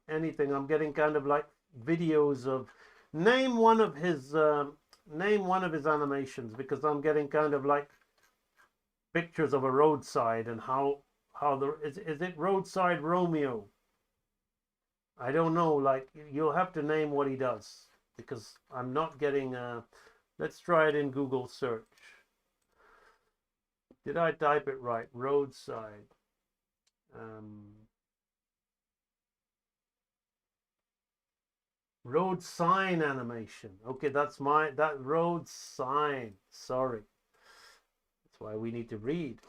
anything. I'm getting kind of like videos of name one of his animations, because I'm getting kind of like pictures of a roadside and how is it Roadside Romeo? I don't know, like you'll have to name what he does because I'm not getting let's try it in Google search. Did I type it right? Roadside. Road sign animation. Okay, that's that road sign. Sorry. That's why we need to read.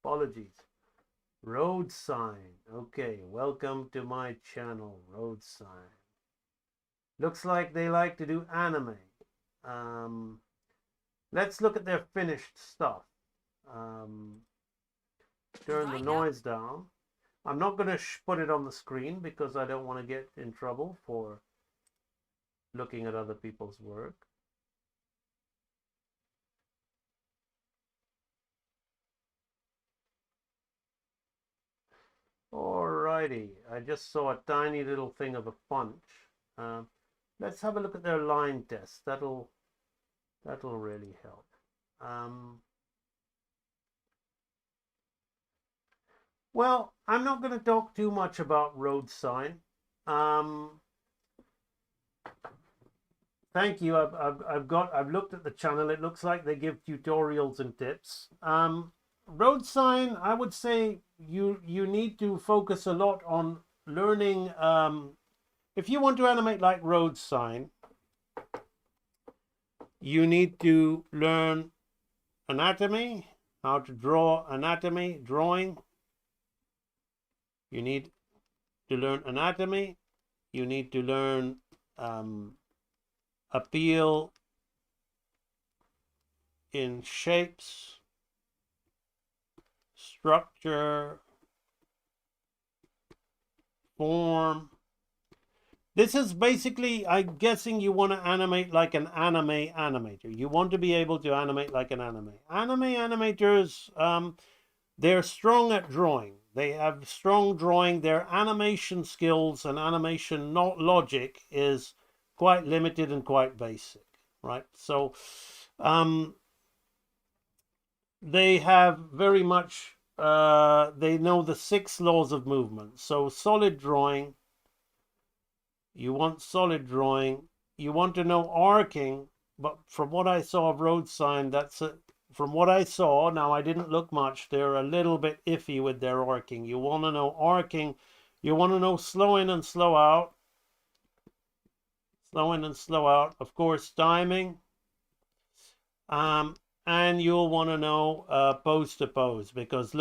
Apologies. Road sign. Okay, welcome to my channel, Road Sign. Looks like they like to do anime. Let's look at their finished stuff. turn the noise down. I'm not going to put it on the screen because I don't want to get in trouble for looking at other people's work. Alrighty, I just saw a tiny little thing of a punch. Let's have a look at their line test. That'll really help. Well, I'm not going to talk too much about road sign. Thank you. I've looked at the channel. It looks like they give tutorials and tips. Road sign, I would say you need to focus a lot on learning. If you want to animate like road sign, you need to learn anatomy, how to draw anatomy, drawing. You need to learn anatomy. You need to learn appeal in shapes, structure, form. This is basically, I'm guessing you want to animate like an anime animator. You want to be able to animate like an anime. Anime animators, they're strong at drawing. They have strong drawing. Their animation skills and animation logic is quite limited and quite basic, right? So they have very much, they know the 6 laws of movement. So solid drawing, you want solid drawing. You want to know arcing, but from what I saw of road sign, that's it. From what I saw, now I didn't look much, they're a little bit iffy with their arcing. You want to know arcing, you want to know slow in and slow out. Slow in and slow out. Of course, timing. And you'll want to know pose to pose, because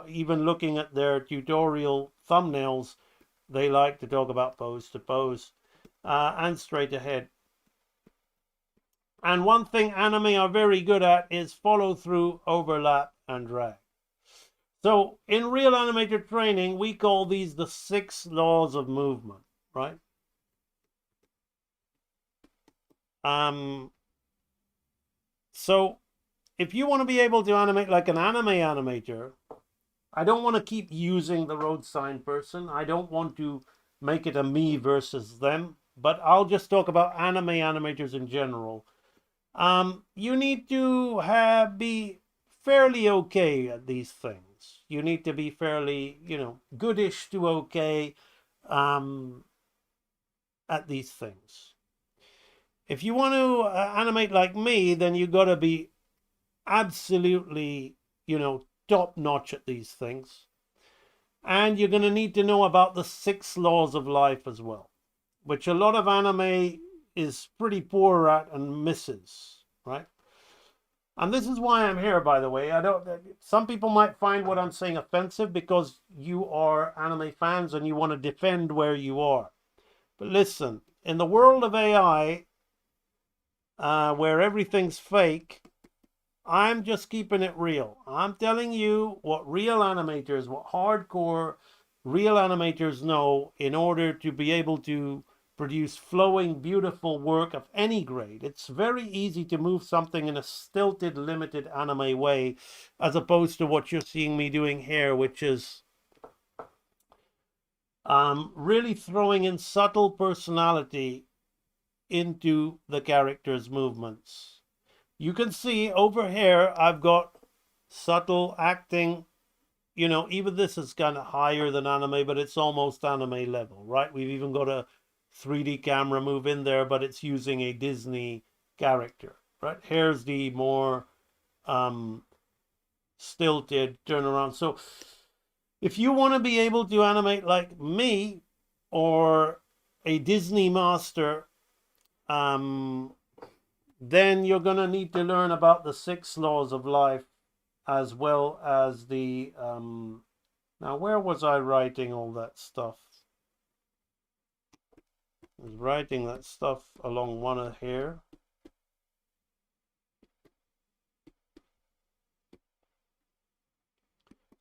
even looking at their tutorial thumbnails, they like to talk about pose to pose and straight ahead. And one thing anime are very good at is follow through, overlap, and drag. So in real animator training, we call these the 6 laws of movement, right? So if you want to be able to animate like an anime animator, I don't want to keep using the road sign person. I don't want to make it a me versus them, but I'll just talk about anime animators in general. You need to be fairly okay at these things. You need to be fairly, goodish to okay at these things. If you want to animate like me, then you got to be absolutely, top notch at these things. And you're going to need to know about the 6 laws of life as well, which a lot of anime is pretty poor at and misses, right? And this is why I'm here, by the way. Some people might find what I'm saying offensive because you are anime fans and you want to defend where you are. But listen, in the world of AI, where everything's fake, I'm just keeping it real. I'm telling you what real animators, what hardcore real animators know in order to be able to produce flowing, beautiful work of any grade. It's very easy to move something in a stilted, limited anime way, as opposed to what you're seeing me doing here, which is really throwing in subtle personality into the character's movements. You can see over here, I've got subtle acting. Even this is kind of higher than anime, but it's almost anime level, right? We've even got a 3D camera move in there, but it's using a Disney character, right? Here's the more stilted turnaround. So if you want to be able to animate like me or a Disney master, then you're going to need to learn about the 6 laws of life, as well as the now where was I writing all that stuff? I was writing that stuff along one of here.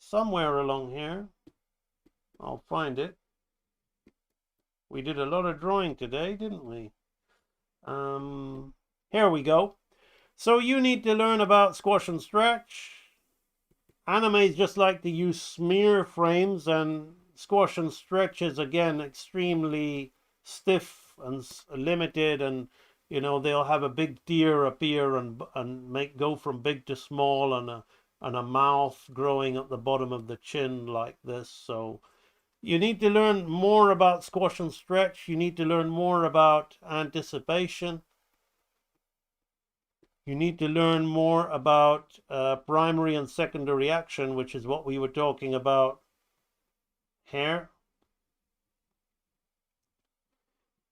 somewhere along here. I'll find it. We did a lot of drawing today, didn't we? Here we go. So you need to learn about squash and stretch. Animes just like to use smear frames, and squash and stretch is again extremely stiff and limited, and you know they'll have a big tear appear and make go from big to small, and a mouth growing at the bottom of the chin like this. So you need to learn more about squash and stretch. You need to learn more about anticipation. You need to learn more about primary and secondary action, which is what we were talking about here.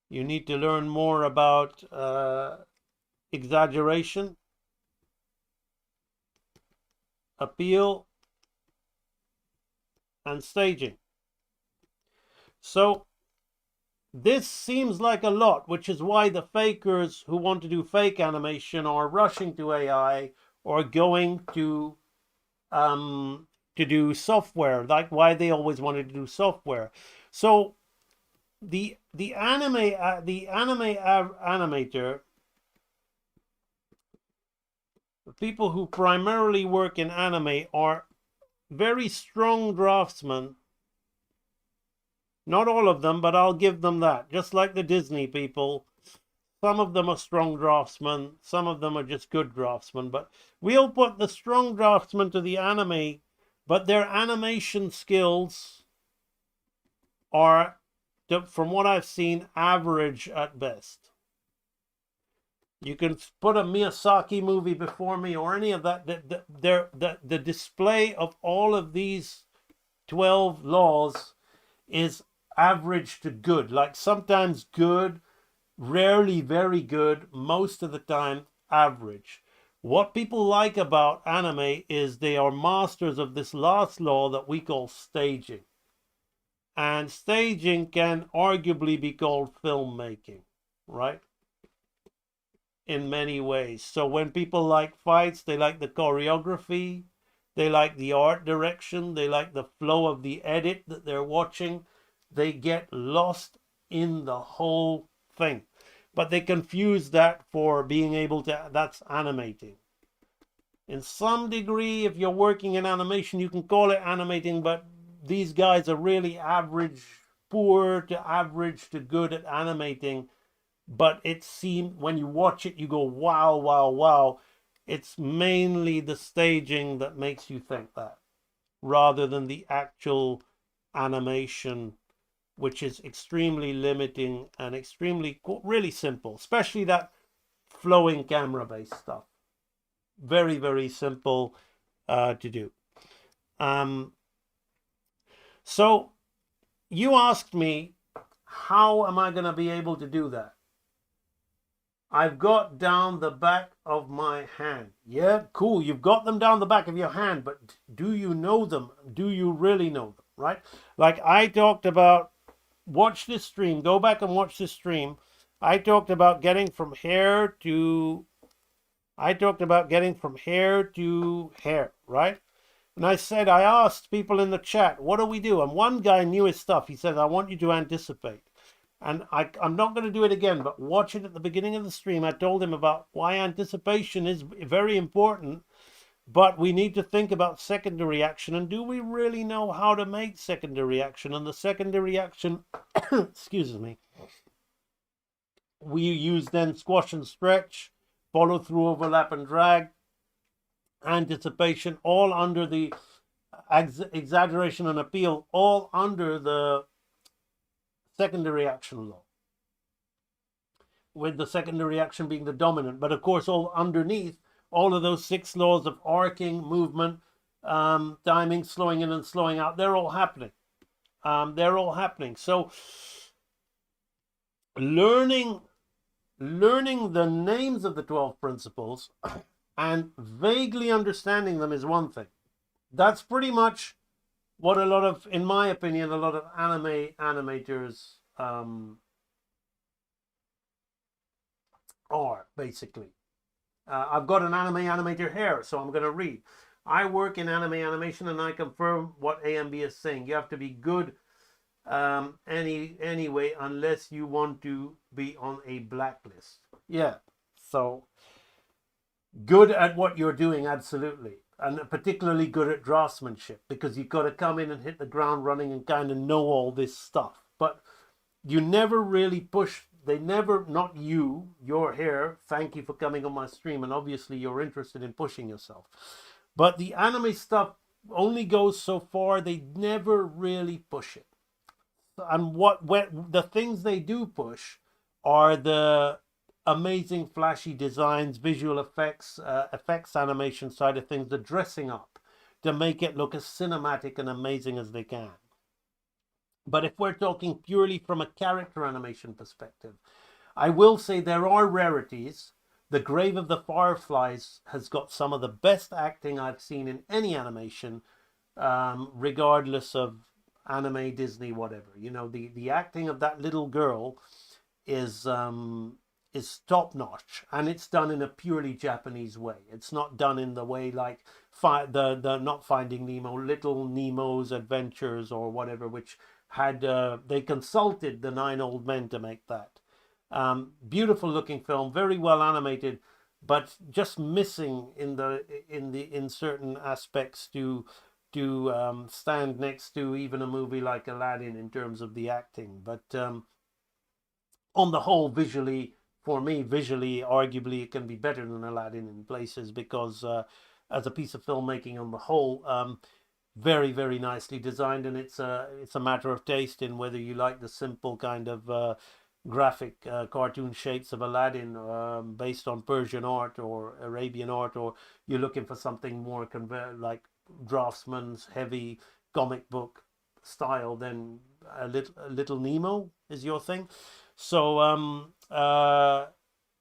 You need to learn more about exaggeration, appeal, and staging. So this seems like a lot, which is why the fakers who want to do fake animation are rushing to AI or going to do software, like why they always wanted to do software. So the animator, the people who primarily work in anime are very strong draftsmen. Not all of them, but I'll give them that. Just like the Disney people, some of them are strong draftsmen, some of them are just good draftsmen. But we'll put the strong draftsmen to the anime, but their animation skills are, from what I've seen, average at best. You can put a Miyazaki movie before me or any of that. The display of all of these 12 laws is average to good. Like sometimes good, rarely very good, most of the time average. What people like about anime is they are masters of this last law that we call staging. And staging can arguably be called filmmaking, right? In many ways. So when people like fights, they like the choreography, they like the art direction, they like the flow of the edit that they're watching. They get lost in the whole thing. But they confuse that for being able to, that's animating. In some degree, if you're working in animation, you can call it animating, but these guys are really average, poor to average to good at animating. But it seems, when you watch it, you go, wow, wow, wow. It's mainly the staging that makes you think that, rather than the actual animation, which is extremely limiting and extremely, really simple, especially that flowing camera-based stuff. Very, very simple to do. So you asked me, how am I going to be able to do that? I've got down the back of my hand. Yeah, cool. You've got them down the back of your hand, but do you know them? Do you really know them, right? Like I talked about, watch this stream. Go back and watch this stream. I talked about getting from hair to hair, right? And I said, I asked people in the chat, what do we do? And one guy knew his stuff. He said, I want you to anticipate. And I'm not going to do it again, but watch it at the beginning of the stream. I told him about why anticipation is very important, but we need to think about secondary action. And do we really know how to make secondary action? And the secondary action, excuse me, we use then squash and stretch, follow through, overlap and drag, anticipation, all under the exaggeration and appeal, all under the secondary action law, with the secondary action being the dominant. But of course, all underneath, all of those 6 laws of arcing, movement, timing, slowing in and slowing out, they're all happening. So learning the names of the 12 principles and vaguely understanding them is one thing. That's pretty much what a lot of, in my opinion, a lot of animators are, basically. I've got an anime animator here, so I'm going to read. I work in anime animation, and I confirm what AMB is saying. You have to be good anyway, unless you want to be on a blacklist. Yeah, so good at what you're doing, absolutely, and particularly good at draftsmanship, because you've got to come in and hit the ground running and kind of know all this stuff. But you never really push. They never, not you, your hair. Thank you for coming on my stream, and obviously you're interested in pushing yourself. But the anime stuff only goes so far. They never really push it. And the things they do push are the amazing flashy designs, visual effects, effects animation side of things, the dressing up to make it look as cinematic and amazing as they can. But if we're talking purely from a character animation perspective, I will say there are rarities. The Grave of the Fireflies has got some of the best acting I've seen in any animation, regardless of anime, Disney, whatever. You know, the acting of that little girl is top notch, and it's done in a purely Japanese way. It's not done in the way like the not Finding Nemo, Little Nemo's Adventures or whatever, which had they consulted the 9 Old Men to make that. Beautiful looking film, very well animated, but just missing in certain aspects to stand next to even a movie like Aladdin in terms of the acting. But on the whole, visually, for me, arguably it can be better than Aladdin in places, because as a piece of filmmaking on the whole, very, very nicely designed, and it's a matter of taste in whether you like the simple kind of graphic cartoon shapes of Aladdin based on Persian art or Arabian art, or you're looking for something more like draftsman's heavy comic book style. Then Little Nemo is your thing. So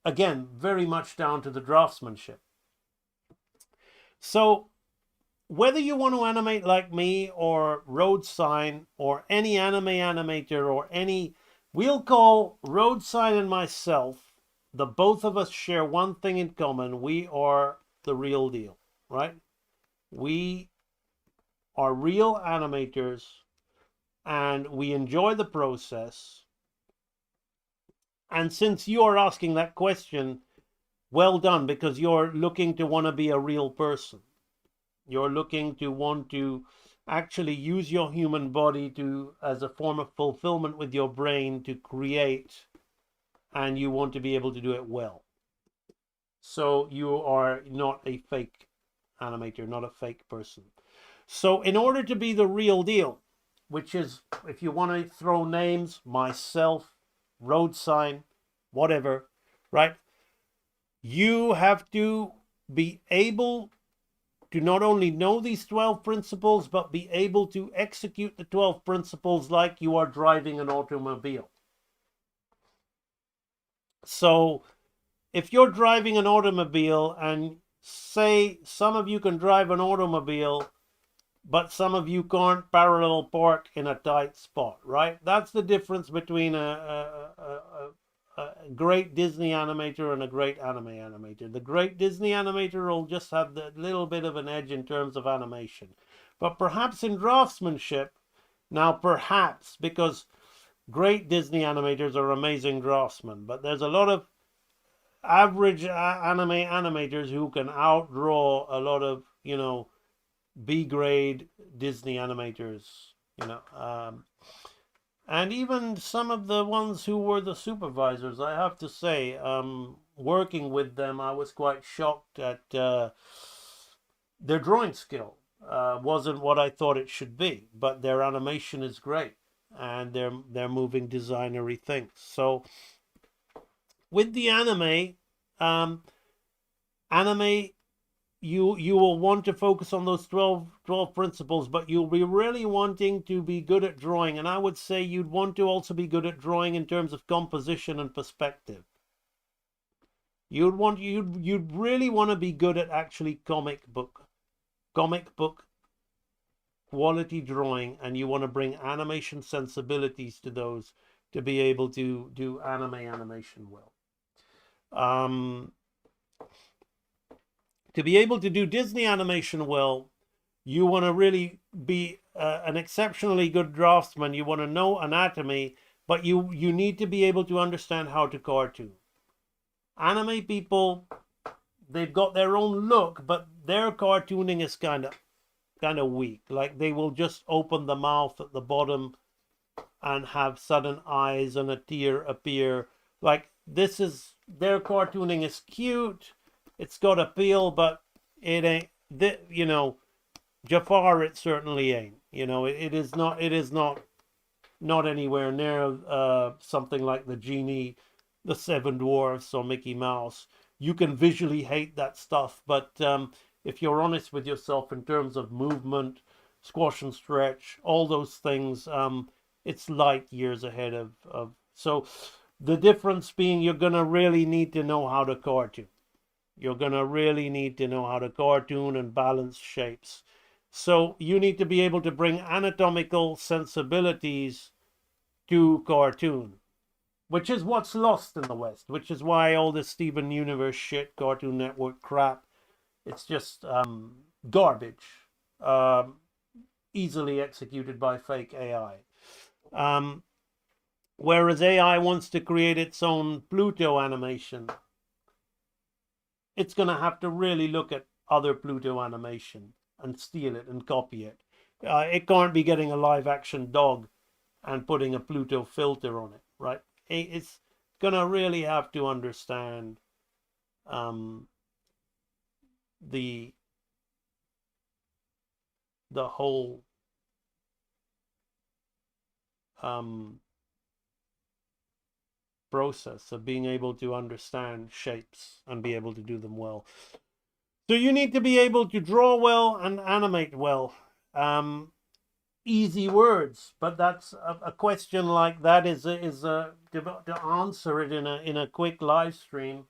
again, very much down to the draftsmanship. So whether you want to animate like me or Road Sign or any anime animator or any, we'll call Road Sign and myself, the both of us share one thing in common. We are the real deal, right? We are real animators, and we enjoy the process. And since you are asking that question, well done, because you're looking to want to be a real person. You're looking to want to actually use your human body as a form of fulfillment with your brain to create, and you want to be able to do it well. So you are not a fake animator, not a fake person. So in order to be the real deal, which is, if you want to throw names, myself, Road Sign, whatever, right? You have to be able to not only know these 12 principles, but be able to execute the 12 principles like you are driving an automobile. So if you're driving an automobile, and say some of you can drive an automobile, but some of you can't parallel park in a tight spot, right? That's the difference between a great Disney animator and a great anime animator. The great Disney animator will just have the little bit of an edge in terms of animation. But perhaps in draftsmanship, now perhaps, because great Disney animators are amazing draftsmen, but there's a lot of average anime animators who can outdraw a lot of, B-grade Disney animators, and even some of the ones who were the supervisors. I have to say, working with them, I was quite shocked at their drawing skill. Wasn't what I thought it should be, but their animation is great, and they're moving designery things. So with the anime, you will want to focus on those 12 principles, but you'll be really wanting to be good at drawing. And I would say you'd want to also be good at drawing in terms of composition and perspective. You'd really want to be good at actually comic book quality drawing, and you want to bring animation sensibilities to those to be able to do animation well. To be able to do Disney animation well, you want to really be an exceptionally good draftsman. You want to know anatomy, but you need to be able to understand how to cartoon. Anime people, they've got their own look, but their cartooning is kind of weak. Like they will just open the mouth at the bottom and have sudden eyes and a tear appear. Like this is their cartooning is cute. It's got appeal, but it ain't. You know, Jafar, it certainly ain't. You know, it is not. It is not anywhere near something like the genie, the Seven Dwarfs, or Mickey Mouse. You can visually hate that stuff, but if you're honest with yourself in terms of movement, squash and stretch, all those things, it's light years ahead of. So the difference being you're going to really need to know how to cartoon. You're going to really need to know how to cartoon and balance shapes. So you need to be able to bring anatomical sensibilities to cartoon, which is what's lost in the West, which is why all this Steven Universe shit, Cartoon Network crap, it's just garbage, easily executed by fake AI. Whereas AI wants to create its own Pluto animation, it's going to have to really look at other Pluto animation and steal it and copy it. It can't be getting a live action dog and putting a Pluto filter on it, right? It's going to really have to understand the whole process of being able to understand shapes and be able to do them well. So you need to be able to draw well and animate well. Easy words, but that's a question like that is to answer it in a quick live stream.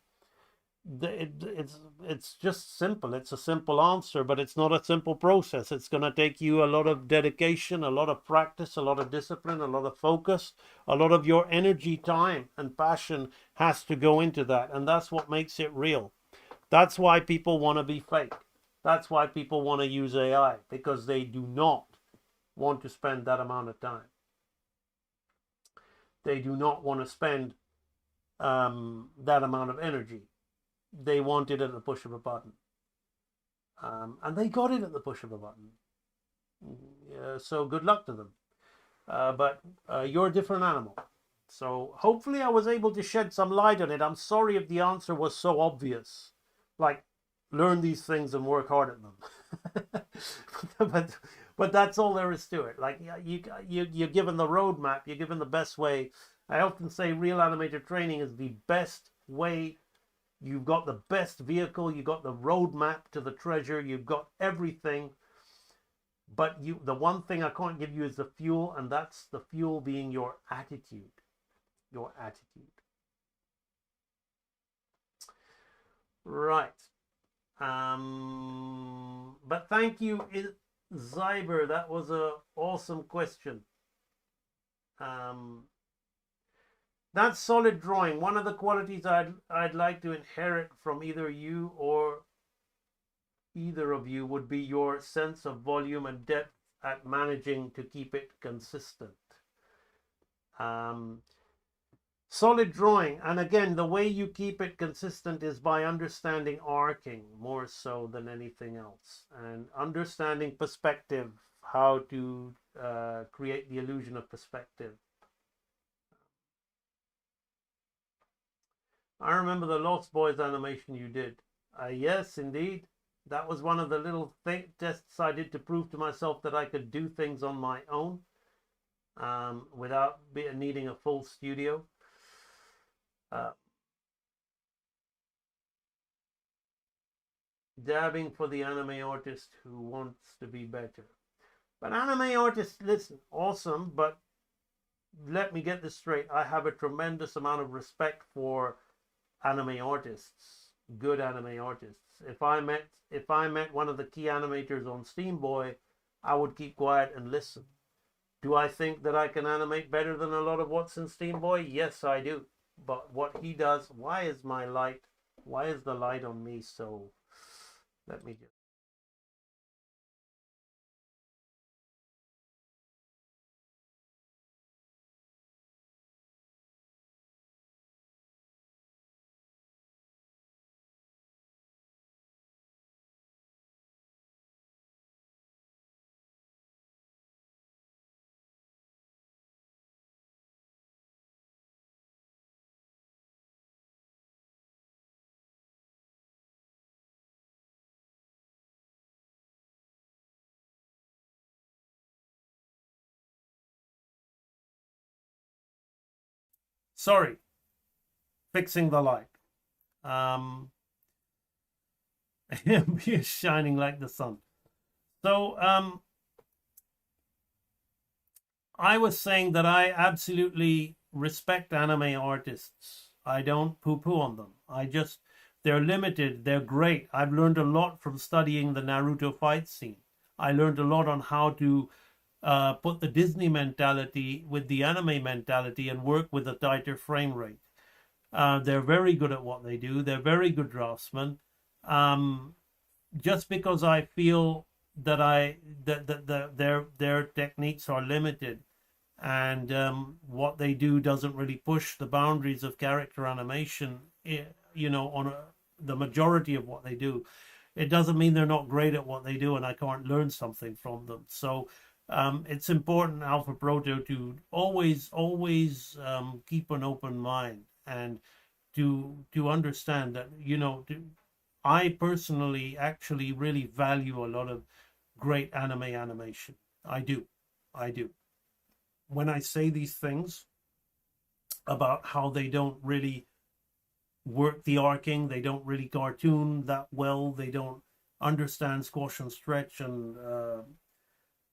It's just simple. It's a simple answer, but it's not a simple process. It's going to take you a lot of dedication, a lot of practice, a lot of discipline, a lot of focus, a lot of your energy, time, and passion has to go into that, and that's what makes it real. That's why people want to be fake. That's why people want to use AI, because they do not want to spend that amount of time. They do not want to spend that amount of energy. They want it at the push of a button. And they got it at the push of a button. So good luck to them. But you're a different animal. So hopefully I was able to shed some light on it. I'm sorry if the answer was so obvious. Like, learn these things and work hard at them. But that's all there is to it. Like, you're given the roadmap. You're given the best way. I often say real animator training is the best way. You've got the best vehicle. You've got the roadmap to the treasure. You've got everything. But the one thing I can't give you is the fuel, and that's the fuel being your attitude. Your attitude. Right. But thank you, Zyber. That was an awesome question. That's solid drawing. One of the qualities I'd like to inherit from either you or either of you would be your sense of volume and depth at managing to keep it consistent. Solid drawing, and again, the way you keep it consistent is by understanding arcing more so than anything else, and understanding perspective, how to create the illusion of perspective. I remember the Lost Boys animation you did. Yes, indeed. That was one of the little tests I did to prove to myself that I could do things on my own without needing a full studio. Dabbing for the anime artist who wants to be better. But anime artists, listen, awesome, but let me get this straight. I have a tremendous amount of respect for anime artists, good anime artists. If I met one of the key animators on Steam Boy, I would keep quiet and listen. Do I think that I can animate better than a lot of what's in Steam Boy? Yes, I do. But what he does, why is the light on me so Let me just. Sorry, fixing the light. AMB is shining like the sun. So I was saying that I absolutely respect anime artists. I don't poo-poo on them. They're limited, they're great. I've learned a lot from studying the Naruto fight scene. I learned a lot on how to put the Disney mentality with the anime mentality and work with a tighter frame rate. They're very good at what they do. They're very good draftsmen. Just because I feel that their techniques are limited and what they do doesn't really push the boundaries of character animation, on the majority of what they do, it doesn't mean they're not great at what they do and I can't learn something from them. So it's important, Alpha Proto, to always keep an open mind and to understand that, I personally actually really value a lot of great anime animation. I do. When I say these things about how they don't really work the arcing, they don't really cartoon that well, they don't understand squash and stretch and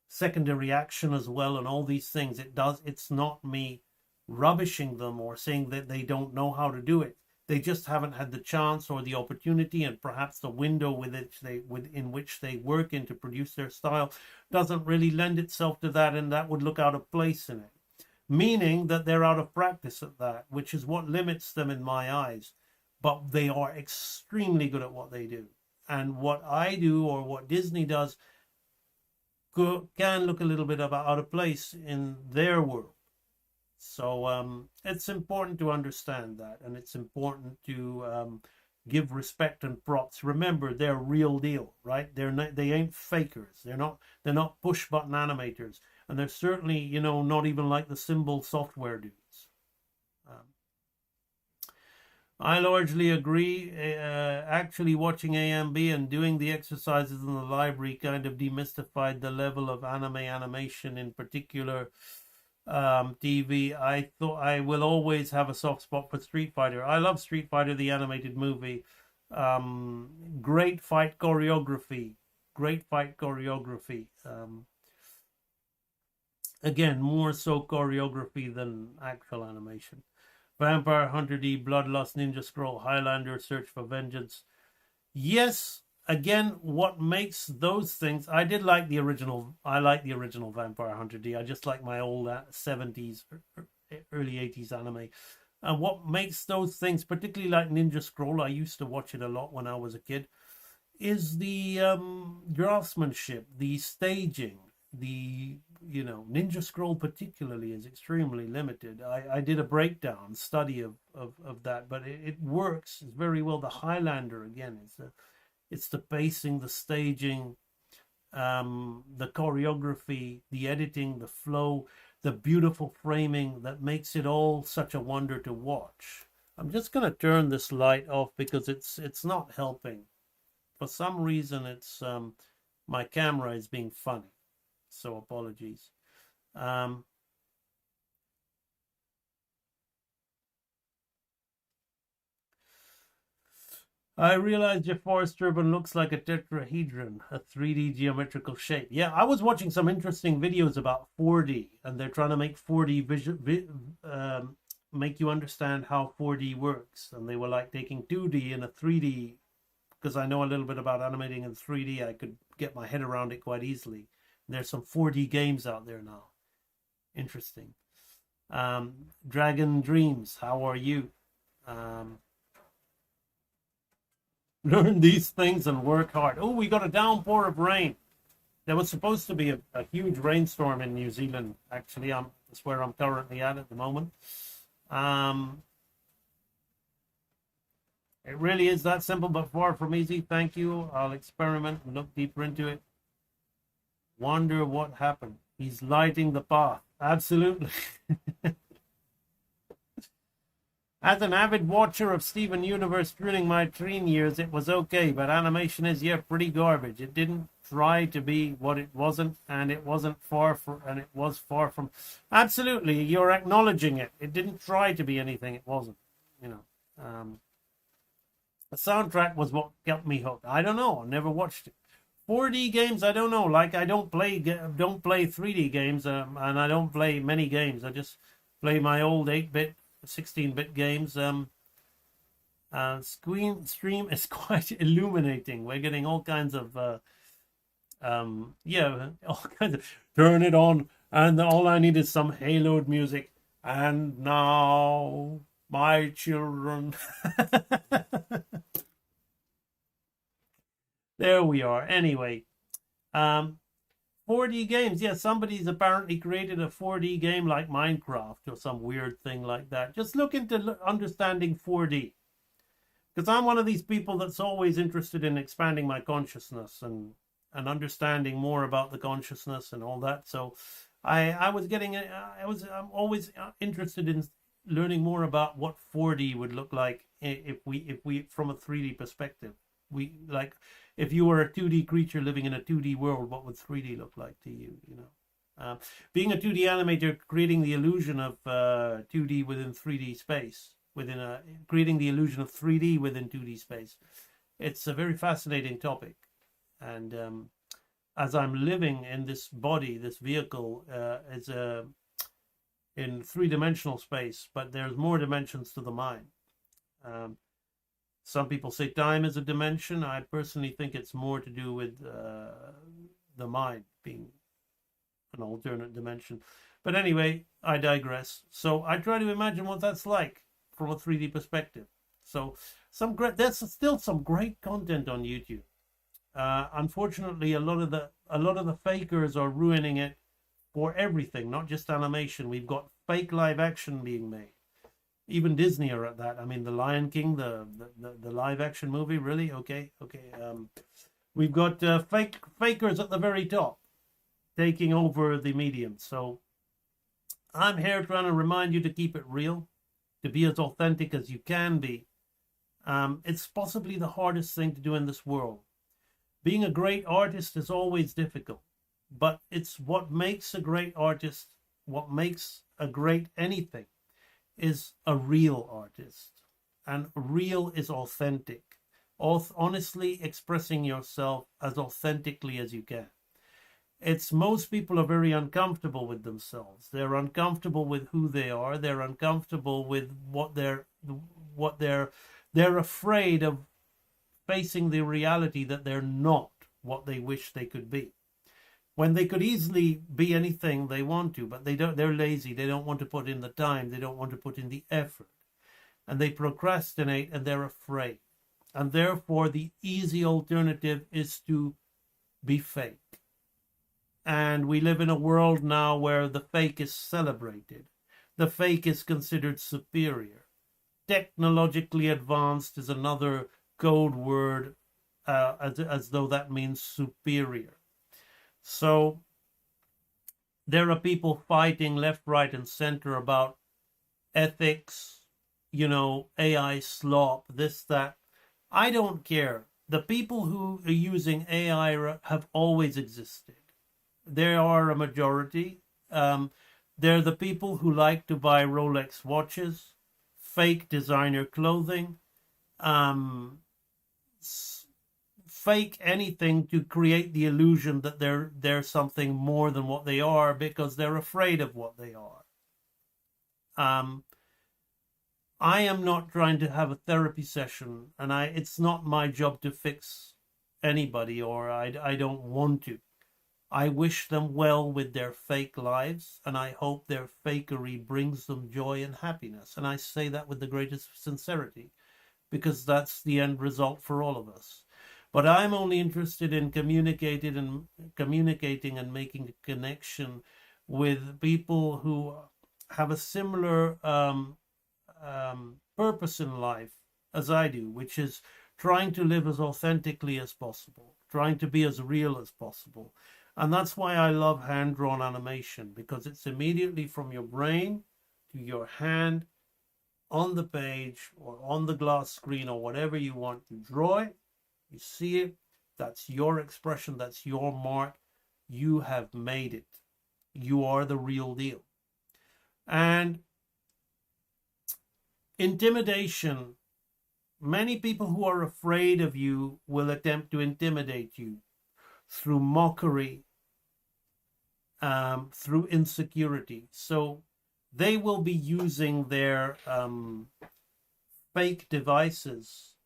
secondary action as well, and all these things. It's not me rubbishing them or saying that they don't know how to do it. They just haven't had the chance or the opportunity, and perhaps the window in which they work in to produce their style doesn't really lend itself to that, and that would look out of place in it. Meaning that they're out of practice at that, which is what limits them in my eyes. But they are extremely good at what they do. And what I do or what Disney does can look a little bit out of place in their world. So it's important to understand that, and it's important to give respect and props. Remember, they're real deal, right? They ain't fakers. They're not push button animators, and they're certainly not even like the Symbol software dudes. I largely agree. Actually, watching AMB and doing the exercises in the library kind of demystified the level of anime animation, in particular TV. I thought I will always have a soft spot for Street Fighter. I love Street Fighter, the animated movie. Great fight choreography. Again, more so choreography than actual animation. Vampire Hunter D, Bloodlust, Ninja Scroll, Highlander, Search for Vengeance. Yes, again, what makes those things... I like the original Vampire Hunter D. I just like my old 70s, early 80s anime. And what makes those things, particularly like Ninja Scroll, I used to watch it a lot when I was a kid, is the draftsmanship, the staging. Ninja Scroll particularly is extremely limited. I did a breakdown study of that, but it works very well. The Highlander, again, it's the pacing, the staging, the choreography, the editing, the flow, the beautiful framing that makes it all such a wonder to watch. I'm just going to turn this light off because it's not helping. For some reason, it's my camera is being funny. So apologies. I realized your forest urban looks like a tetrahedron, a 3D geometrical shape. Yeah, I was watching some interesting videos about 4D, and they're trying to make 4D make you understand how 4D works. And they were like taking 2D and a 3D, because I know a little bit about animating in 3D, I could get my head around it quite easily. There's some 4D games out there now. Interesting. Dragon Dreams, how are you? learn these things and work hard. Oh, we got a downpour of rain. There was supposed to be a huge rainstorm in New Zealand. Actually, that's where I'm currently at the moment. It really is that simple, but far from easy. Thank you. I'll experiment and look deeper into it. Wonder what happened. He's lighting the path. Absolutely. As an avid watcher of Steven Universe during my teen years, it was okay, but animation is pretty garbage. It didn't try to be what it wasn't, and it was far from. Absolutely, you're acknowledging it. It didn't try to be anything it wasn't. The soundtrack was what got me hooked. I don't know. I never watched it. 4D games, I don't know. Like I don't play 3D games, and I don't play many games. I just play my old 8-bit, 16-bit games. Stream is quite illuminating. We're getting all kinds of all kinds of turn it on, and all I need is some haloed music. And now, my children. There we are. Anyway, 4D games. Yeah, somebody's apparently created a 4D game like Minecraft or some weird thing like that. Just look into understanding 4D. Because I'm one of these people that's always interested in expanding my consciousness and understanding more about the consciousness and all that. So I'm always interested in learning more about what 4D would look like if we from a 3D perspective. If you were a 2D creature living in a 2D world, what would 3D look like to you? Being a 2D animator, creating the illusion of 2D within 3D space, creating the illusion of 3D within 2D space. It's a very fascinating topic, and as I'm living in this body, this vehicle is in 3-dimensional space, but there's more dimensions to the mind. Some people say time is a dimension. I personally think it's more to do with the mind being an alternate dimension. But anyway, I digress. So I try to imagine what that's like from a 3D perspective. So there's still some great content on YouTube. Unfortunately, a lot of the fakers are ruining it for everything, not just animation. We've got fake live action being made. Even Disney are at that. I mean, The Lion King, the live action movie, really? Okay. We've got fakers at the very top taking over the medium. So I'm here trying to remind you to keep it real, to be as authentic as you can be. It's possibly the hardest thing to do in this world. Being a great artist is always difficult, but it's what makes a great artist, what makes a great anything, is a real artist. And real is authentic. Honestly expressing yourself as authentically as you can. Most people are very uncomfortable with themselves. They're uncomfortable with who they are. They're uncomfortable with they're afraid of facing the reality that they're not what they wish they could be. When they could easily be anything they want to, but they're lazy. They don't want to put in the time. They don't want to put in the effort. And they procrastinate and they're afraid. And therefore, the easy alternative is to be fake. And we live in a world now where the fake is celebrated. The fake is considered superior. Technologically advanced is another code word, as though that means superior. So there are people fighting left, right, and center about ethics, AI slop, this, that. I don't care. The people who are using AI have always existed. There are a majority. They're the people who like to buy Rolex watches, fake designer clothing, fake anything to create the illusion that they're something more than what they are because they're afraid of what they are. I am not trying to have a therapy session, and it's not my job to fix anybody, or I don't want to. I wish them well with their fake lives, and I hope their fakery brings them joy and happiness. And I say that with the greatest sincerity, because that's the end result for all of us. But I'm only interested in communicating and making a connection with people who have a similar purpose in life as I do, which is trying to live as authentically as possible, trying to be as real as possible. And that's why I love hand-drawn animation, because it's immediately from your brain to your hand on the page or on the glass screen or whatever you want. You draw it, you see it, that's your expression, that's your mark. You have made it. You are the real deal. And intimidation, many people who are afraid of you will attempt to intimidate you through mockery, through insecurity. So they will be using their fake devices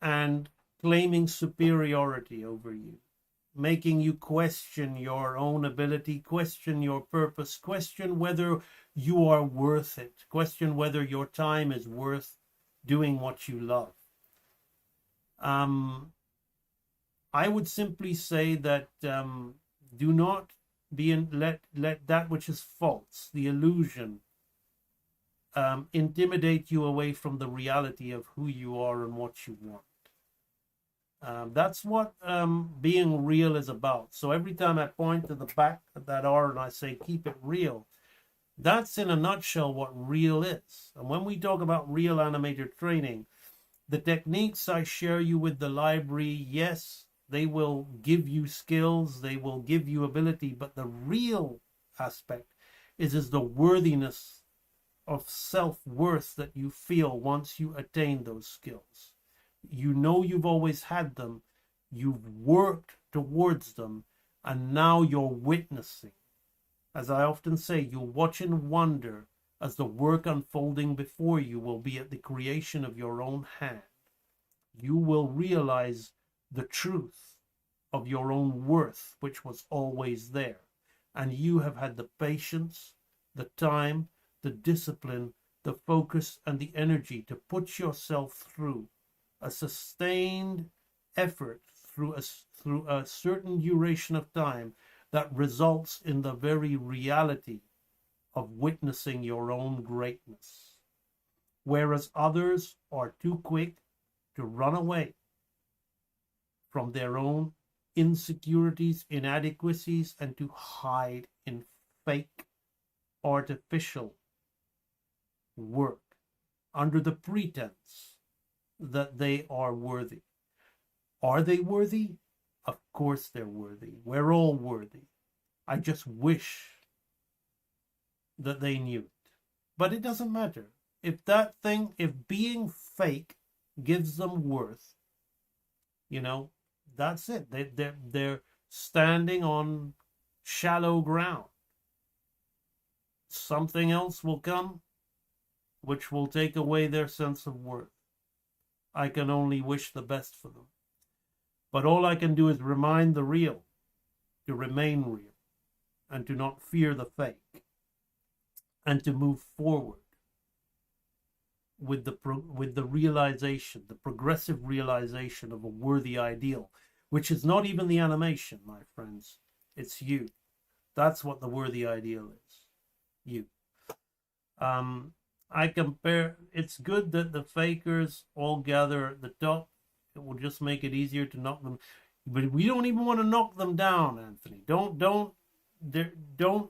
and claiming superiority over you, making you question your own ability, question your purpose, question whether you are worth it, question whether your time is worth doing what you love. I would simply say that do not let that which is false, the illusion, intimidate you away from the reality of who you are and what you want. That's what being real is about. So every time I point to the back of that R and I say, keep it real, that's in a nutshell what real is. And when we talk about real animator training, the techniques I share you with the library, yes, they will give you skills, they will give you ability, but the real aspect is the worthiness of self-worth that you feel once you attain those skills. You know you've always had them, you've worked towards them, and now you're witnessing. As I often say, you'll watch and wonder as the work unfolding before you will be at the creation of your own hand. You will realize the truth of your own worth, which was always there. And you have had the patience, the time, the discipline, the focus, and the energy to put yourself through a sustained effort through a certain duration of time that results in the very reality of witnessing your own greatness. Whereas others are too quick to run away from their own insecurities, inadequacies, and to hide in fake, artificial work under the pretense that they are worthy. Are they worthy? Of course they're worthy. We're all worthy. I just wish that they knew it. But it doesn't matter. If being fake gives them worth, that's it. They're standing on shallow ground. Something else will come which will take away their sense of worth. I can only wish the best for them. But all I can do is remind the real to remain real and to not fear the fake and to move forward with the realization, the progressive realization of a worthy ideal, which is not even the animation, my friends. It's you. That's what the worthy ideal is. You. It's good that the fakers all gather at the top. It will just make it easier to knock them. But we don't even want to knock them down, Anthony. Don't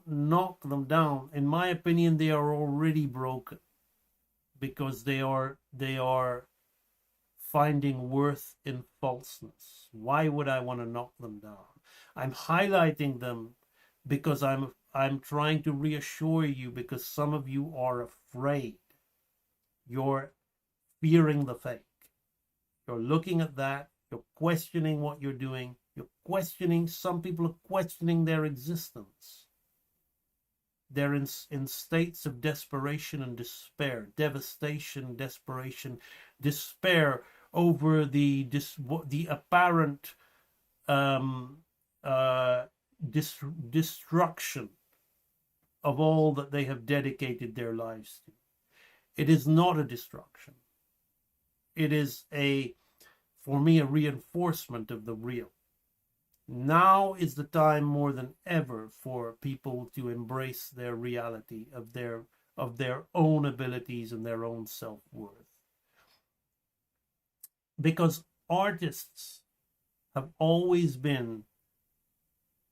knock them down. In my opinion, they are already broken because they are finding worth in falseness. Why would I want to knock them down? I'm highlighting them because I'm trying to reassure you, because some of you are afraid. You're fearing the fake. You're looking at that. You're questioning what you're doing. Some people are questioning their existence. They're in states of desperation and despair, devastation, desperation, despair over the apparent destruction of all that they have dedicated their lives to. It is not a destruction. It is for me, a reinforcement of the real. Now is the time more than ever for people to embrace their reality of their own abilities and their own self-worth. Because artists have always been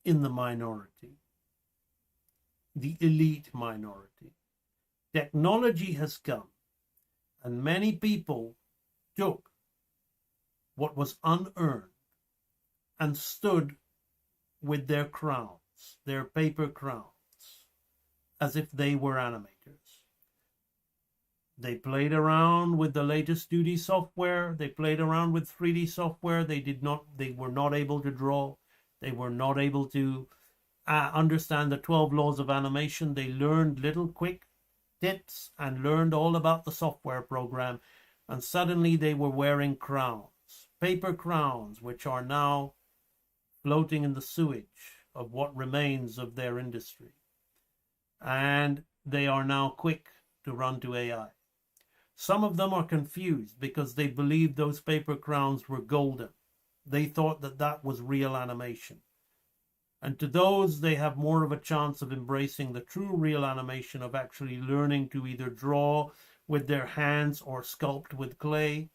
in the minority, the elite minority. Technology has come, and many people took what was unearned and stood with their crowns, their paper crowns, as if they were animators. They played around with the latest 2D software. They played around with 3D software. They were not able to draw. They were not able to understand the 12 laws of animation. They learned little quick tips and learned all about the software program. And suddenly they were wearing crowns, paper crowns, which are now floating in the sewage of what remains of their industry. And they are now quick to run to AI. Some of them are confused because they believed those paper crowns were golden. They thought that that was real animation. And to those, they have more of a chance of embracing the true real animation of actually learning to either draw with their hands or sculpt with clay,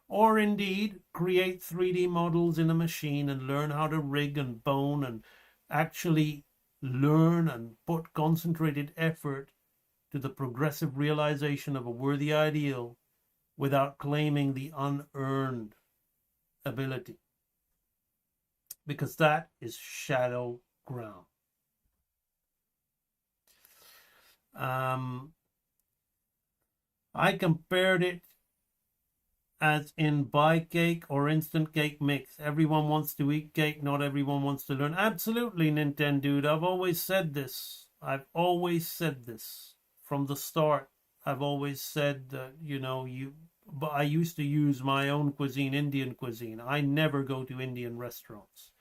or indeed create 3D models in a machine and learn how to rig and bone and actually learn and put concentrated effort to the progressive realization of a worthy ideal without claiming the unearned ability. Because that is shadow ground. I compared it as in buy cake or instant cake mix. Everyone wants to eat cake, not everyone wants to learn. Absolutely, Nintendo. I've always said this. From the start. I've always said that, but I used to use my own cuisine, Indian cuisine. I never go to Indian restaurants.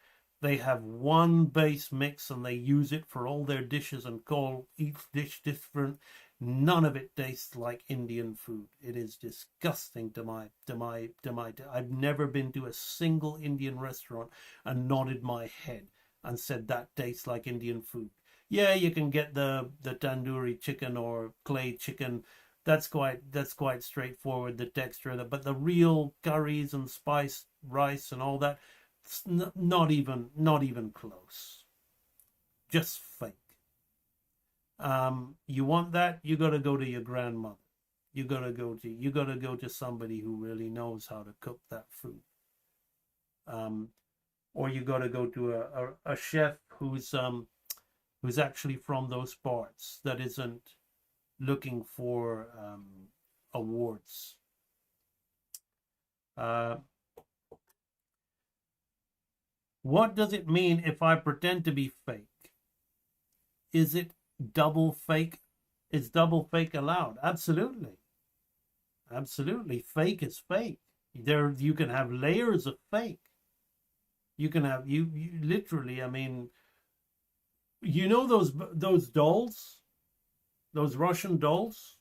They have one base mix and they use it for all their dishes and call each dish different. None of it tastes like Indian food. It is disgusting to my. I've never been to a single Indian restaurant and nodded my head and said that tastes like Indian food. Yeah, you can get the tandoori chicken or clay chicken. That's quite straightforward, the texture of it. But the real curries and spiced rice and all that, it's not even close. Just fake. You want that? You got to go to your grandmother. You got to go to somebody who really knows how to cook that food. Or you got to go to a chef who's actually from those parts, that isn't looking for awards. What does it mean if I pretend to be fake? Is it double fake? Is double fake allowed? Absolutely. Fake is fake. You can have layers of fake. You can have you literally. I mean, those dolls, those Russian dolls,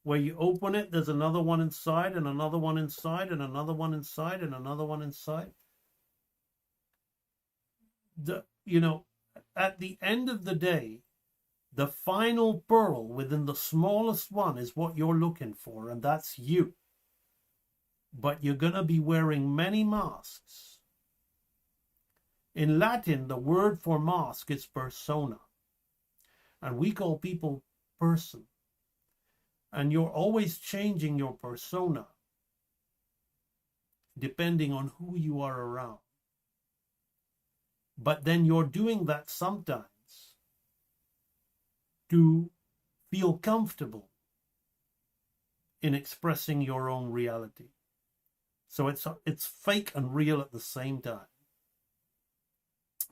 where you open it, there's another one inside, and another one inside, and another one inside, and another one inside. At the end of the day, the final pearl within the smallest one is what you're looking for, and that's you. But you're going to be wearing many masks. In Latin, the word for mask is persona. And we call people person. And you're always changing your persona depending on who you are around. But then you're doing that sometimes to feel comfortable in expressing your own reality. So it's fake and real at the same time.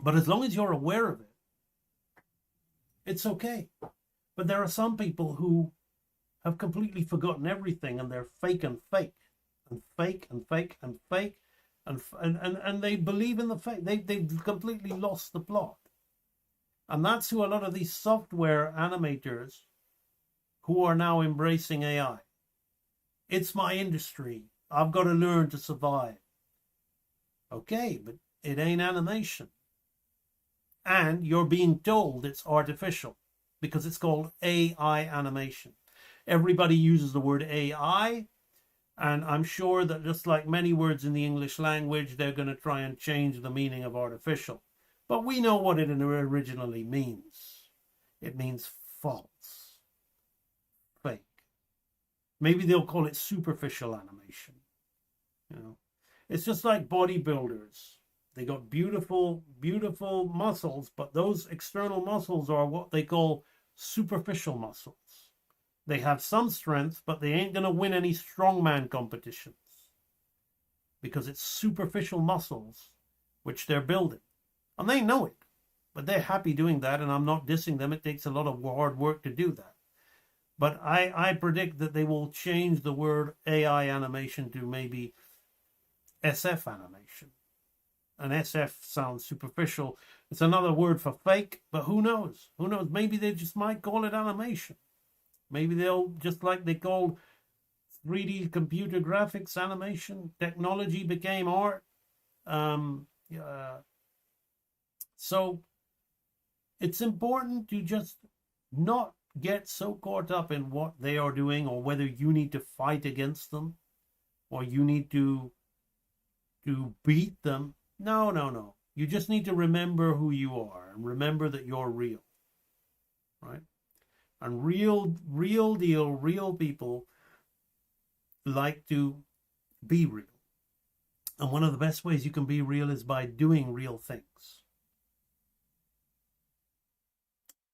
But as long as you're aware of it, it's okay. But there are some people who have completely forgotten everything, and they're fake and fake and fake and fake and fake, and they believe in the fake. They've completely lost the plot. And that's who a lot of these software animators who are now embracing AI. It's my industry. I've got to learn to survive. Okay, but it ain't animation. And you're being told it's artificial because it's called AI animation. Everybody uses the word AI, and I'm sure that just like many words in the English language, they're going to try and change the meaning of artificial. But we know what it originally means. It means false, fake. Maybe they'll call it superficial animation. You know, it's just like bodybuilders. They got beautiful, beautiful muscles, but those external muscles are what they call superficial muscles. They have some strength, but they ain't going to win any strongman competitions because it's superficial muscles which they're building. And they know it, but they're happy doing that, and I'm not dissing them. It takes a lot of hard work to do that. But I predict that they will change the word AI animation to maybe SF animation. And SF sounds superficial. It's another word for fake, but who knows? Who knows? Maybe they just might call it animation. Maybe they'll, just like they called 3D computer graphics animation, technology became art. So it's important to just not get so caught up in what they are doing, or whether you need to fight against them, or you need to beat them. No. You just need to remember who you are and remember that you're real, right? And real people like to be real. And one of the best ways you can be real is by doing real things.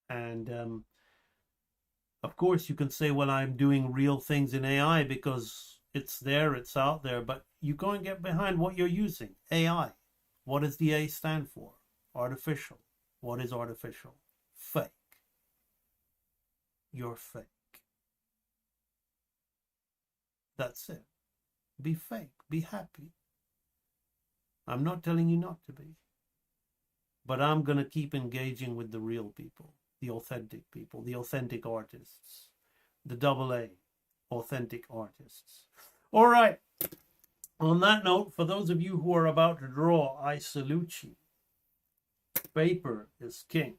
And of course you can say, well, I'm doing real things in AI because it's there, it's out there, but you go and get behind what you're using. AI. What does the A stand for? Artificial. What is artificial? Fake. You're fake. That's it. Be fake. Be happy. I'm not telling you not to be. But I'm going to keep engaging with the real people, the authentic people, the authentic artists, the AA, authentic artists. All right. On that note, for those of you who are about to draw, I salute you. Paper is king.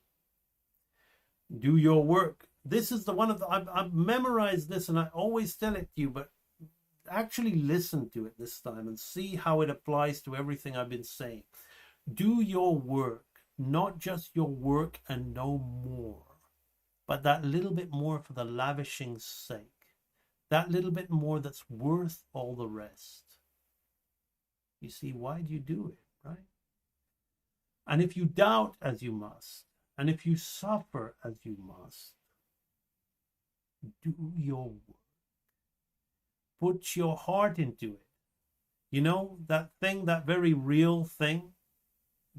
Do your work. This is the one of the, I've memorized this and I always tell it to you, but actually listen to it this time and see how it applies to everything I've been saying. Do your work, not just your work and no more, but that little bit more for the lavishing's sake. That little bit more that's worth all the rest. You see, why do you do it, right? And if you doubt as you must, and if you suffer as you must, do your work. Put your heart into it. You know, that thing, that very real thing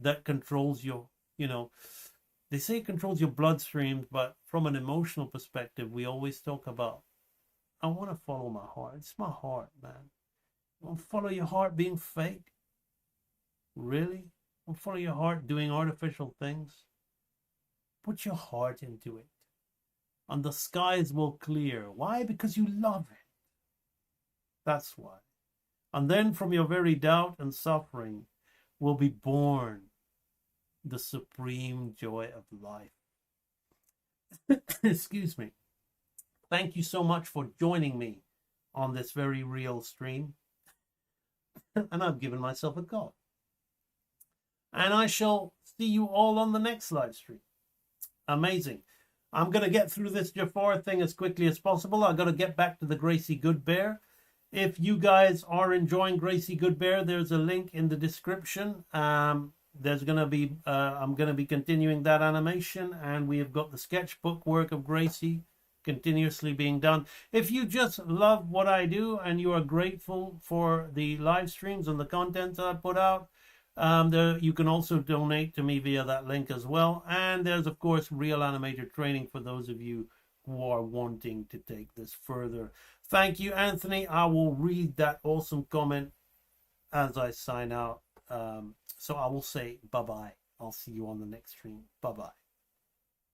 that controls your, they say it controls your bloodstream, but from an emotional perspective, we always talk about, I want to follow my heart. It's my heart, man. You want to follow your heart being fake? Really? You want to follow your heart doing artificial things? Put your heart into it. And the skies will clear. Why? Because you love it. That's why. And then from your very doubt and suffering will be born the supreme joy of life. Excuse me. Thank you so much for joining me on this very real stream. And I've given myself a go. And I shall see you all on the next live stream. Amazing. I'm going to get through this Jafar thing as quickly as possible. I've got to get back to the Gracie Good Bear. If you guys are enjoying Gracie Good Bear, there's a link in the description. There's going to be, I'm going to be continuing that animation, and we have got the sketchbook work of Gracie continuously being done. If you just love what I do and you are grateful for the live streams and the content that I put out, you can also donate to me via that link as well. And there's, of course, Real Animator training for those of you who are wanting to take this further. Thank you, Anthony. I will read that awesome comment as I sign out. So I will say bye-bye. I'll see you on the next stream. Bye-bye.